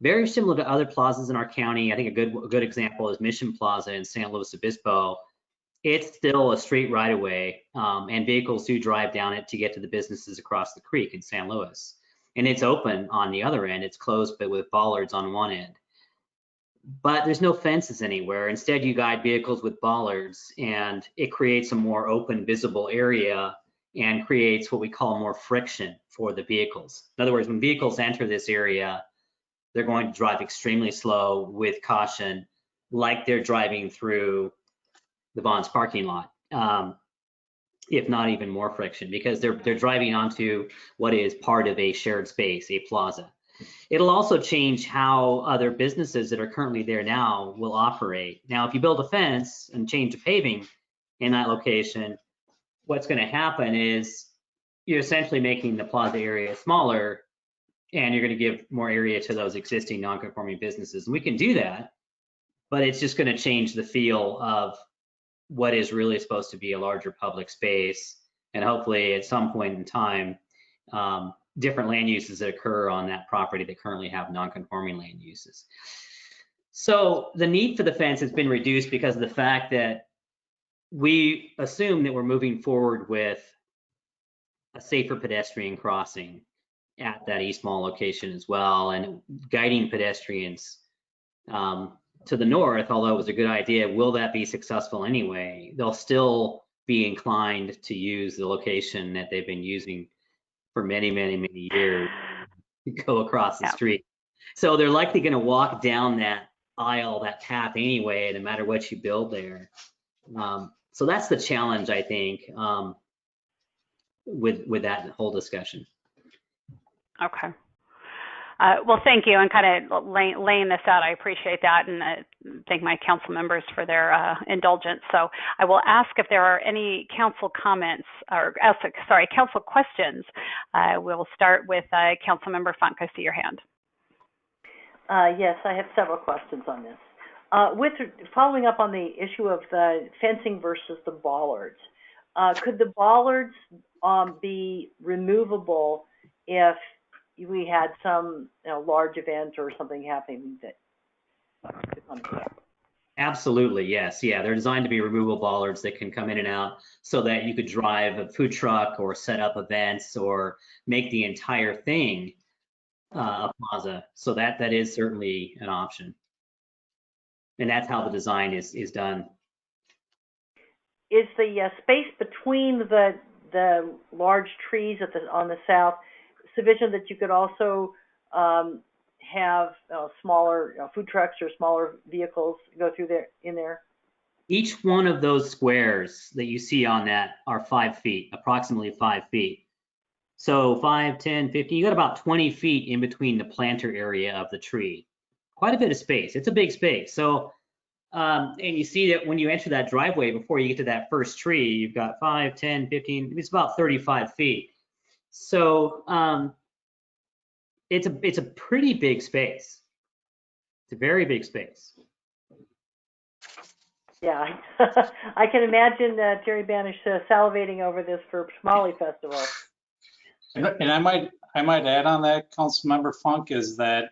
Very similar to other plazas in our county. I think a good example is Mission Plaza in San Luis Obispo. It's still a straight right of way, and vehicles do drive down it to get to the businesses across the creek in San Luis. And it's open on the other end. It's closed, but with bollards on one end. But there's no fences anywhere. Instead, you guide vehicles with bollards, and it creates a more open, visible area and creates what we call more friction for the vehicles. In other words, when vehicles enter this area, they're going to drive extremely slow with caution, like they're driving through the Vons parking lot, if not even more friction, because they're driving onto what is part of a shared space, a plaza. It'll also change how other businesses that are currently there now will operate. Now, if you build a fence and change the paving in that location, what's going to happen is you're essentially making the plaza area smaller, and you're going to give more area to those existing non-conforming businesses. And we can do that, but it's just going to change the feel of what is really supposed to be a larger public space. And hopefully at some point in time, different land uses that occur on that property that currently have non-conforming land uses. So the need for the fence has been reduced because of the fact that we assume that we're moving forward with a safer pedestrian crossing at that East Mall location as well, and guiding pedestrians to the north. Although it was a good idea, will that be successful anyway? They'll still be inclined to use the location that they've been using for many, many, many years to go across the street. So they're likely going to walk down that aisle, that path anyway, no matter what you build there. So that's the challenge, I think, with that whole discussion. Okay. Well, thank you, and kind of laying this out. I appreciate that, and thank my council members for their indulgence. So I will ask if there are any council comments, or council questions. We'll start with Council Member Funk. I see your hand. Yes, I have several questions on this. Following up on the issue of the fencing versus the bollards, could the bollards be removable if we had some large event or something happening that could come to that? Absolutely, yes. Yeah, they're designed to be removable bollards that can come in and out so that you could drive a food truck or set up events or make the entire thing a plaza. So that is certainly an option. And that's how the design is done. Is the space between the large trees on the south sufficient that you could also have smaller food trucks or smaller vehicles go through in there? Each one of those squares that you see on that are 5 feet, approximately 5 feet. So 5, 10, 15, you got about 20 feet in between the planter area of the tree. Quite a bit of space. It's a big space. So, and you see that when you enter that driveway, before you get to that first tree, you've got 5, 10, 15, it's about 35 feet. So it's a pretty big space. It's a very big space. Yeah, I can imagine Terry Banish salivating over this for Tamale Festival. And I might add on that, Councilmember Funk, is that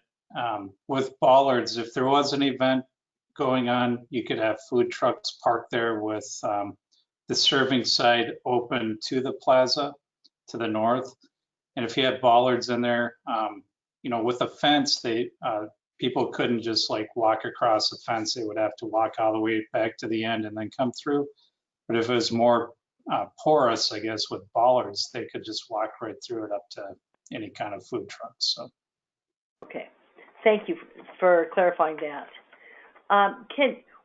with bollards, if there was an event going on, you could have food trucks parked there with the serving side open to the plaza to the north. And if you had bollards in there, you know, with a fence, people couldn't just like walk across the fence. They would have to walk all the way back to the end and then come through. But if it was more porous, I guess, with bollards, they could just walk right through it up to any kind of food truck. So. Okay, thank you for clarifying that.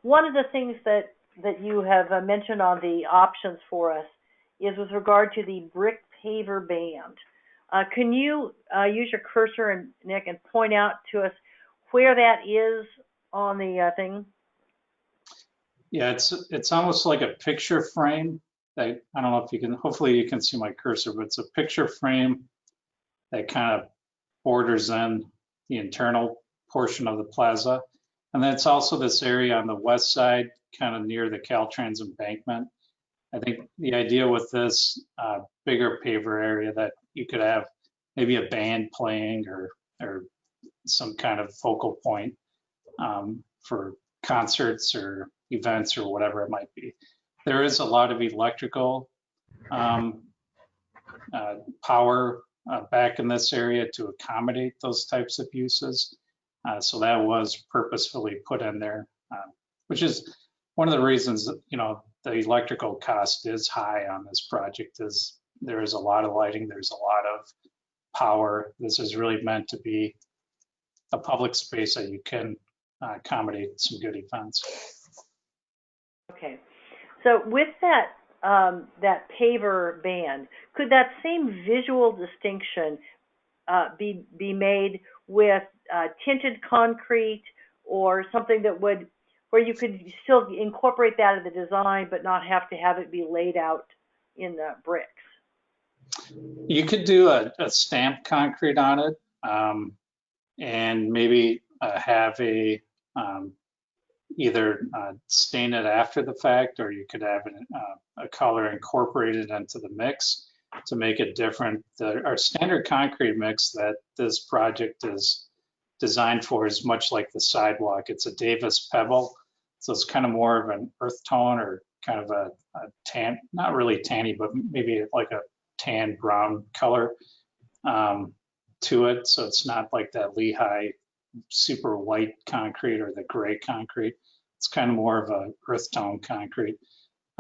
One of the things that you have mentioned on the options for us is with regard to the brick paver band. Can you use your cursor, and Nick, and point out to us where that is on the thing? Yeah, it's almost like a picture frame. I don't know if you can, hopefully you can see my cursor, but it's a picture frame that kind of borders in the internal portion of the plaza. And then it's also this area on the west side, kind of near the Caltrans embankment. I think the idea with this bigger paver area that you could have maybe a band playing or some kind of focal point for concerts or events or whatever it might be. There is a lot of electrical power back in this area to accommodate those types of uses. So that was purposefully put in there, which is one of the reasons, you know, the electrical cost is high on this project. Is there is a lot of lighting, there's a lot of power. This is really meant to be a public space that you can accommodate some good events. Okay, so with that that paver band, could that same visual distinction be made with tinted concrete or something that would, where you could still incorporate that in the design but not have to have it be laid out in the bricks? You could do a stamped concrete on it, and maybe have either stain it after the fact, or you could have a color incorporated into the mix to make it different. Our standard concrete mix that this project is designed for is much like the sidewalk. It's a Davis pebble, so it's kind of more of an earth tone, or kind of a tan, not really tanny, but maybe like a tan brown color to it. So it's not like that Lehigh super white concrete or the gray concrete. It's kind of more of a earth tone concrete.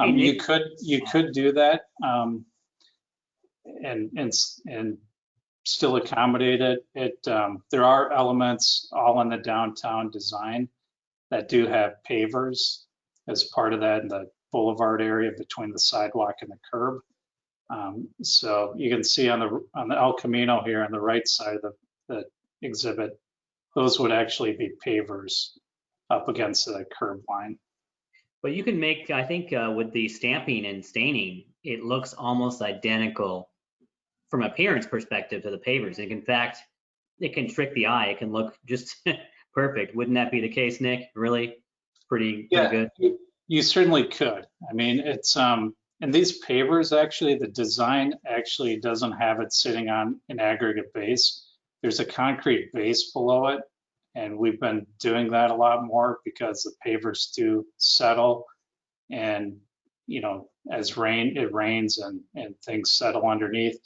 You could do that and still accommodate it. There are elements all in the downtown design that do have pavers as part of that in the boulevard area between the sidewalk and the curb. So you can see on the El Camino here on the right side of the exhibit, those would actually be pavers up against the curb line. But you can make, I think, with the stamping and staining, it looks almost identical from appearance perspective to the pavers. In fact, it can trick the eye. It can look just perfect. Wouldn't that be the case, Nick? Really? Pretty good? You certainly could. I mean, it's, and these pavers, actually, the design actually doesn't have it sitting on an aggregate base. There's a concrete base below it. And we've been doing that a lot more because the pavers do settle, and, you know, as it rains and things settle underneath,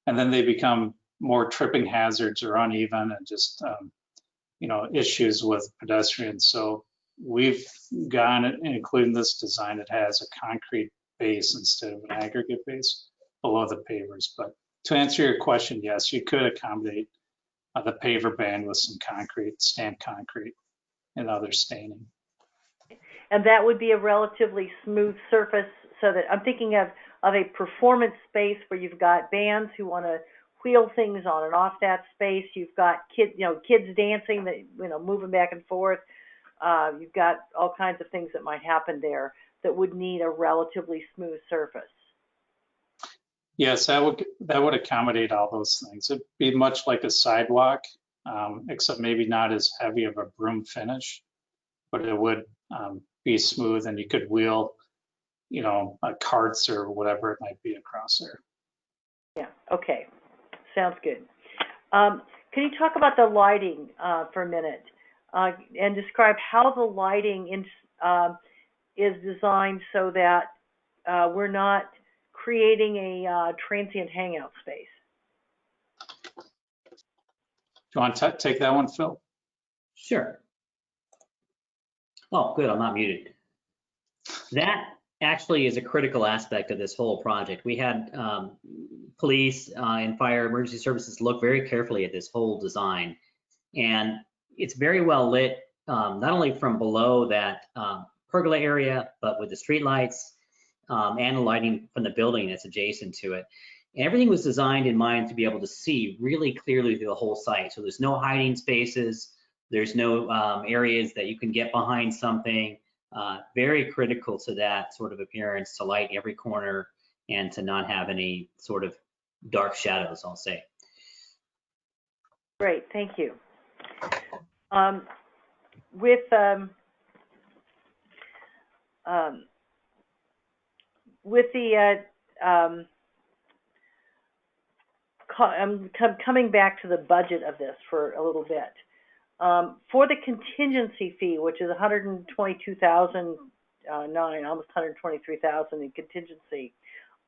and then they become more tripping hazards or uneven, and just, you know, issues with pedestrians. So we've gone and including this design, it has a concrete base instead of an aggregate base below the pavers. But to answer your question, yes, you could accommodate the paver band with some concrete, stamped concrete, and other staining. And that would be a relatively smooth surface, so that I'm thinking of a performance space where you've got bands who want to wheel things on and off that space. You've got kids dancing, that, you know, moving back and forth. You've got all kinds of things that might happen there that would need a relatively smooth surface. Yes, that would accommodate all those things. It'd be much like a sidewalk, except maybe not as heavy of a broom finish, but it would be smooth and you could wheel, carts or whatever it might be across there. Yeah, okay, sounds good. Can you talk about the lighting for a minute and describe how the lighting is designed so that we're not creating a transient hangout space? Do you want to take that one, Phil? Sure. Oh, good, I'm not muted. That actually is a critical aspect of this whole project. We had police and fire emergency services look very carefully at this whole design. And it's very well lit, not only from below that pergola area, but with the street lights and the lighting from the building that's adjacent to it. And everything was designed in mind to be able to see really clearly through the whole site. So there's no hiding spaces. There's no areas that you can get behind something. Very critical to that sort of appearance, to light every corner and to not have any sort of dark shadows, I'll say. Great, thank you. With the I'm coming back to the budget of this for a little bit. For the contingency fee, which is $122,009, almost $123,000 in contingency,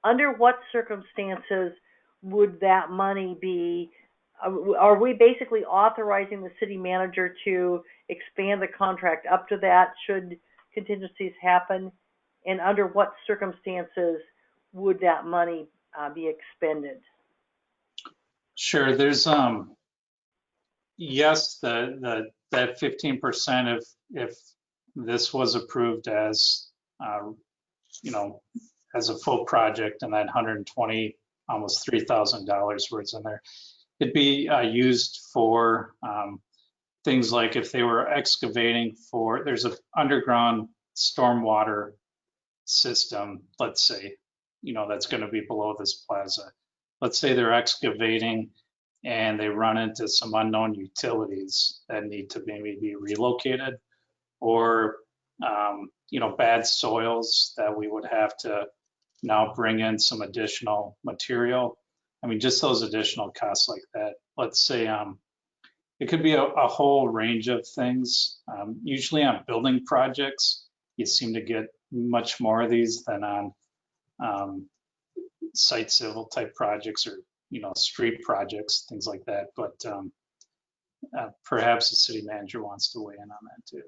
under what circumstances would that money be? Are we basically authorizing the city manager to expand the contract up to that should contingencies happen? And under what circumstances would that money be expended? Sure. There's yes, that 15% if this was approved as as a full project, and that 120 almost $3,000 worth in there, it'd be used for things like if they were excavating for, there's an underground stormwater system, let's say, that's going to be below this plaza. Let's say they're excavating and they run into some unknown utilities that need to maybe be relocated, or bad soils that we would have to now bring in some additional material. I mean, just those additional costs like that. Let's say it could be a whole range of things. Usually on building projects, you seem to get much more of these than on site civil type projects or street projects, things like that. But perhaps the city manager wants to weigh in on that too.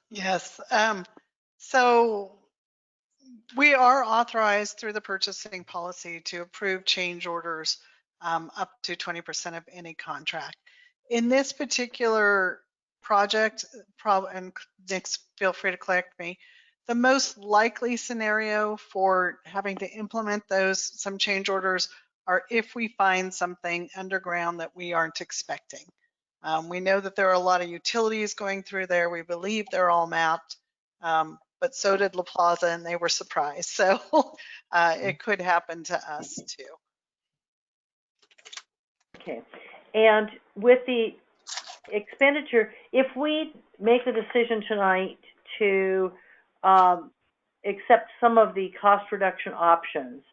Yes. So we are authorized through the purchasing policy to approve change orders up to 20% of any contract. In this particular project, and Nick, feel free to correct me, the most likely scenario for having to implement some change orders are if we find something underground that we aren't expecting. We know that there are a lot of utilities going through there. We believe they're all mapped, but so did La Plaza, and they were surprised. So it could happen to us too. Okay, and with the expenditure, if we make the decision tonight to accept some of the cost reduction options,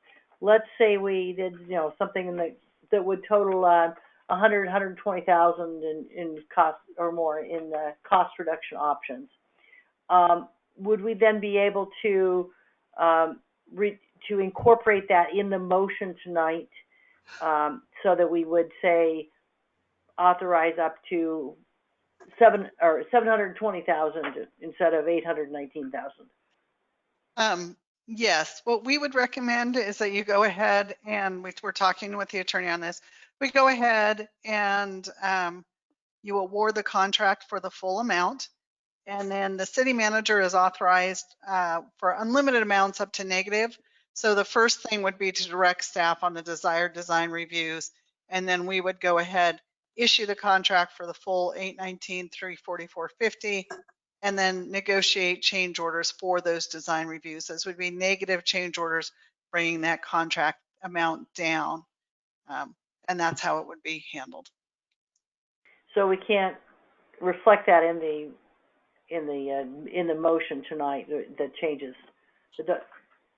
let's say we did, something that would total 120,000 in cost or more in the cost reduction options. Would we then be able to incorporate that in the motion tonight, so that we would say authorize up to 720,000 instead of 819,000? Yes, what we would recommend is that you go ahead, and we're talking with the attorney on this. We go ahead and you award the contract for the full amount, and then the city manager is authorized for unlimited amounts up to negative. So the first thing would be to direct staff on the desired design reviews, and then we would go ahead, issue the contract for the full 819,344.50, and then negotiate change orders for those design reviews. Those would be negative change orders, bringing that contract amount down. And that's how it would be handled. so we can't reflect that in the motion tonight, the changes.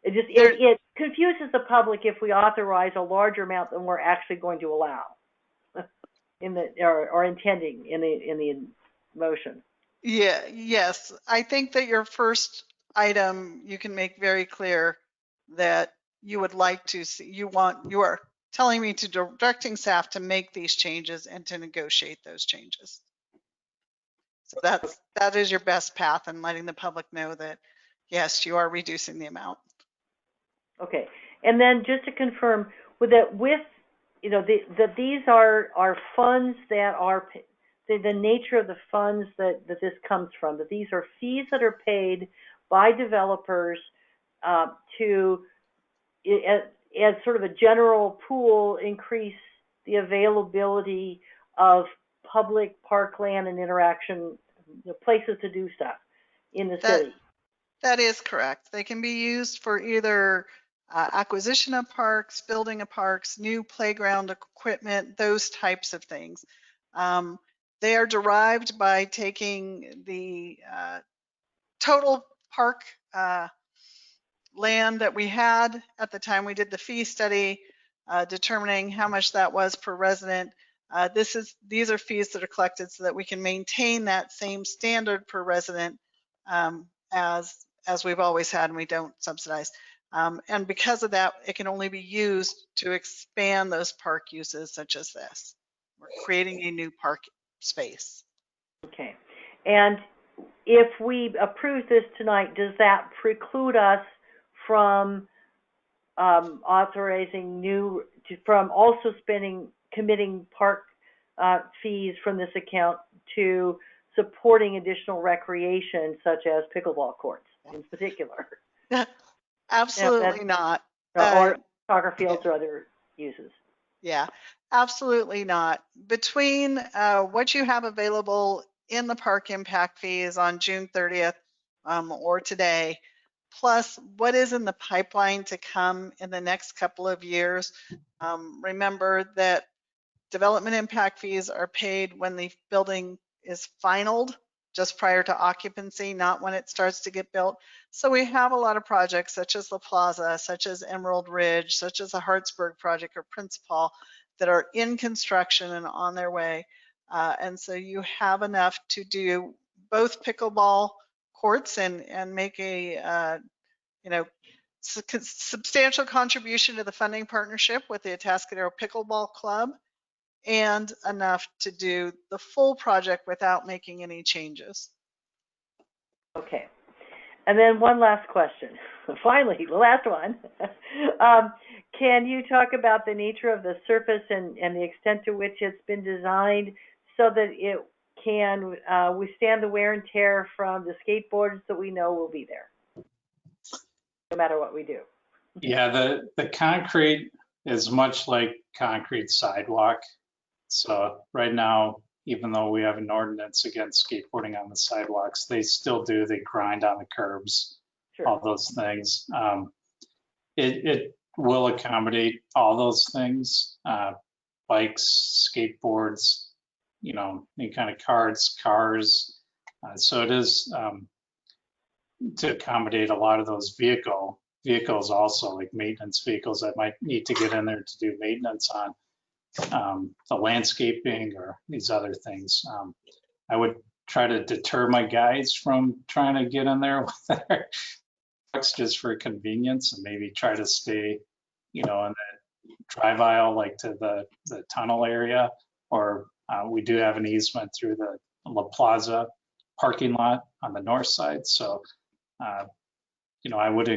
It confuses the public if we authorize a larger amount than we're actually going to allow or intending in the motion. Yeah, yes. I think that your first item, you can make very clear that you would like to see, you are telling me to directing staff to make these changes and to negotiate those changes. So that is your best path, and letting the public know that, yes, you are reducing the amount. Okay. And then just to confirm, that these are funds that are the nature of the funds that this comes from, that these are fees that are paid by developers to, as sort of a general pool, increase the availability of public parkland and interaction, places to do stuff in the city. That is correct. They can be used for either acquisition of parks, building of parks, new playground equipment, those types of things. They are derived by taking the total park land that we had at the time we did the fee study, determining how much that was per resident. These are fees that are collected so that we can maintain that same standard per resident as we've always had, and we don't subsidize. And because of that, it can only be used to expand those park uses such as this. We're creating a new park space. Okay. And if we approve this tonight, does that preclude us from authorizing from also committing park fees from this account to supporting additional recreation such as pickleball courts in particular? Absolutely not. Or soccer fields or other uses. Yeah, absolutely not. Between what you have available in the park impact fees on June 30th or today, plus what is in the pipeline to come in the next couple of years, remember that development impact fees are paid when the building is finalized, just prior to occupancy, not when it starts to get built. So we have a lot of projects such as La Plaza, such as Emerald Ridge, such as the Hartsburg project or Prince Paul that are in construction and on their way. And so you have enough to do both pickleball courts and make a substantial contribution to the funding partnership with the Atascadero Pickleball Club, and enough to do the full project without making any changes. Okay. And then one last question. Finally, the last one. Can you talk about the nature of the surface and the extent to which it's been designed so that it can withstand the wear and tear from the skateboards that we know will be there, no matter what we do? Yeah, the concrete is much like concrete sidewalk. So right now, even though we have an ordinance against skateboarding on the sidewalks, they still do. They grind on the curbs, sure, all those things. It will accommodate all those things, bikes, skateboards, any kind of cars. So it is to accommodate a lot of those vehicles also, like maintenance vehicles that might need to get in there to do maintenance on the landscaping or these other things. I would try to deter my guys from trying to get in there with their trucks just for convenience, and maybe try to stay, in that drive aisle, like to the tunnel area, or we do have an easement through the La Plaza parking lot on the north side. So, I would,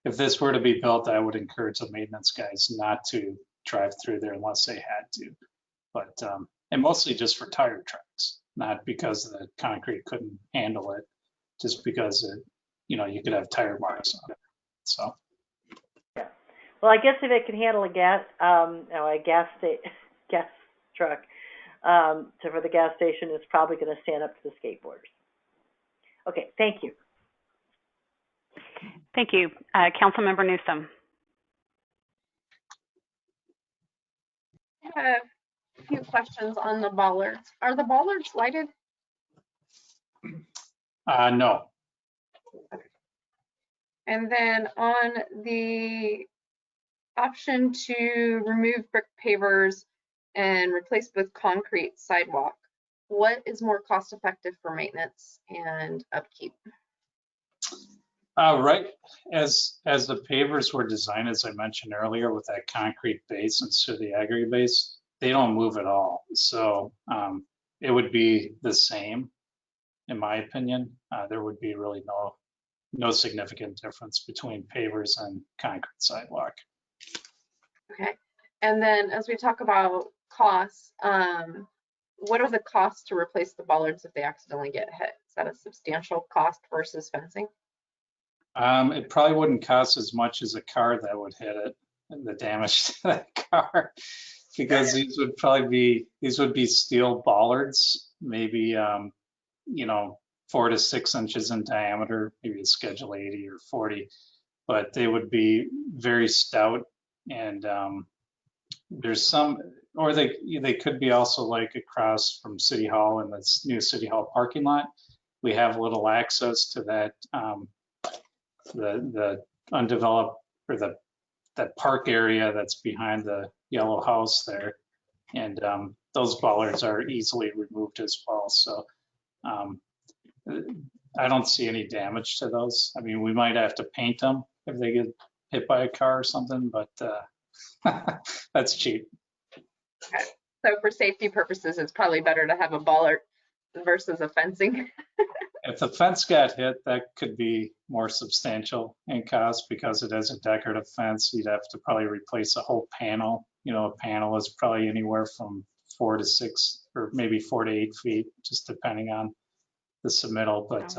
if this were to be built, I would encourage the maintenance guys not to drive through there unless they had to, but and mostly just for tire tracks, not because the concrete couldn't handle it, just because you could have tire marks on it. So yeah, well, I guess if it can handle a gas truck, for the gas station, it's probably going to stand up to the skateboarders. Okay, thank you. Thank you. Councilmember Newsom. a few questions on the bollards. Are the bollards lighted? No. And then on the option to remove brick pavers and replace with concrete sidewalk, what is more cost effective for maintenance and upkeep? Right, as the pavers were designed, as I mentioned earlier, with that concrete base instead of the aggregate base, they don't move at all. So it would be the same, in my opinion. There would be really no significant difference between pavers and concrete sidewalk. Okay. And then as we talk about costs, what are the costs to replace the bollards if they accidentally get hit? Is that a substantial cost versus fencing? It probably wouldn't cost as much as a car that would hit it, and the damage to that car, because these would be steel bollards, maybe 4 to 6 inches in diameter, maybe a Schedule 80 or 40, but they would be very stout, and there's some, or they could be also like across from City Hall in this new City Hall parking lot. We have little access to that. The undeveloped, or that park area that's behind the yellow house there, and those bollards are easily removed as well. So I don't see any damage to those. I mean, we might have to paint them if they get hit by a car or something, but that's cheap. Okay. So for safety purposes, it's probably better to have a bollard versus a fencing. If the fence got hit, that could be more substantial in cost because it is a decorative fence. You'd have to probably replace a whole panel. A panel is probably anywhere from 4 to 6 or maybe 4 to 8 feet, just depending on the submittal. But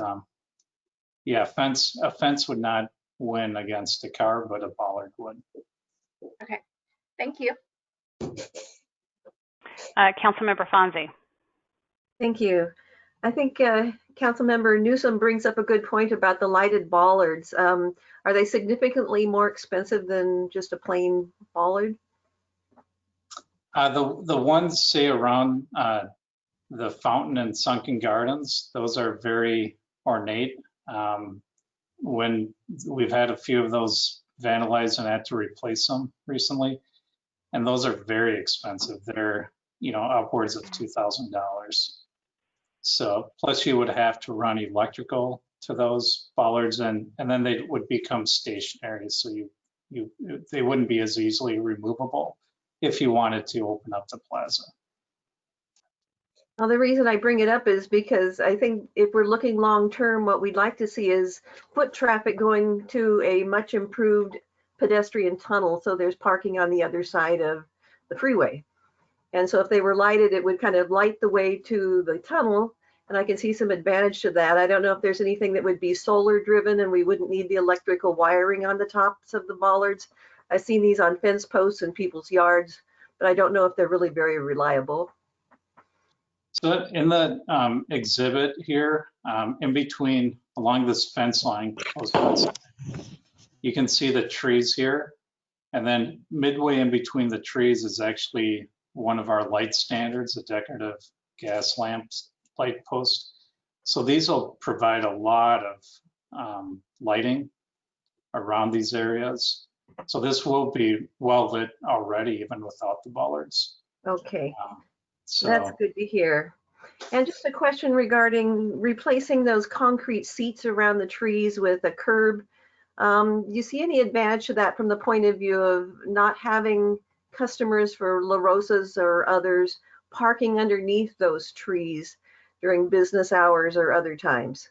yeah, a fence would not win against a car, but a bollard would. Okay, thank you. Councilmember Fonzie. Thank you. I think Councilmember Newsom brings up a good point about the lighted bollards. Are they significantly more expensive than just a plain bollard? The ones, say, around the fountain and sunken gardens, those are very ornate. When we've had a few of those vandalized and had to replace them recently, and those are very expensive. They're upwards of $2,000. So plus you would have to run electrical to those bollards, and then they would become stationary. So they wouldn't be as easily removable if you wanted to open up the plaza. Well, the reason I bring it up is because I think if we're looking long term, what we'd like to see is foot traffic going to a much improved pedestrian tunnel. So there's parking on the other side of the freeway. And so if they were lighted, it would kind of light the way to the tunnel. And I can see some advantage to that. I don't know if there's anything that would be solar driven and we wouldn't need the electrical wiring on the tops of the bollards. I've seen these on fence posts in people's yards, but I don't know if they're really very reliable. So in the exhibit here, in between, along this fence line, you can see the trees here. And then midway in between the trees is actually one of our light standards, a decorative gas lamps light post. So these will provide a lot of lighting around these areas. So this will be well lit already, even without the bollards. Okay, so that's good to hear. And just a question regarding replacing those concrete seats around the trees with a curb. Do you see any advantage to that from the point of view of not having customers for La Rosa's or others parking underneath those trees during business hours or other times?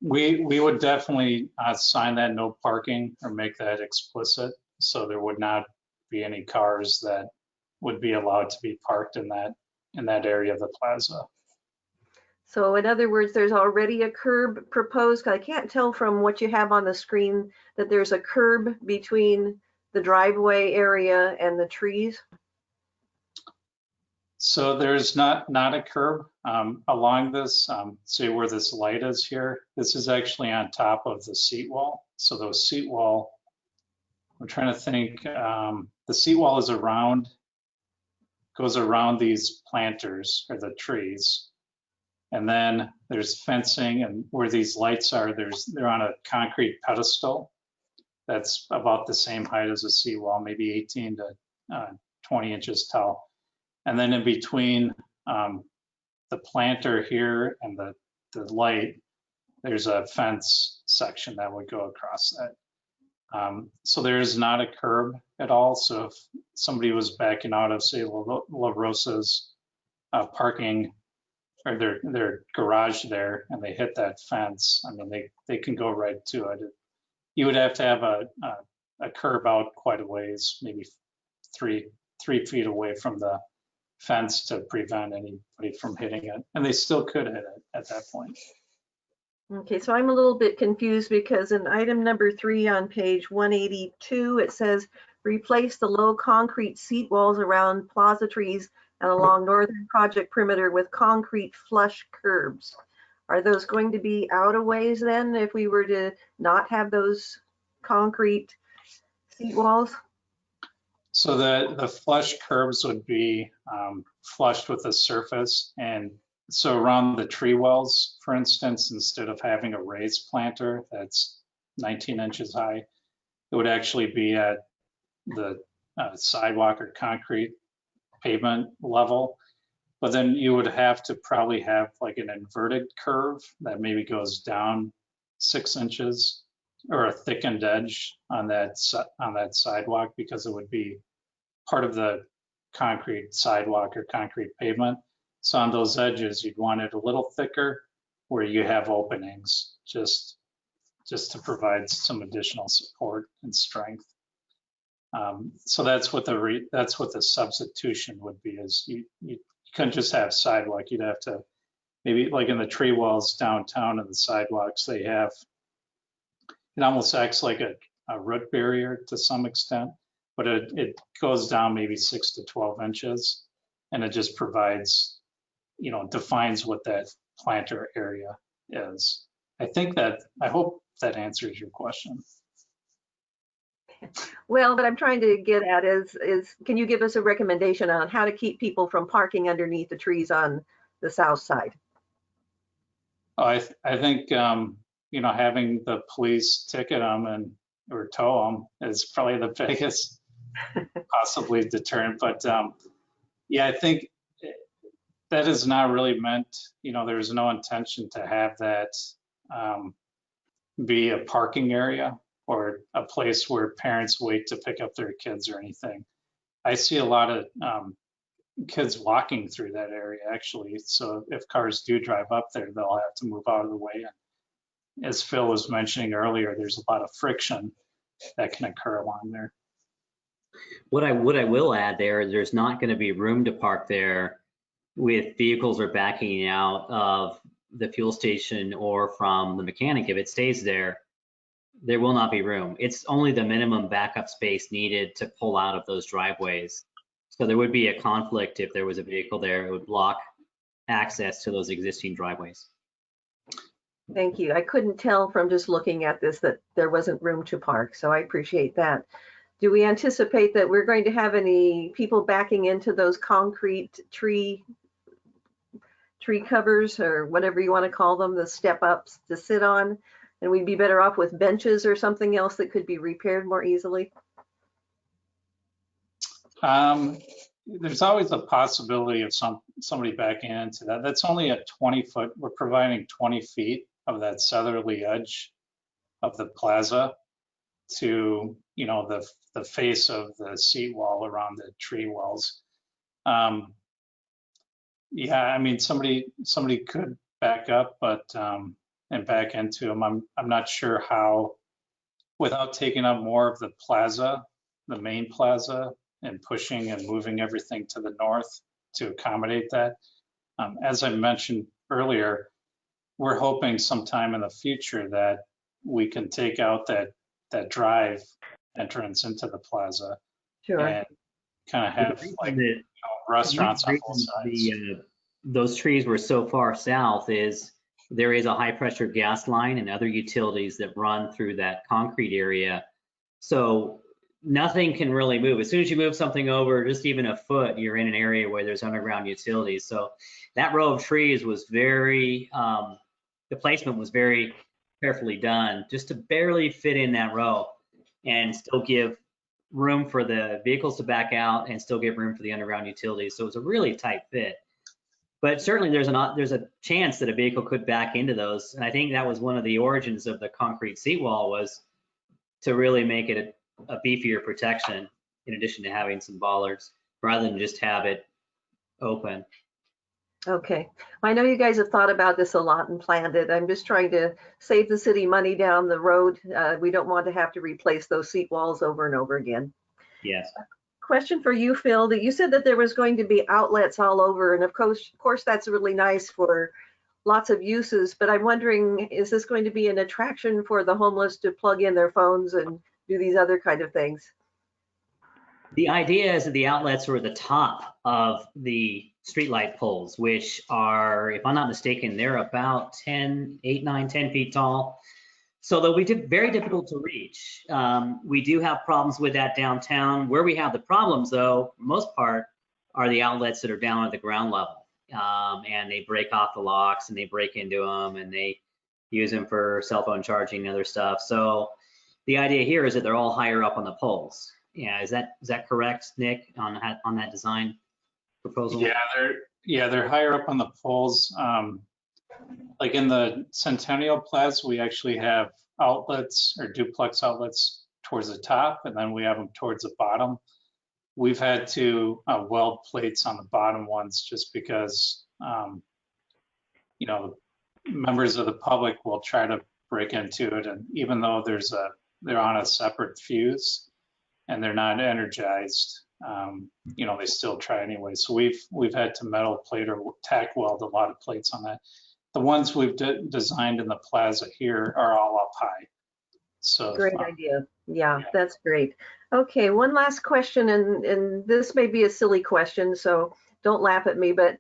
We would definitely sign that no parking or make that explicit, so there would not be any cars that would be allowed to be parked in that area of the plaza. So in other words, there's already a curb proposed. I can't tell from what you have on the screen that there's a curb between the driveway area and the trees. So there's not a curb along this, see where this light is here. This is actually on top of the seat wall. So those seat wall, I'm trying to think, the seat wall is around goes around these planters or the trees. And then there's fencing, and where these lights are, they're on a concrete pedestal that's about the same height as a seawall, maybe 18 to 20 inches tall. And then in between the planter here and the light, there's a fence section that would go across that. So there is not a curb at all. So if somebody was backing out of, say, La Rosa's parking or their garage there, and they hit that fence, I mean, they can go right to it. You would have to have a curb out quite a ways, maybe three feet away from the fence to prevent anybody from hitting it. And they still could hit it at that point. Okay, so I'm a little bit confused because in item number 3 on page 182, it says replace the low concrete seat walls around plaza trees and along northern project perimeter with concrete flush curbs. Are those going to be out of ways then if we were to not have those concrete seat walls? So the flush curbs would be flushed with the surface. And so around the tree wells, for instance, instead of having a raised planter that's 19 inches high, it would actually be at the sidewalk or concrete pavement level. But then you would have to probably have like an inverted curve that maybe goes down 6 inches or a thickened edge on that sidewalk, because it would be part of the concrete sidewalk or concrete pavement. So on those edges, you'd want it a little thicker where you have openings, just to provide some additional support and strength. So that's what the substitution would be. Is you couldn't just have sidewalk. You'd have to maybe, like in the tree walls downtown and the sidewalks, they have, it almost acts like a root barrier to some extent, but it goes down maybe 6 to 12 inches, and it just provides, defines what that planter area is. I hope that answers your question. Well, what I'm trying to get at is can you give us a recommendation on how to keep people from parking underneath the trees on the south side? I think having the police ticket them or tow them is probably the biggest possibly deterrent. But yeah, I think that is not really meant. There's no intention to have that be a parking area or a place where parents wait to pick up their kids or anything. I see a lot of kids walking through that area, actually. So if cars do drive up there, they'll have to move out of the way. And as Phil was mentioning earlier, there's a lot of friction that can occur along there. What I will add there's not going to be room to park there with vehicles are backing out of the fuel station or from the mechanic. If it stays there will not be room. It's only the minimum backup space needed to pull out of those driveways. So there would be a conflict if there was a vehicle there. It would block access to those existing driveways. Thank you. I couldn't tell from just looking at this that there wasn't room to park, so I appreciate that. Do we anticipate that we're going to have any people backing into those concrete tree covers or whatever you want to call them, the step ups to sit on? And we'd be better off with benches or something else that could be repaired more easily? There's always a possibility of somebody backing into that. That's only a 20-foot. We're providing 20 feet of that southerly edge of the plaza to, the face of the seat wall around the tree walls. Yeah, I mean, somebody could back up, but and back into them. I'm not sure how, without taking up more of the plaza, the main plaza, and pushing and moving everything to the north to accommodate that. As I mentioned earlier, we're hoping sometime in the future that we can take out that drive entrance into the plaza. Sure. And kind of have like restaurants on both sides. Those trees were so far south is there is a high pressure gas line and other utilities that run through that concrete area. So nothing can really move. As soon as you move something over just even a foot, you're in an area where there's underground utilities. So that row of trees was very, the placement was very carefully done just to barely fit in that row and still give room for the vehicles to back out and still give room for the underground utilities. So it was a really tight fit. But certainly there's a chance that a vehicle could back into those. And I think that was one of the origins of the concrete seat wall, was to really make it a beefier protection in addition to having some bollards rather than just have it open. Okay. I know you guys have thought about this a lot and planned it. I'm just trying to save the city money down the road. We don't want to have to replace those seat walls over and over again. Yes. Question for you, Phil, that you said that there was going to be outlets all over, and of course that's really nice for lots of uses, but I'm wondering, is this going to be an attraction for the homeless to plug in their phones and do these other kind of things? The idea is that the outlets are at the top of the streetlight poles, which are, if I'm not mistaken, they're about 8, 9, 10 feet tall. So they'll be very difficult to reach. We do have problems with that downtown. Where we have the problems, though, for the most part, are the outlets that are down at the ground level. And they break off the locks and they break into them and they use them for cell phone charging and other stuff. So the idea here is that they're all higher up on the poles. Yeah, is that correct, Nick, on that design proposal? Yeah, they're higher up on the poles. Like in the Centennial Plaza, we actually have outlets or duplex outlets towards the top, and then we have them towards the bottom. We've had to weld plates on the bottom ones just because, you know, members of the public will try to break into it, and even though they're on a separate fuse and they're not energized, you know, they still try anyway. So we've had to metal plate or tack weld a lot of plates on that. The ones we've designed in the plaza here are all up high. So great idea. Yeah, that's great. Okay, one last question, and this may be a silly question, so don't laugh at me, but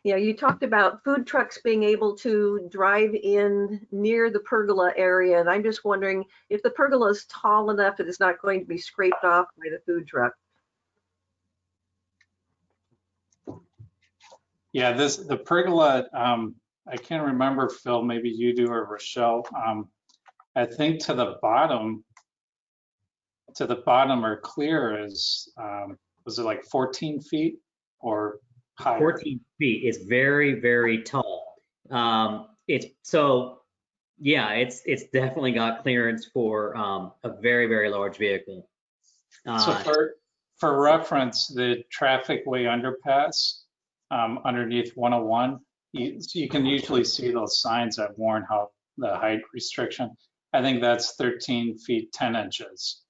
you know, you talked about food trucks being able to drive in near the pergola area, and I'm just wondering if the pergola is tall enough that it's not going to be scraped off by the food truck. Yeah, the pergola, I can't remember, Phil, maybe you do or Rochelle. I think to the bottom or clear is, was it like 14 feet or higher? 14 feet. It's very, very tall. It's definitely got clearance for a very, very large vehicle. So for reference, the traffic way underpass underneath 101, you can usually see those signs that warn how the height restriction. I think that's 13 feet 10 inches.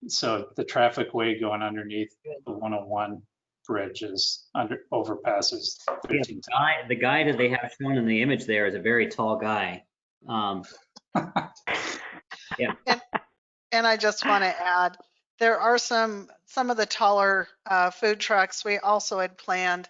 So the traffic way going underneath the 101 bridge is overpasses 13. Yeah, the guy that they have shown in the image there is a very tall guy. Yeah. And I just want to add, there are some of the taller food trucks we also had planned.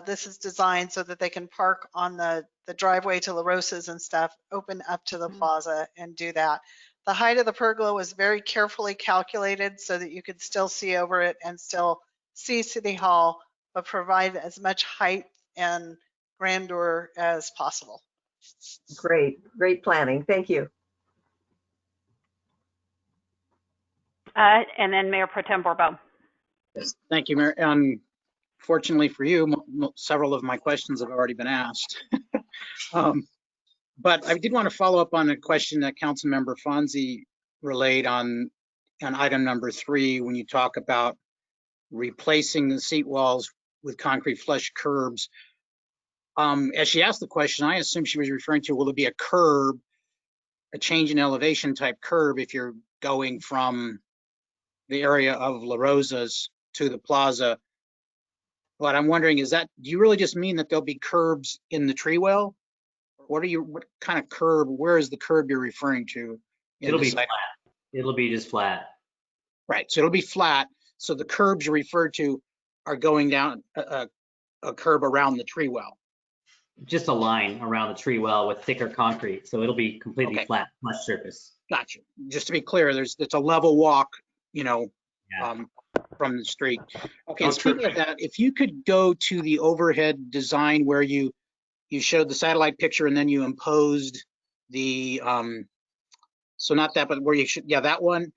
This is designed so that they can park on the driveway to La Rosa's and stuff, open up to the plaza and do that. The height of the pergola was very carefully calculated so that you could still see over it and still see City Hall, but provide as much height and grandeur as possible. Great planning. Thank you. And then Mayor Pro Tem Bourbeau. Yes, thank you, Mayor. Fortunately for you, several of my questions have already been asked. But I did want to follow up on a question that Councilmember Fonzie relayed on item number 3, when you talk about replacing the seat walls with concrete flush curbs. As she asked the question, I assume she was referring to, will it be a curb, a change in elevation type curb if you're going from the area of La Rosa's to the plaza? What I'm wondering is that, do you really just mean that there'll be curbs in the tree well? What kind of curb, where is the curb you're referring to? It'll be flat. It'll be just flat. Right, so it'll be flat. So the curbs you referred to are going down a curb around the tree well. Just a line around the tree well with thicker concrete. So it'll be completely flat, flat surface. Gotcha. Just to be clear, it's a level walk know, Yeah. from the street. Okay, No and speaking of that, if you could go to the overhead design where you showed the satellite picture and then you imposed the, so not that, but where you should, yeah, that one.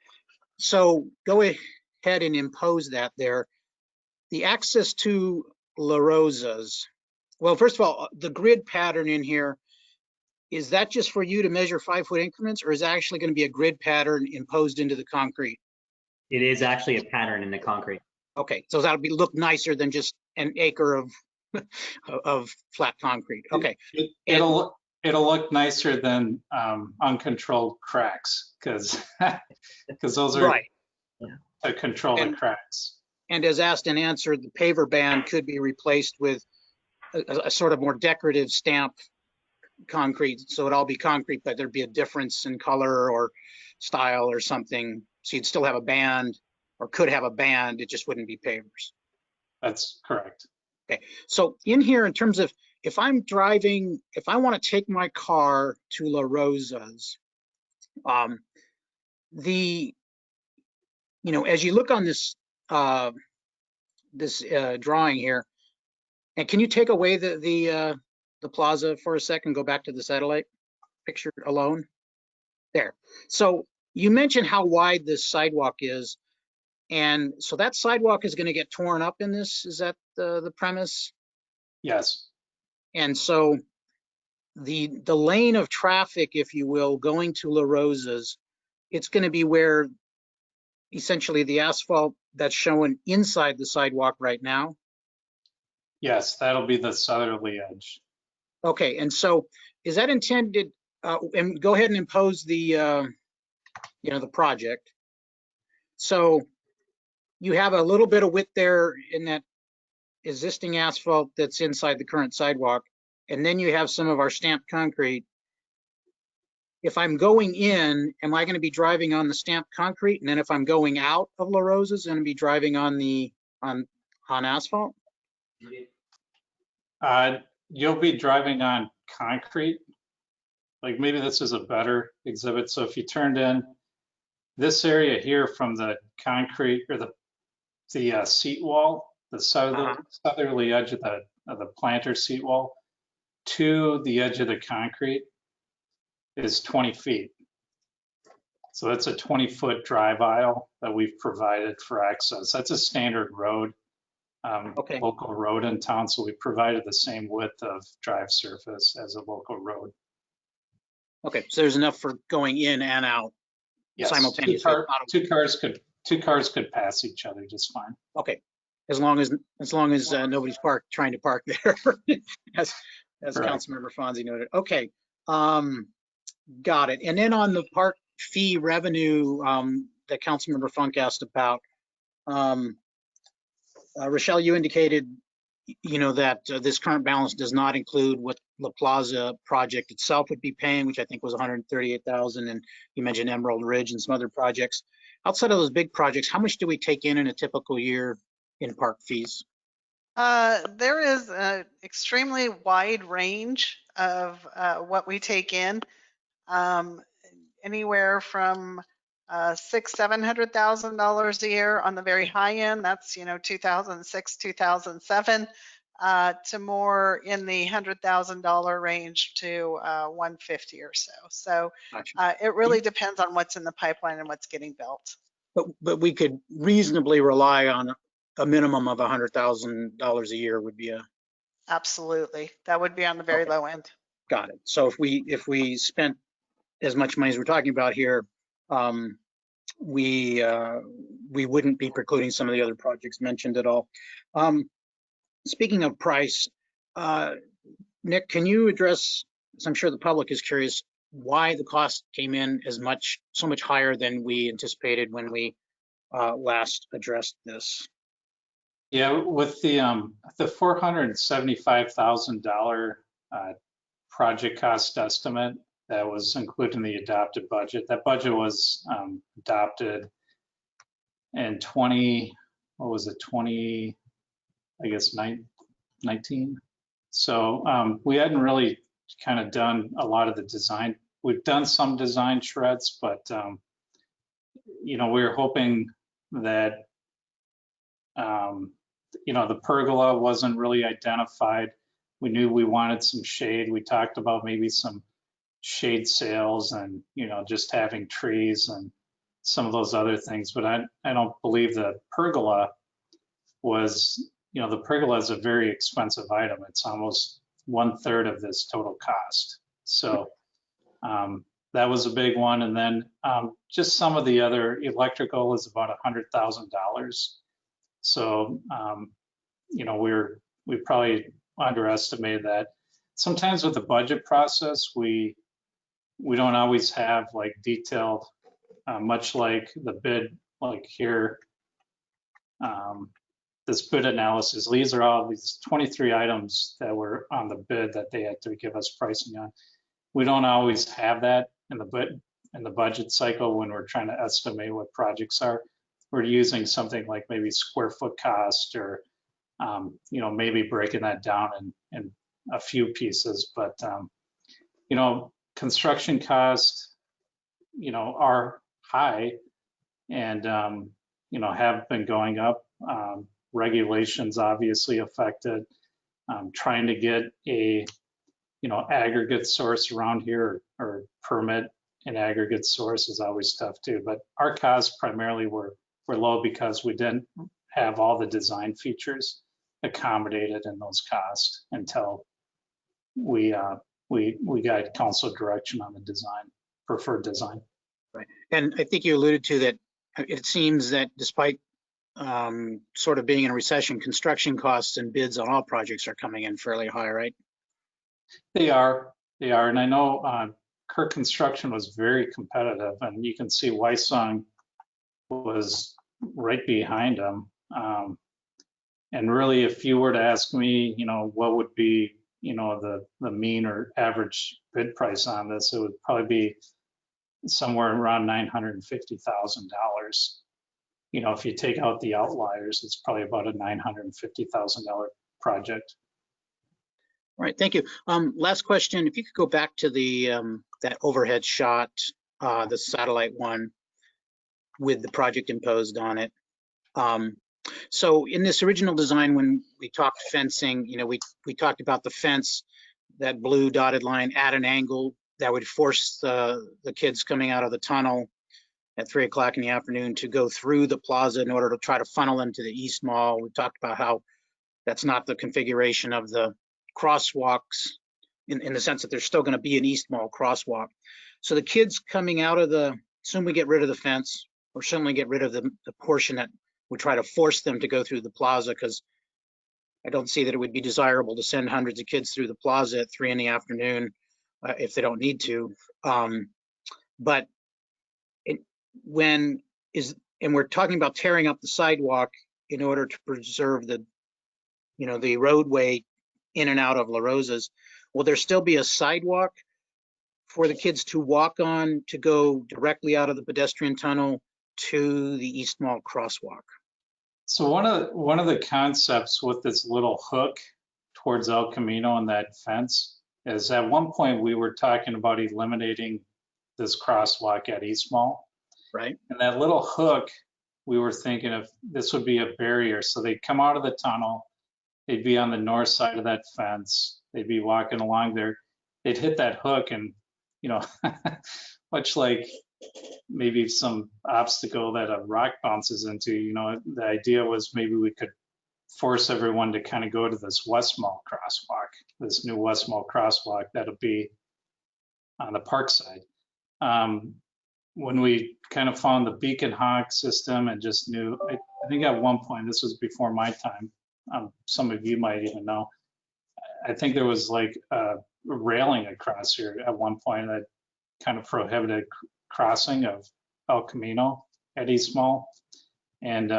So go ahead and impose that there. The access to La Rosa's. Well, first of all, the grid pattern in here, is that just for you to measure 5-foot increments, or is that actually going to be a grid pattern imposed into the concrete? It is actually a pattern in the concrete. Okay, so that'll look nicer than just an acre of of flat concrete. Okay. It'll look nicer than uncontrolled cracks, because those are right to control the cracks. And as asked and answered, the paver band could be replaced with a sort of more decorative stamp concrete. So it'd all be concrete, but there'd be a difference in color or style or something. So you'd still have a band, or could have a band, it just wouldn't be pavers. That's correct. Okay, so in here, in terms of, if I'm driving, if I want to take my car to La Rosa's, you know, as you look on this drawing here, and can you take away the plaza for a second, go back to the satellite picture alone? There. So you mentioned how wide this sidewalk is, and so that sidewalk is going to get torn up in this, is that the premise? Yes. And so the lane of traffic, if you will, going to La Rosa's, it's going to be where essentially the asphalt that's showing inside the sidewalk right now. Yes, that'll be the southerly edge. Okay, and so is that intended, and go ahead and impose the, you know, the project. So you have a little bit of width there in that existing asphalt that's inside the current sidewalk, and then you have some of our stamped concrete. If I'm going in, am I going to be driving on the stamped concrete? And then if I'm going out of La Rosa's, I'm going to be driving on the on asphalt? You'll be driving on concrete. Like, maybe this is a better exhibit. So if you turned in this area here from the concrete, or the seat wall, the southerly edge of the planter seat wall, to the edge of the concrete is 20 feet. So that's a 20-foot drive aisle that we've provided for access. That's a standard road, local road in town. So we provided the same width of drive surface as a local road. Okay, so there's enough for going in and out simultaneously. Two cars could pass each other just fine. Okay, as long as nobody's trying to park there, as Councilmember Fonzie noted. Okay, got it. And then on the park fee revenue that Councilmember Funk asked about, Rochelle, you indicated, you know, that this current balance does not include what La Plaza project itself would be paying, which I think was $138,000, and you mentioned Emerald Ridge and some other projects. Outside of those big projects, how much do we take in a typical year in park fees? There is an extremely wide range of what we take in, anywhere from $600,000-$700,000 a year on the very high end. That's, you know, 2006, 2007, to more in the $100,000 range to 150 or so. So it really depends on what's in the pipeline and what's getting built. But we could reasonably rely on a minimum of $100,000 a year would be a. Absolutely, that would be on the very low end. Got it. So if we spent as much money as we're talking about here, we wouldn't be precluding some of the other projects mentioned at all. Speaking of price, Nick, can you address, as I'm sure the public is curious, why the cost came in so much higher than we anticipated when we last addressed this? Yeah, with the $475,000 project cost estimate that was included in the adopted budget. That budget was adopted in 19? So we hadn't really kind of done a lot of the design. We've done some design shreds, but you know, we were hoping that, you know, the pergola wasn't really identified. We knew we wanted some shade. We talked about maybe some shade sails and, you know, just having trees and some of those other things. But I don't believe the pergola was, you know, the pergola is a very expensive item. It's almost 1/3 of this total cost. So that was a big one. And then just some of the other electrical is about $100,000. So, you know, we probably underestimated that. Sometimes with the budget process, we don't always have like detailed, much like the bid, like here, this bid analysis. These are all these 23 items that were on the bid that they had to give us pricing on. We don't always have that in the budget cycle when we're trying to estimate what projects are. We're using something like maybe square foot cost or, you know, maybe breaking that down in a few pieces. But, you know, construction costs, you know, are high and, you know, have been going up. Regulations obviously affected. Trying to get a, you know, aggregate source around here or permit an aggregate source is always tough too. But our costs primarily were low because we didn't have all the design features accommodated in those costs until we got council direction on the design, preferred design. Right. And I think you alluded to that. It seems that despite sort of being in a recession, construction costs and bids on all projects are coming in fairly high, right? They are. And I know Kirk Construction was very competitive, and you can see Wysong was right behind them. And really, if you were to ask me, you know, what would be, you know, the mean or average bid price on this, it would probably be somewhere around $950,000. You know, if you take out the outliers, it's probably about a $950,000 project. All right, thank you. Last question, if you could go back to the that overhead shot, the satellite one with the project imposed on it. So in this original design, when we talked fencing, you know, we talked about the fence, that blue dotted line at an angle that would force the kids coming out of the tunnel at 3 o'clock in the afternoon to go through the plaza in order to try to funnel them to the East Mall. We talked about how that's not the configuration of the crosswalks in the sense that there's still going to be an East Mall crosswalk. So the kids coming out of assume we get rid of the fence, or certainly get rid of the portion that would try to force them to go through the plaza, because I don't see that it would be desirable to send hundreds of kids through the plaza at 3 in the afternoon if they don't need to. But and we're talking about tearing up the sidewalk in order to preserve the, you know, the roadway in and out of La Rosa's. Will there still be a sidewalk for the kids to walk on to go directly out of the pedestrian tunnel to the East Mall crosswalk? So one of the concepts with this little hook towards El Camino and that fence is at one point we were talking about eliminating this crosswalk at East Mall. Right. And that little hook, we were thinking of this would be a barrier. So they'd come out of the tunnel, they'd be on the north side of that fence, they'd be walking along there, they'd hit that hook and, you know, much like maybe some obstacle that a rock bounces into, you know, the idea was maybe we could force everyone to kind of go to this West Mall crosswalk, this new West Mall crosswalk that'll be on the park side. When we kind of found the beacon hawk system and just knew, I think at one point, this was before my time, some of you might even know, I think there was like a railing across here at one point that kind of prohibited crossing of El Camino at East Mall. And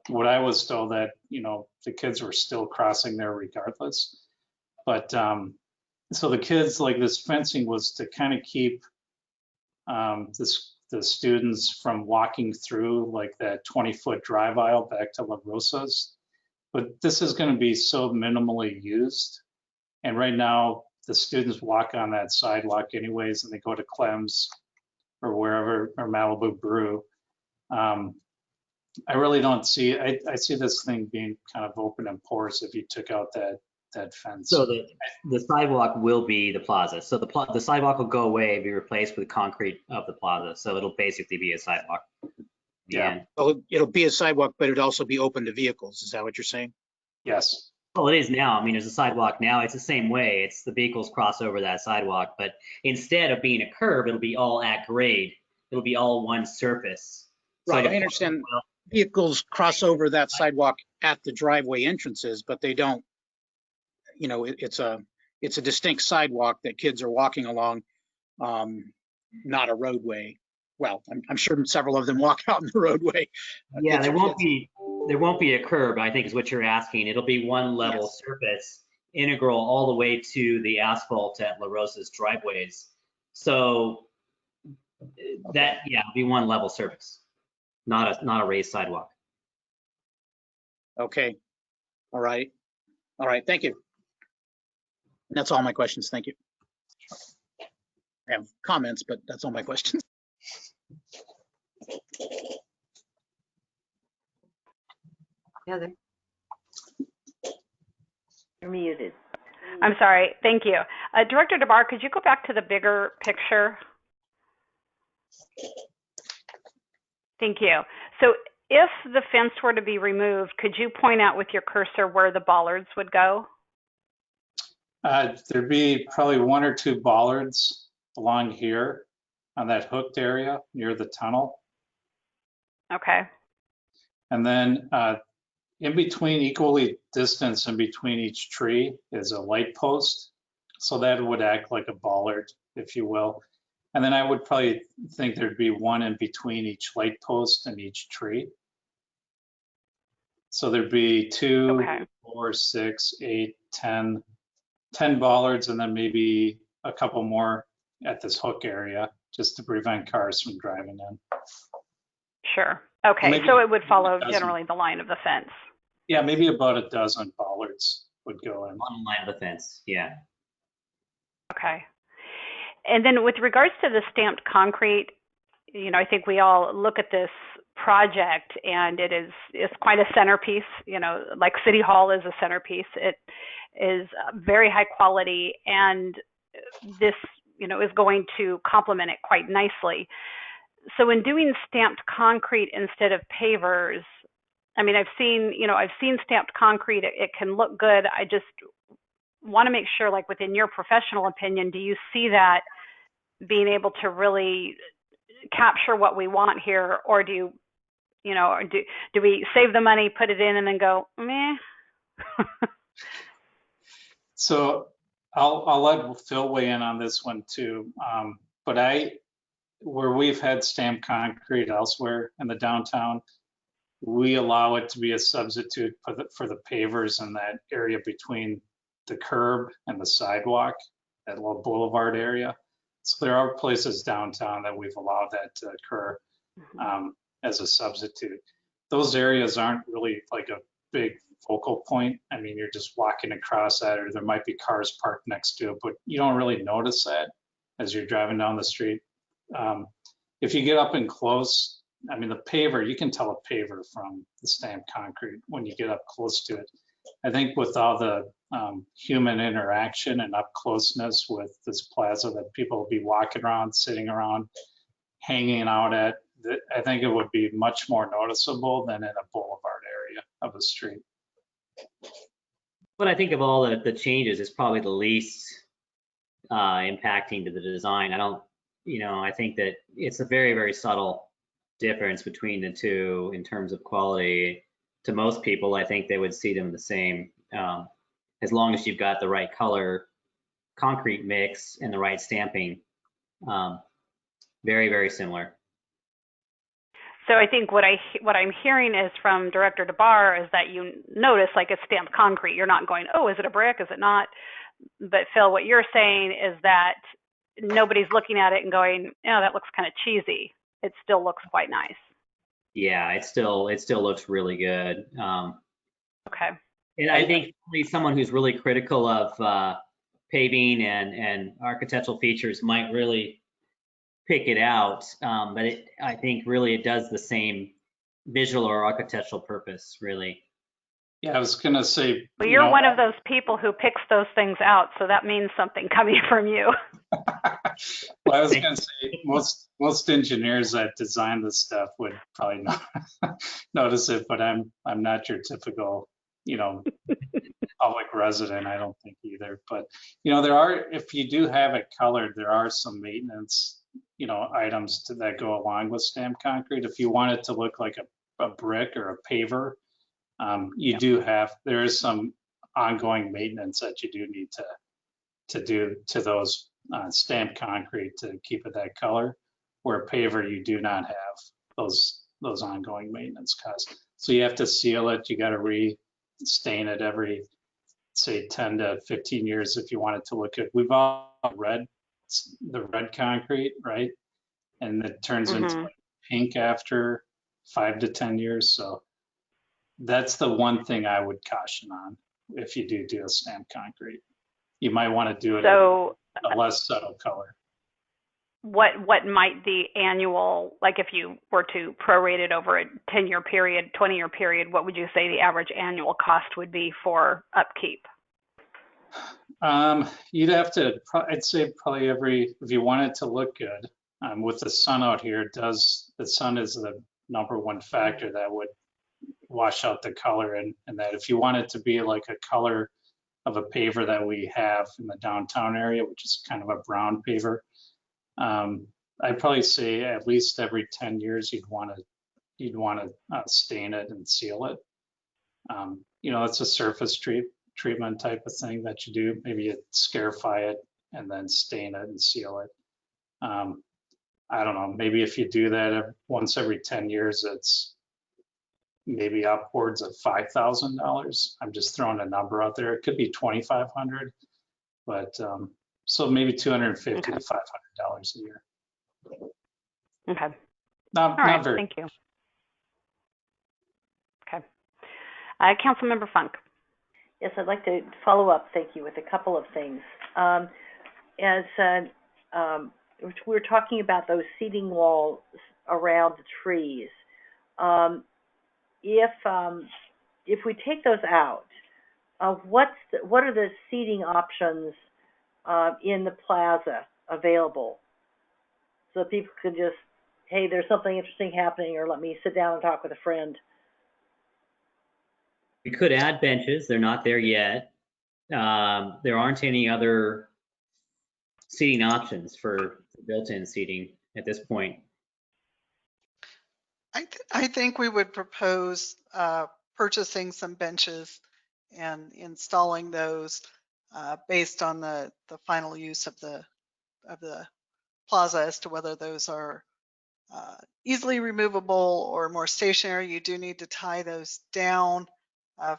what I was told that, you know, the kids were still crossing there regardless. But so the kids, like this fencing was to kind of keep the students from walking through like that 20-foot drive aisle back to La Rosa's. But this is going to be so minimally used. And right now, the students walk on that sidewalk anyways, and they go to Clem's or wherever, or Malibu Brew. I really don't see, I see this thing being kind of open and porous if you took out that fence. So the sidewalk will be the plaza. So the sidewalk will go away and be replaced with concrete of the plaza. So it'll basically be a sidewalk. Yeah. Well, it'll be a sidewalk, but it'll also be open to vehicles. Is that what you're saying? Yes. Well, it is now. I mean, there's a sidewalk now. It's the same way. It's the vehicles cross over that sidewalk, but instead of being a curb, it'll be all at grade. It'll be all one surface. Right, So I understand vehicles cross over that sidewalk at the driveway entrances, but they don't, you know, it's a distinct sidewalk that kids are walking along, not a roadway. Well, I'm sure several of them walk out in the roadway. Yeah, Kids are kids. there won't be a curb, I think is what you're asking. It'll be one level Yes. surface, integral all the way to the asphalt at La Rosa's driveways. So that, yeah, it'll be one level surface, not a raised sidewalk. Okay. All right. All right. Thank you. And that's all my questions. Thank you. I have comments, but that's all my questions. Heather. You're muted. I'm sorry. Thank you. Director DeBar, could you go back to the bigger picture? Thank you. So if the fence were to be removed, could you point out with your cursor where the bollards would go? There'd be probably 1 or 2 bollards along here on that hooked area near the tunnel. Okay. And then in between, equally distanced in between each tree is a light post. So that would act like a bollard, if you will. And then I would probably think there'd be 1 in between each light post and each tree. So there'd be 2, Okay. 4, 6, 8, 10 bollards, and then maybe a couple more at this hook area just to prevent cars from driving in. Sure. Okay. Maybe So it would follow a dozen. generally the line of the fence. Yeah, maybe about a dozen bollards would go in. On the line of the fence, yeah. Okay. And then with regards to the stamped concrete, you know, I think we all look at this project and it's quite a centerpiece, you know, like City Hall is a centerpiece. It is very high quality, and this, you know, is going to complement it quite nicely. So in doing stamped concrete instead of pavers, I mean, I've seen stamped concrete. It can look good. I just want to make sure, like within your professional opinion, do you see that being able to really capture what we want here, or do we save the money, put it in, and then go meh? So I'll let Phil weigh in on this one too. But where we've had stamped concrete elsewhere in the downtown, we allow it to be a substitute for the pavers in that area between the curb and the sidewalk, that little boulevard area. So there are places downtown that we've allowed that to occur as a substitute. Those areas aren't really like a big focal point. I mean, you're just walking across that, or there might be cars parked next to it, but you don't really notice that as you're driving down the street. If you get up and close, I mean, the paver, you can tell a paver from the stamped concrete when you get up close to it. I think with all the human interaction and up closeness with this plaza that people will be walking around, sitting around, hanging out at, I think it would be much more noticeable than in a boulevard area of a street. But I think of all the changes, it's probably the least impacting to the design. I think that it's a very, very subtle difference between the two in terms of quality. To most people, I think they would see them the same, as long as you've got the right color concrete mix and the right stamping. Very, very similar. So I think what I'm hearing is from Director DeBar is that you notice, like, it's stamped concrete. You're not going, oh, is it a brick? Is it not? But Phil, what you're saying is that nobody's looking at it and going, oh, that looks kind of cheesy. It still looks quite nice. Yeah, it still looks really good. Okay. And I think someone who's really critical of paving and architectural features might really pick it out, but I think really it does the same visual or architectural purpose, really. Yeah, I was gonna say, Well, you you're know, one of those people who picks those things out, so that means something coming from you. well, I was gonna say most engineers that design this stuff would probably not notice it, but I'm not your typical, you know, public resident. I don't think either. But you know, there are, if you do have it colored, there are some maintenance, you know, items that go along with stamped concrete. If you want it to look like a brick or a paver, you do have, there is some ongoing maintenance that you do need to do to those stamped concrete to keep it that color. Where paver, you do not have those ongoing maintenance costs. So you have to seal it. You got to re-stain it every, say, 10 to 15 years if you want it to look good. We've all read the red concrete, right? And it turns into like pink after 5 to 10 years. So that's the one thing I would caution on if you do a stamped concrete. You might want to do it So a less subtle color. what might the annual, like if you were to prorate it over a 10-year period, 20-year period, what would you say the average annual cost would be for upkeep? You'd have to, I'd say probably if you want it to look good, with the sun out here, the sun is the #1 factor that would wash out the color, and that if you want it to be like a color of a paver that we have in the downtown area, which is kind of a brown paver, I'd probably say at least every 10 years you'd want to stain it and seal it. You know, it's a surface treatment type of thing that you do. Maybe you scarify it and then stain it and seal it. I don't know, maybe if you do that once every 10 years, it's maybe upwards of $5,000. I'm just throwing a number out there. It could be 2,500, but so maybe $250 to $500 a year. Okay. Not All right. very. Thank you. Okay. Councilmember Funk. Yes, I'd like to follow up, thank you, with a couple of things. As we're talking about those seating walls around the trees, if we take those out, what are the seating options in the plaza available, so people could just, hey, there's something interesting happening, or let me sit down and talk with a friend? We could add benches. They're not there yet. There aren't any other seating options for built-in seating at this point. I think we would propose purchasing some benches and installing those based on the final use of the plaza as to whether those are easily removable or more stationary. You do need to tie those down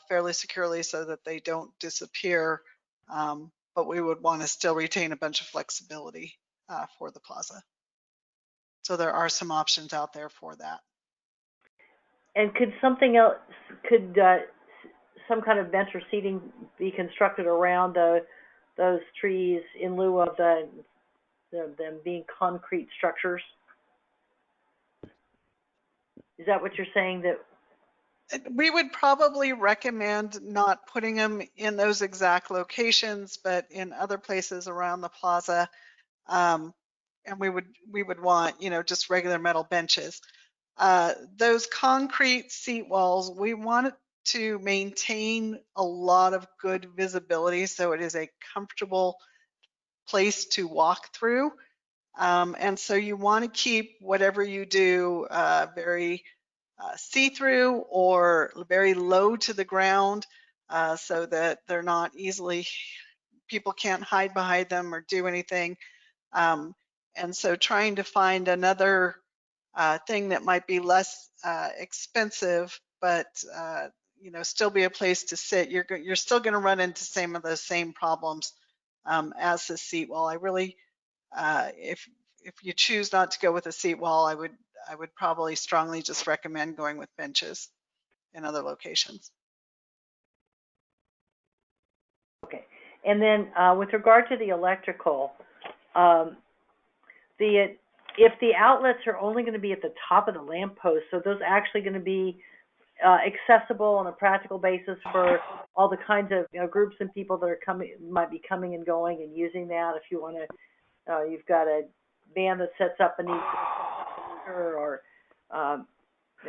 fairly securely so that they don't disappear, but we would want to still retain a bunch of flexibility for the plaza. So there are some options out there for that. And could something else, some kind of bench or seating be constructed around those trees in lieu of them being concrete structures? Is that what you're saying? That we would probably recommend not putting them in those exact locations, but in other places around the plaza. And we would want, you know, just regular metal benches. Those concrete seat walls, we want to maintain a lot of good visibility so it is a comfortable place to walk through. And so you want to keep whatever you do very see-through or very low to the ground so that they're not easily, people can't hide behind them or do anything. And so trying to find another thing that might be less expensive, but you know, still be a place to sit. You're still going to run into some of those same problems as the seat wall. I really, if you choose not to go with a seat wall, I would probably strongly just recommend going with benches in other locations. okay. And then with regard to the electrical, if the outlets are only going to be at the top of the lamppost, so those actually going to be accessible on a practical basis for all the kinds of groups and people that are might be coming and going and using that. If you want to, you've got a van that sets up beneath or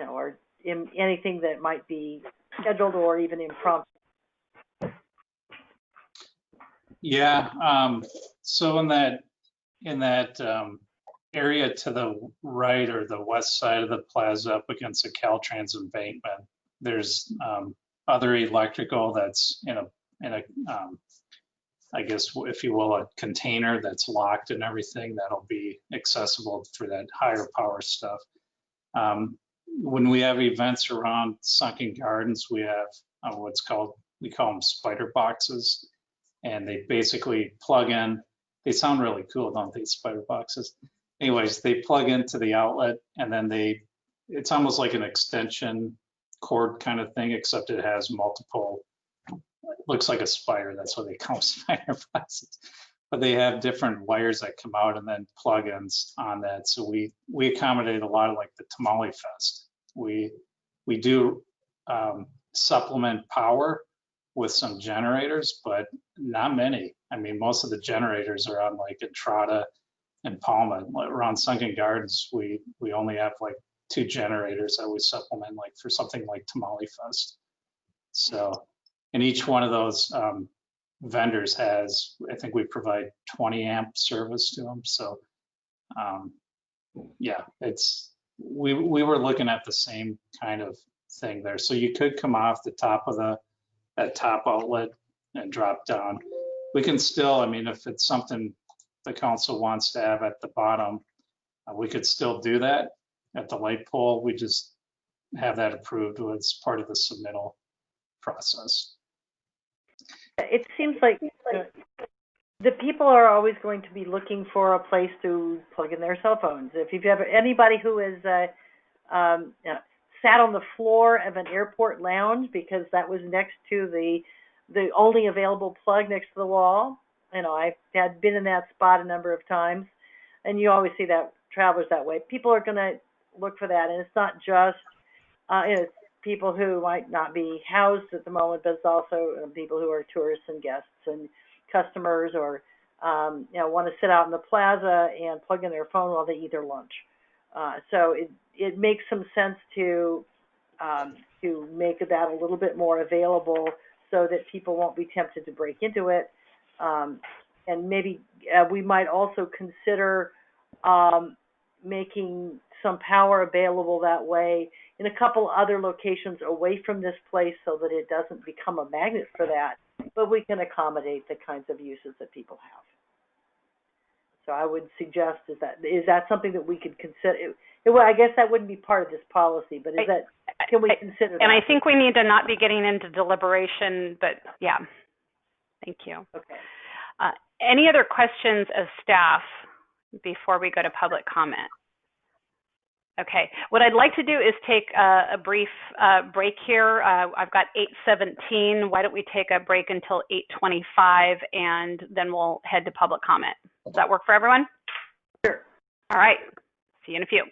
or anything that might be scheduled or even impromptu. Yeah. So in that area to the right or the west side of the plaza up against the Caltrans embankment, there's other electrical that's in a I guess, if you will, a container that's locked and everything that'll be accessible for that higher power stuff. When we have events around Sunken Gardens, we have we call them spider boxes, and they basically plug in. They sound really cool, don't they, spider boxes? Anyways, they plug into the outlet, and then it's almost like an extension cord kind of thing, except it has multiple, looks like a spider, that's what they call them, spider boxes. But they have different wires that come out and then plugins on that. So we accommodate a lot of like the Tamale Fest. We do supplement power with some generators, but not many. I mean, most of the generators are on like Entrada and Palma. Around Sunken Gardens, we only have like 2 generators that we supplement, like for something like Tamale Fest. So, and each one of those vendors has, I think we provide 20 amp service to them. So, yeah, we were looking at the same kind of thing there. So you could come off the top of that top outlet and drop down. We can still, I mean, if it's something the council wants to have at the bottom, we could still do that at the light pole. We just have that approved as part of the submittal process. It seems like the people are always going to be looking for a place to plug in their cell phones. If you've ever, anybody who has sat on the floor of an airport lounge because that was next to the only available plug next to the wall, I've been in that spot a number of times, and you always see that travelers that way. People are going to look for that, and it's not just it's people who might not be housed at the moment, but it's also people who are tourists and guests and customers, or want to sit out in the plaza and plug in their phone while they eat their lunch. So it makes some sense to make that a little bit more available so that people won't be tempted to break into it. And maybe we might also consider making some power available that way in a couple other locations away from this place so that it doesn't become a magnet for that, but we can accommodate the kinds of uses that people have. So I would suggest is that something that we could consider? I guess that wouldn't be part of this policy, but can we consider that? And I think we need to not be getting into deliberation, but yeah. Thank you. Okay. Any other questions of staff before we go to public comment? Okay, what I'd like to do is take a brief break here. I've got 8:17. Why don't we take a break until 8:25, and then we'll head to public comment. Does that work for everyone? Sure. All right, see you in a few.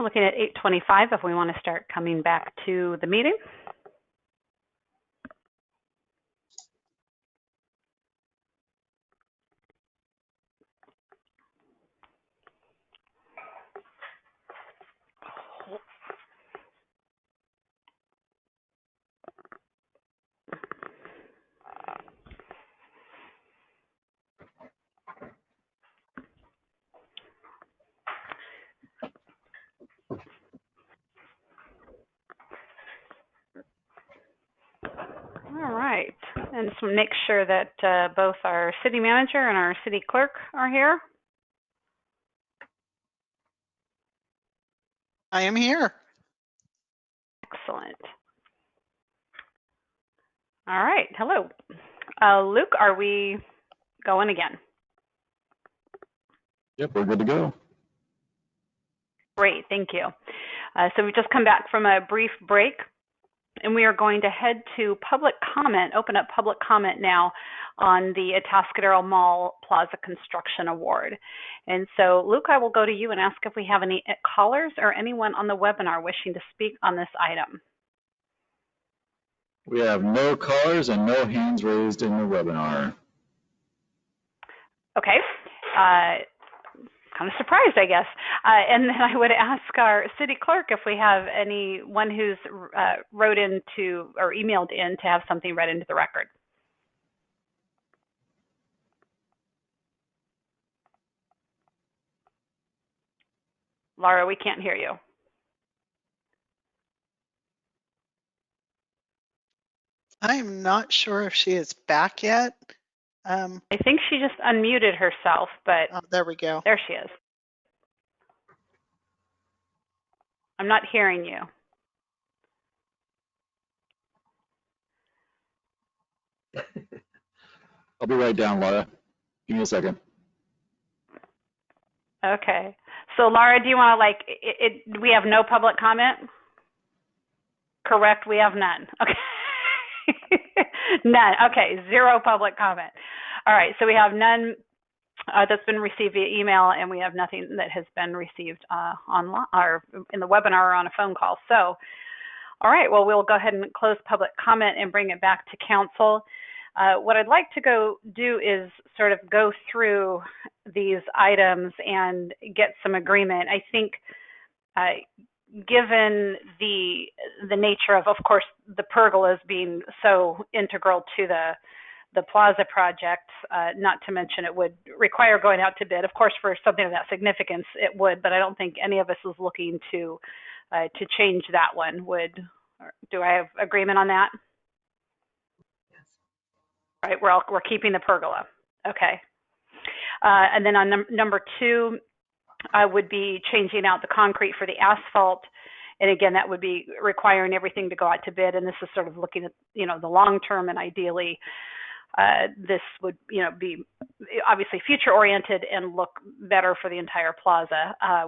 We're looking at 8:25 if we want to start coming back to the meeting. All right, and just make sure that both our city manager and our city clerk are here. I am here. Excellent. All right, hello. Luke, are we going again? Yep, we're good to go. Great, thank you. So we've just come back from a brief break, and we are going to head to public comment, open up public comment now on the Atascadero Mall Plaza Construction Award. And so, Luke, I will go to you and ask if we have any callers or anyone on the webinar wishing to speak on this item. We have no callers and no hands raised in the webinar. Okay. Kind of surprised, I guess. And then I would ask our city clerk if we have anyone who's wrote into or emailed in to have something read into the record. Laura, we can't hear you. I'm not sure if she is back yet. I think she just unmuted herself, but oh, there we go. There she is. I'm not hearing you. I'll be right down, Laura. Give me a second. Okay. So Laura, do you want to we have no public comment? Correct, we have none. Okay. None. Okay, zero public comment. All right, so we have none that's been received via email, and we have nothing that has been received online or in the webinar or on a phone call. So, all right, well, we'll go ahead and close public comment and bring it back to council. What I'd like to go do is sort of go through these items and get some agreement. I think given the nature of course, the pergolas being so integral to the plaza project, not to mention it would require going out to bid. Of course, for something of that significance, it would, but I don't think any of us is looking to change that one. Do I have agreement on that? Right, we're keeping the pergola. Okay. And then on number two, I would be changing out the concrete for the asphalt. And again, that would be requiring everything to go out to bid. And this is sort of looking at, the long term, and ideally this would, be obviously future oriented and look better for the entire plaza. I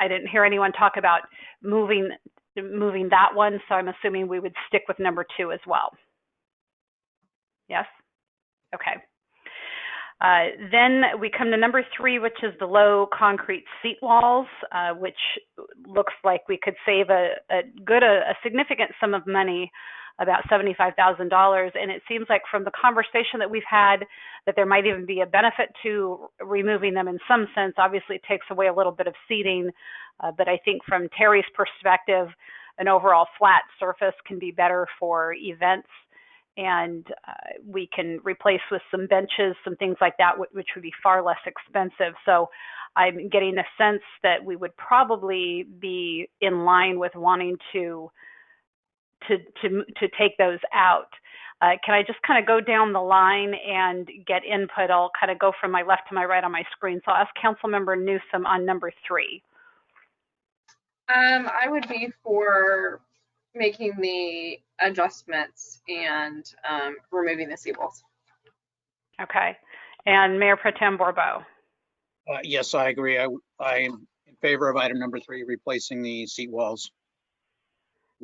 didn't hear anyone talk about moving that one. So I'm assuming we would stick with number two as well. Yes? Okay. Then we come to number three, which is the low concrete seat walls, which looks like we could save a significant sum of money, about $75,000. And it seems like from the conversation that we've had that there might even be a benefit to removing them in some sense. Obviously, it takes away a little bit of seating, but I think from Terry's perspective, an overall flat surface can be better for events. And we can replace with some benches, some things like that, which would be far less expensive. So I'm getting a sense that we would probably be in line with wanting to take those out. Can I just kind of go down the line and get input? I'll kind of go from my left to my right on my screen. So I'll ask Councilmember Newsom on number three. I would be for making the adjustments and removing the seat walls. Okay. And Mayor Pro Tem Bourbeau. Yes, I agree. I'm in favor of item number three, replacing the seat walls.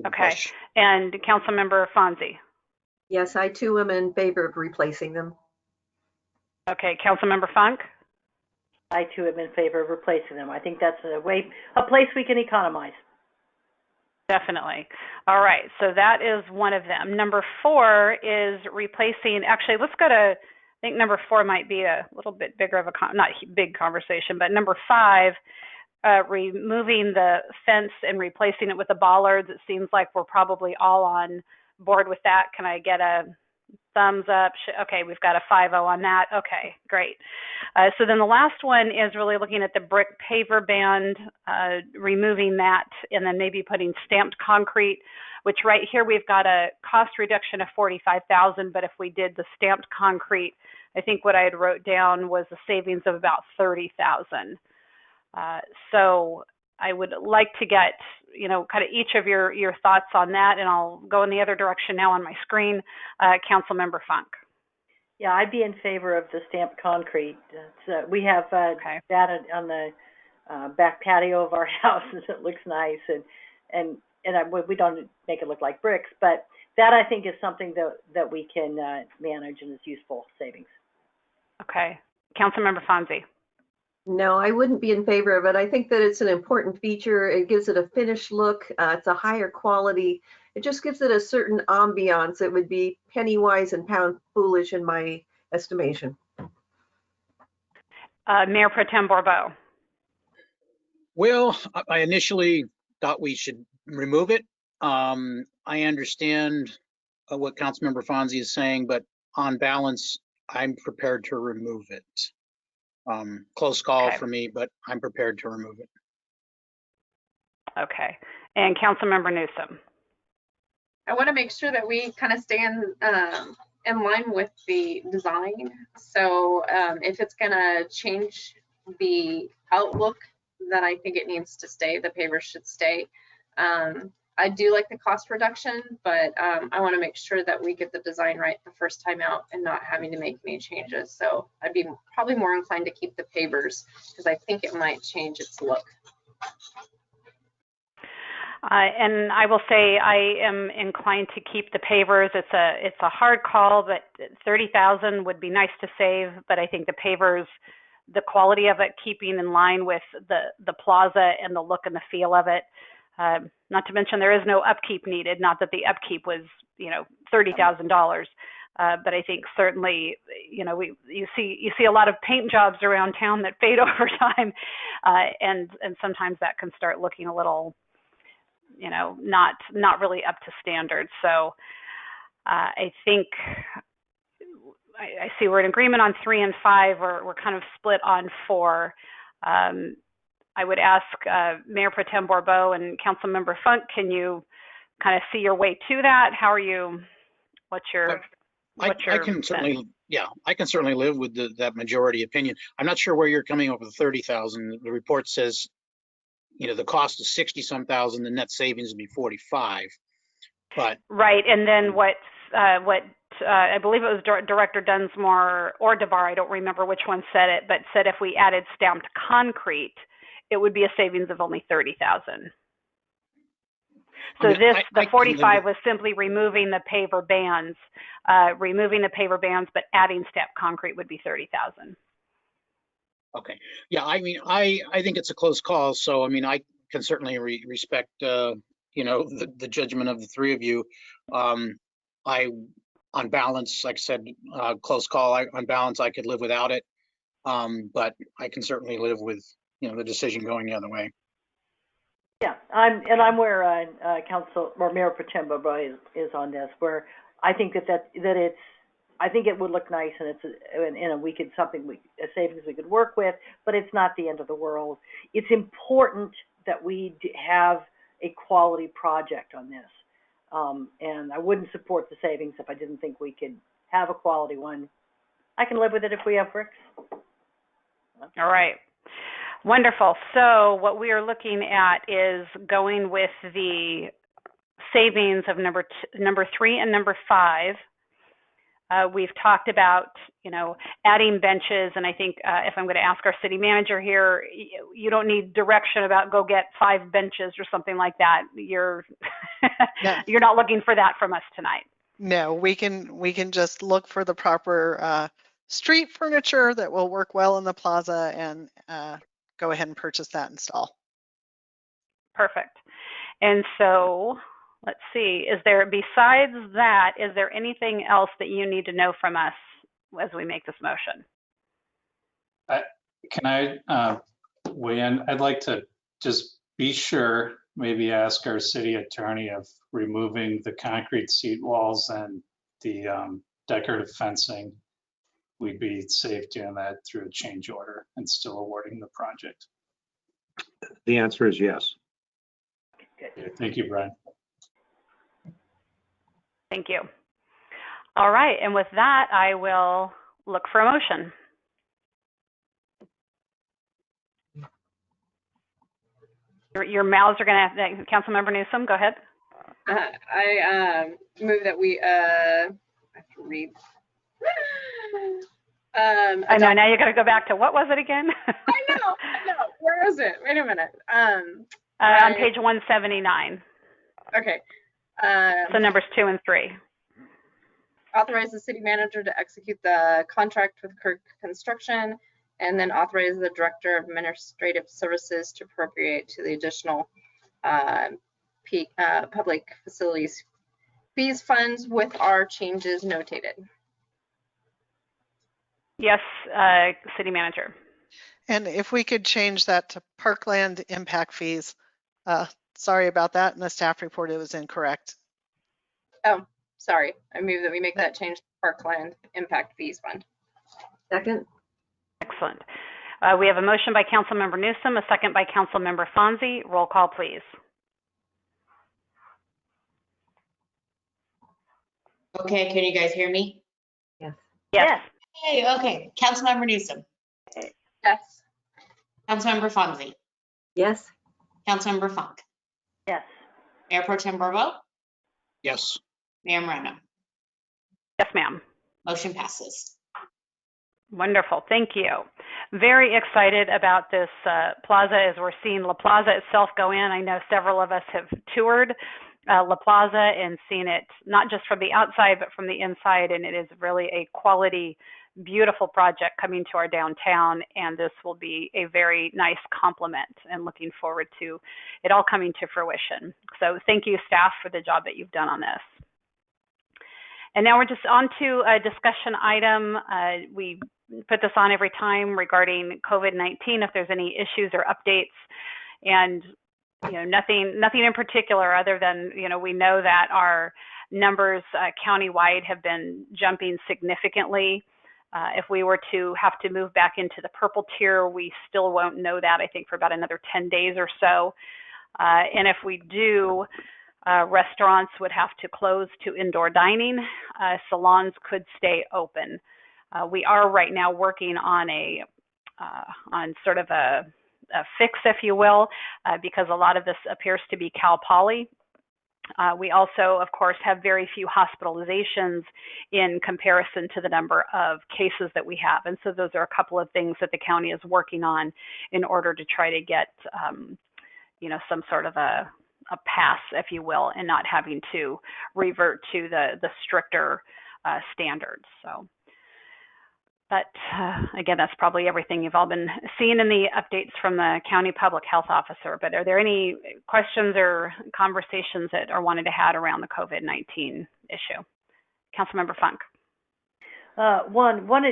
Okay. And Councilmember Fonzie. Yes, I too am in favor of replacing them. Okay. Councilmember Funk. I too am in favor of replacing them. I think that's a place we can economize. Definitely. All right, so that is one of them. Number 4 is replacing, actually, let's go to, I think number 4 might be a little bit bigger of a, not big conversation, but number 5, removing the fence and replacing it with the bollards. It seems like we're probably all on board with that. Can I get a thumbs up? Okay, we've got a 5-0 on that. Okay, great. So then the last one is really looking at the brick paver band, removing that, and then maybe putting stamped concrete, which right here we've got a cost reduction of $45,000, but if we did the stamped concrete, I think what I had wrote down was a savings of about $30,000. So I would like to get, kind of each of your thoughts on that, and I'll go in the other direction now on my screen. Councilmember Funk. Yeah, I'd be in favor of the stamped concrete. We have that on the back patio of our house, and it looks nice, and we don't make it look like bricks, but that I think is something that we can manage and is useful savings. Okay, Councilmember Fonzie. No, I wouldn't be in favor of it. I think that it's an important feature. It gives it a finished look. It's a higher quality. It just gives it a certain ambiance. It would be penny wise and pound foolish in my estimation. Mayor Pro Tem Bourbeau. Well, I initially thought we should remove it. I understand what Councilmember Fonzie is saying, but on balance, I'm prepared to remove it. Close call for me, but I'm prepared to remove it. Okay. And Councilmember Newsom. I want to make sure that we kind of stay in line with the design. So if it's going to change the outlook, then I think it needs to stay. The pavers should stay. I do like the cost reduction, but I want to make sure that we get the design right the first time out and not having to make any changes. So I'd be probably more inclined to keep the pavers because I think it might change its look. And I will say I am inclined to keep the pavers. It's a hard call, but $30,000 would be nice to save. But I think the pavers, the quality of it, keeping in line with the plaza and the look and the feel of it. Not to mention there is no upkeep needed. Not that the upkeep was, $30,000, but I think certainly, you see a lot of paint jobs around town that fade over time, and sometimes that can start looking a little, not really up to standard. So I think I see we're in agreement on 3 and 5. We're kind of split on 4. I would ask Mayor Pro Tem Bourbeau and Councilmember Funk, can you kind of see your way to that? How are you? What's your I can certainly live with that majority opinion. I'm not sure where you're coming up with 30,000. The report says, the cost is 60-some thousand, the net savings would be 45. But right, and then what I believe it was Director Dunsmore or DeBar, I don't remember which one said it, but said if we added stamped concrete, it would be a savings of only 30,000. So the 45 was simply removing the paver bands, but adding stamped concrete would be 30,000. Okay. Yeah, I mean, I think it's a close call. So, I mean, I can certainly respect, the judgment of the 3 of you. On balance, like I said, close call. On balance, I could live without it. But I can certainly live with, the decision going the other way. Yeah, I'm where Council or Mayor Pro Tem Bourbeau is on this, where I think that it's. I think it would look nice, and it's a savings we could work with, but it's not the end of the world. It's important that we have a quality project on this, and I wouldn't support the savings if I didn't think we could have a quality one. I can live with it if we have bricks. All right. Wonderful. So what we are looking at is going with the savings of number 3 and number 5. We've talked about, adding benches, and I think if I'm going to ask our city manager here, you don't need direction about go get 5 benches or something like that. You're you're not looking for that from us tonight. No, we can just look for the proper street furniture that will work well in the plaza, and go ahead and purchase that and install. Perfect. And so let's see, besides that, is there anything else that you need to know from us as we make this motion? Can I weigh in? I'd like to just be sure, maybe ask our city attorney of removing the concrete seat walls and the decorative fencing. We'd be safe doing that through a change order and still awarding the project. The answer is yes. Okay, thank you, Brian. Thank you. All right, and with that, I will look for a motion. Your mouths are going to have, Councilmember Newsom, go ahead. I move that we, I have to read. I know, now you got to go back to, what was it again? I know. Where is it? Wait a minute. On page 179. Okay. So numbers 2 and 3. Authorize the city manager to execute the contract with Kirk Construction, and then authorize the director of administrative services to appropriate to the additional public facilities fees funds with our changes notated. Yes, city manager. And if we could change that to parkland impact fees. Sorry about that. In the staff report, it was incorrect. Oh, sorry. I move that we make that change to parkland impact fees fund. Second. Excellent. We have a motion by Councilmember Newsom, a second by Councilmember Fonzie. Roll call, please. Okay, can you guys hear me? Yes. Yes. Hey, okay. Councilmember Newsom. Yes. Councilmember Fonzie. Yes. Councilmember Funk. Yes. Mayor Pro Tem Barbeau. Yes. Mayor Moreno. Yes, ma'am. Motion passes. Wonderful. Thank you. Very excited about this plaza as we're seeing La Plaza itself go in. I know several of us have toured La Plaza and seen it not just from the outside, but from the inside. And it is really a quality, beautiful project coming to our downtown. And this will be a very nice complement, and looking forward to it all coming to fruition. So thank you, staff, for the job that you've done on this. And now we're just on to a discussion item. We put this on every time regarding COVID-19, if there's any issues or updates. And nothing in particular other than, we know that our numbers countywide have been jumping significantly. If we were to have to move back into the purple tier, we still won't know that, I think, for about another 10 days or so. And if we do, restaurants would have to close to indoor dining. Salons could stay open. We are right now working on on sort of a fix, if you will, because a lot of this appears to be Cal Poly. We also, of course, have very few hospitalizations in comparison to the number of cases that we have. And so those are a couple of things that the county is working on in order to try to get, some sort of a pass, if you will, and not having to revert to the stricter standards. So. But again, that's probably everything you've all been seeing in the updates from the county public health officer. But are there any questions or conversations that are wanted to have around the COVID-19 issue? Councilmember Funk. One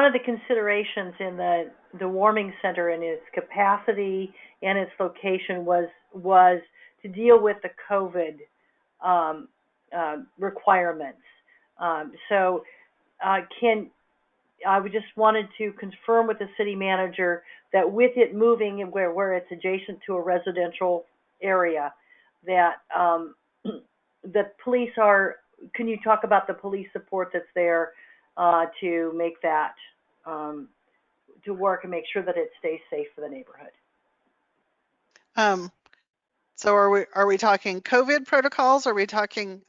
of the considerations in the warming center and its capacity and its location was to deal with the COVID requirements. I just wanted to confirm with the city manager that with it moving and where it's adjacent to a residential area, that the police can you talk about the police support that's there to make that to work and make sure that it stays safe for the neighborhood? So are we talking COVID protocols? Or are we talking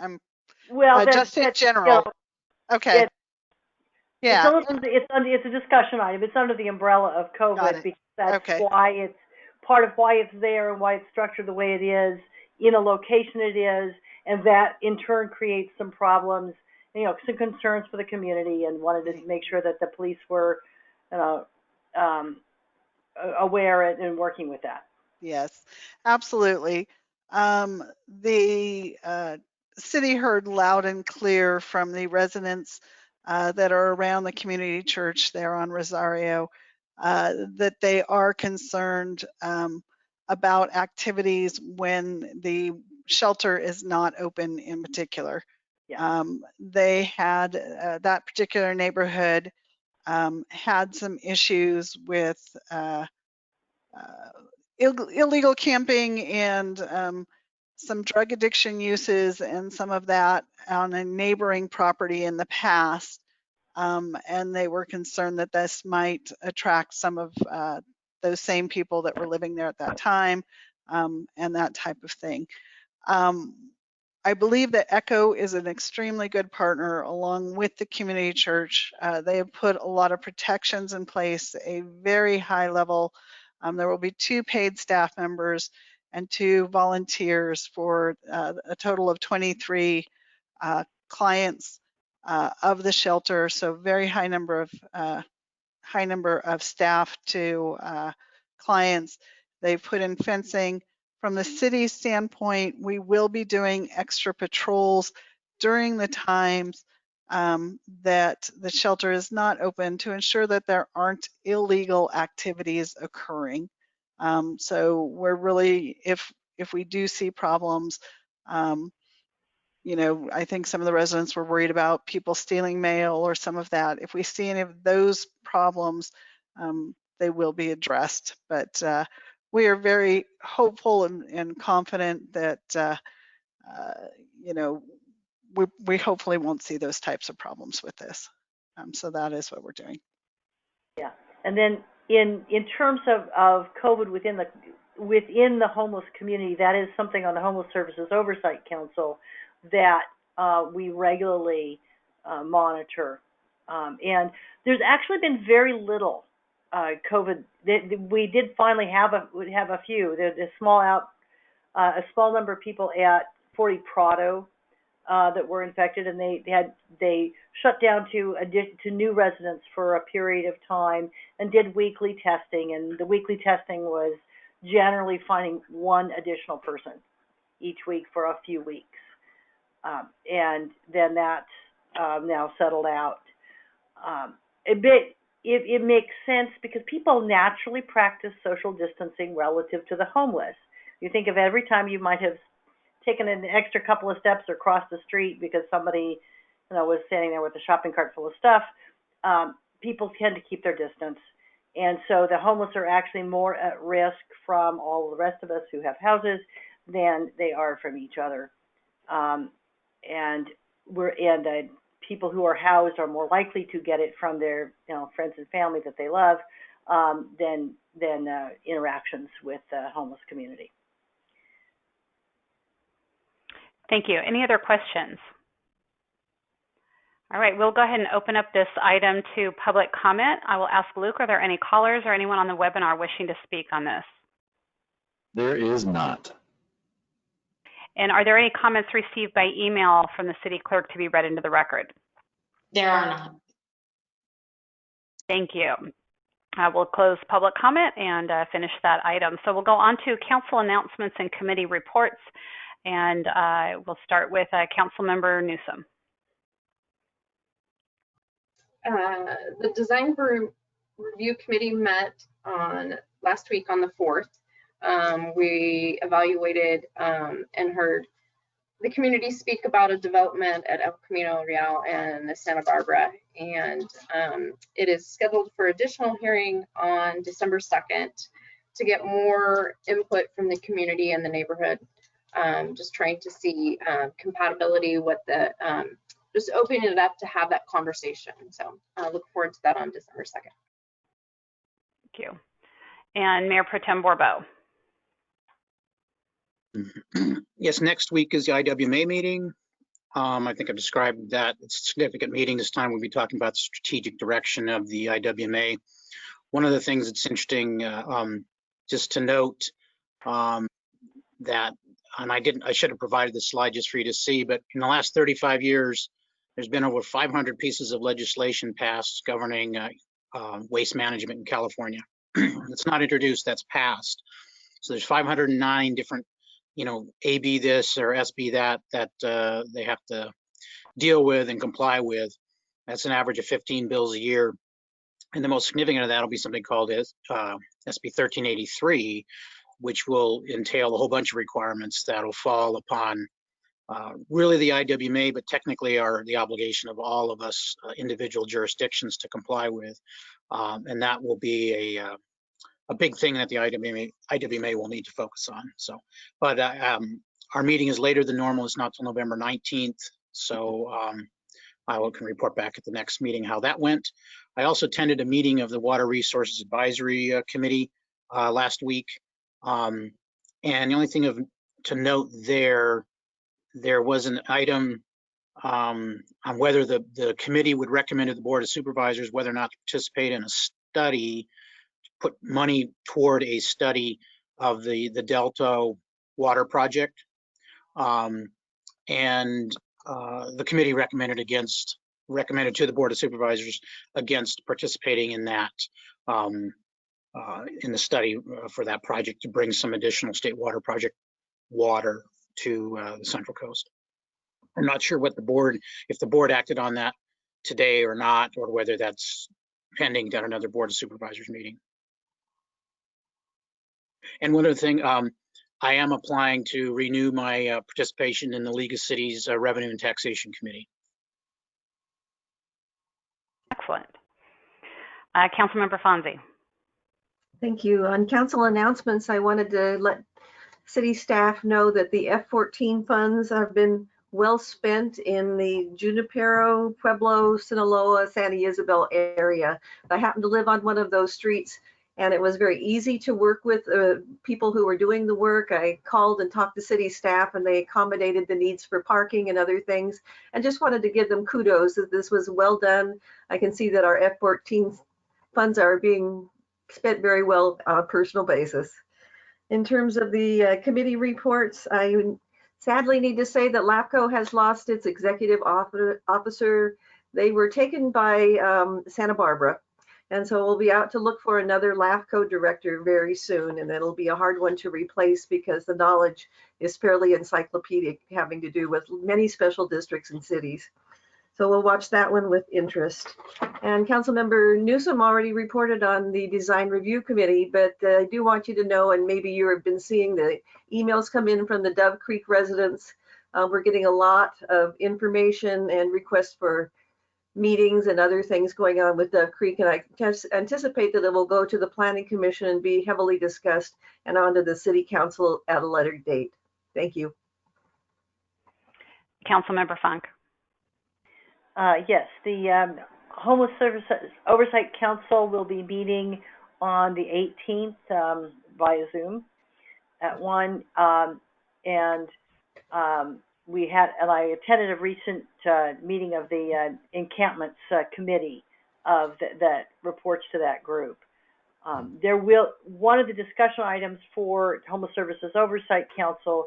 just in general? Okay. Yeah. It's a discussion item. It's under the umbrella of COVID because that's why it's part of why it's there and why it's structured the way it is in a location it is, and that in turn creates some problems some concerns for the community and wanted to make sure that the police were, aware and working with that. Yes, absolutely. The city heard loud and clear from the residents that are around the community church there on Rosario that they are concerned about activities when the shelter is not open in particular. Yeah. They had that particular neighborhood had some issues with illegal camping and some drug addiction uses and some of that on a neighboring property in the past. And they were concerned that this might attract some of those same people that were living there at that time and that type of thing. I believe that ECHO is an extremely good partner along with the community church. They have put a lot of protections in place, a very high level. There will be 2 paid staff members and 2 volunteers for a total of 23 clients of the shelter. So very high number of staff to clients. They've put in fencing. From the city's standpoint, we will be doing extra patrols during the times that the shelter is not open to ensure that there aren't illegal activities occurring. So we're really, if we do see problems, I think some of the residents were worried about people stealing mail or some of that. If we see any of those problems, they will be addressed. But we are very hopeful and confident that, we hopefully won't see those types of problems with this. So that is what we're doing. Yeah. And then in terms of COVID within the homeless community, that is something on the Homeless Services Oversight Council that we regularly monitor. And there's actually been very little COVID. We did finally have a few. There's a small number of people at 40 Prado that were infected, and they shut down to new residents for a period of time and did weekly testing. And the weekly testing was generally finding 1 additional person each week for a few weeks. And then that now settled out. It makes sense because people naturally practice social distancing relative to the homeless. You think of every time you might have taken an extra couple of steps or crossed the street because somebody was standing there with a shopping cart full of stuff, people tend to keep their distance. And so the homeless are actually more at risk from all the rest of us who have houses than they are from each other. And people who are housed are more likely to get it from their friends and family that they love than interactions with the homeless community. Thank you. Any other questions? All right, we'll go ahead and open up this item to public comment. I will ask Luke, are there any callers or anyone on the webinar wishing to speak on this? There is not. And are there any comments received by email from the city clerk to be read into the record? There are not. Thank you. We'll close public comment and finish that item. So we'll go on to council announcements and committee reports. And we'll start with Council Member Newsom. The Design Review Committee met last week on the 4th. We evaluated and heard the community speak about a development at El Camino Real and Santa Barbara, and it is scheduled for additional hearing on December 2nd to get more input from the community and the neighborhood. Just trying to see compatibility with the just opening it up to have that conversation. So I look forward to that on December 2nd. Thank you. And Mayor Pro Tem Borbo. Yes, next week is the IWMA meeting. I think I've described that. It's a significant meeting. This time we'll be talking about the strategic direction of the IWMA. One of the things that's interesting, just to note, that, and I should have provided this slide just for you to see, but in the last 35 years, there's been over 500 pieces of legislation passed governing waste management in California. It's not introduced, that's passed. So there's 509 different, AB this or SB that they have to deal with and comply with. That's an average of 15 bills a year. And the most significant of that will be something called SB 1383, which will entail a whole bunch of requirements that will fall upon really the IWMA, but technically are the obligation of all of us individual jurisdictions to comply with. And that will be a big thing that the IWMA will need to focus on. So, but our meeting is later than normal. It's not till November 19th. So I can report back at the next meeting how that went. I also attended a meeting of the Water Resources Advisory Committee last week. And the only thing to note there was an item on whether the committee would recommend to the Board of Supervisors whether or not to participate in a study, put money toward a study of the Delta water project. And the committee recommended to the Board of Supervisors against participating in that, in the study for that project to bring some additional state water project water to the Central Coast. I'm not sure if the board acted on that today or not, or whether that's pending at another Board of Supervisors meeting. And one other thing, I am applying to renew my participation in the League of Cities Revenue and Taxation Committee. Excellent. Councilmember Fonzie. Thank you. On council announcements, I wanted to let city staff know that the F-14 funds have been well spent in the Junipero, Pueblo, Sinaloa, Santa Isabel area. I happen to live on one of those streets, and it was very easy to work with people who were doing the work. I called and talked to city staff, and they accommodated the needs for parking and other things, and just wanted to give them kudos that this was well done. I can see that our F-14 funds are being spent very well on a personal basis. In terms of the committee reports, I sadly need to say that LAFCO has lost its executive officer. They were taken by Santa Barbara. And so we'll be out to look for another LAFCO director very soon. And it'll be a hard one to replace because the knowledge is fairly encyclopedic, having to do with many special districts and cities. So we'll watch that one with interest. And Councilmember Newsom already reported on the Design Review Committee, but I do want you to know, and maybe you have been seeing the emails come in from the Dove Creek residents. We're getting a lot of information and requests for meetings and other things going on with Dove Creek, and I anticipate that it will go to the Planning Commission and be heavily discussed and onto the City Council at a later date. Thank you. Councilmember Funk. Yes, the Homeless Services Oversight Council will be meeting on the 18th via Zoom at 1. And I attended a recent meeting of the Encampments Committee that reports to that group. One of the discussion items for Homeless Services Oversight Council,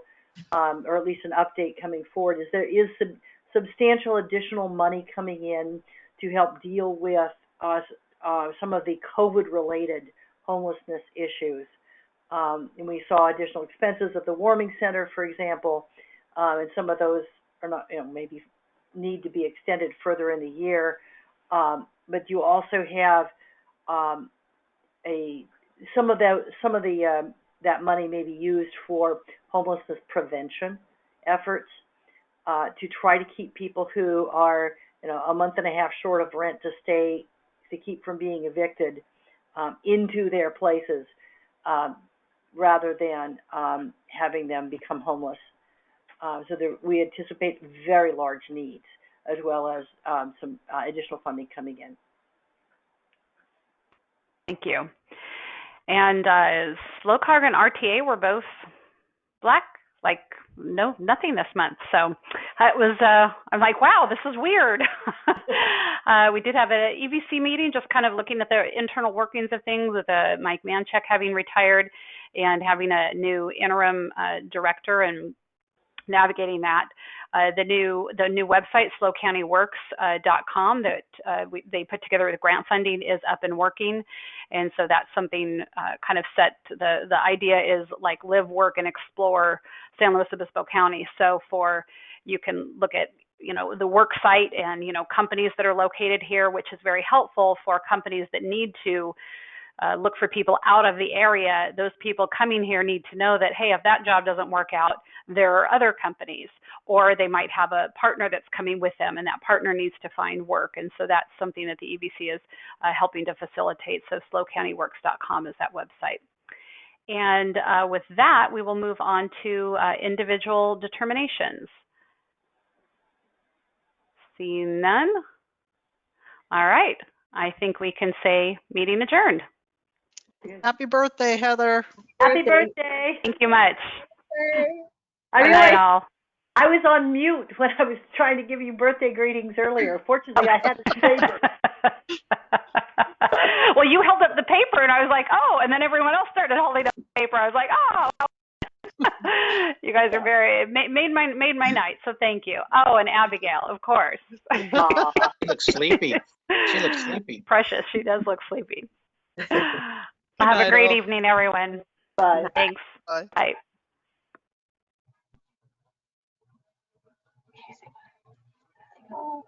or at least an update coming forward, is there is some substantial additional money coming in to help deal with some of the COVID-related homelessness issues. And we saw additional expenses at the warming center, for example, and some of those are not, maybe need to be extended further in the year. But you also have some of that money may be used for homelessness prevention efforts. To try to keep people who are, a month and a half short of rent to keep from being evicted into their places, rather than having them become homeless. So we anticipate very large needs, as well as some additional funding coming in. Thank you. And Slow Carg and RTA were both black. Nothing this month. So it was, I'm like, wow, this is weird. We did have an EVC meeting, just kind of looking at the internal workings of things with Mike Manchek having retired and having a new interim director and navigating that. The new website, slowcountyworks.com, that they put together with grant funding is up and working. And so that's something kind of set. The idea is like live, work, and explore San Luis Obispo County. So you can look at the work site and companies that are located here, which is very helpful for companies that need to look for people out of the area. Those people coming here need to know that, hey, if that job doesn't work out, there are other companies, or they might have a partner that's coming with them and that partner needs to find work. And so that's something that the EBC is helping to facilitate. So slowcountyworks.com is that website. And with that, we will move on to individual determinations. Seeing none. All right. I think we can say meeting adjourned. Happy birthday, Heather. Happy birthday. Thank you much. I Good night, realized all. I was on mute when I was trying to give you birthday greetings earlier. Fortunately, I had a paper. Well, you held up the paper, and I was like, oh, and then everyone else started holding up the paper. I was like, oh. You guys are made my night, so thank you. Oh, and Abigail, of course. She looks sleepy. She looks sleepy. Precious, she does look sleepy. Good Have a night, great all. evening, everyone. Bye. Thanks. Bye. Bye. Oh.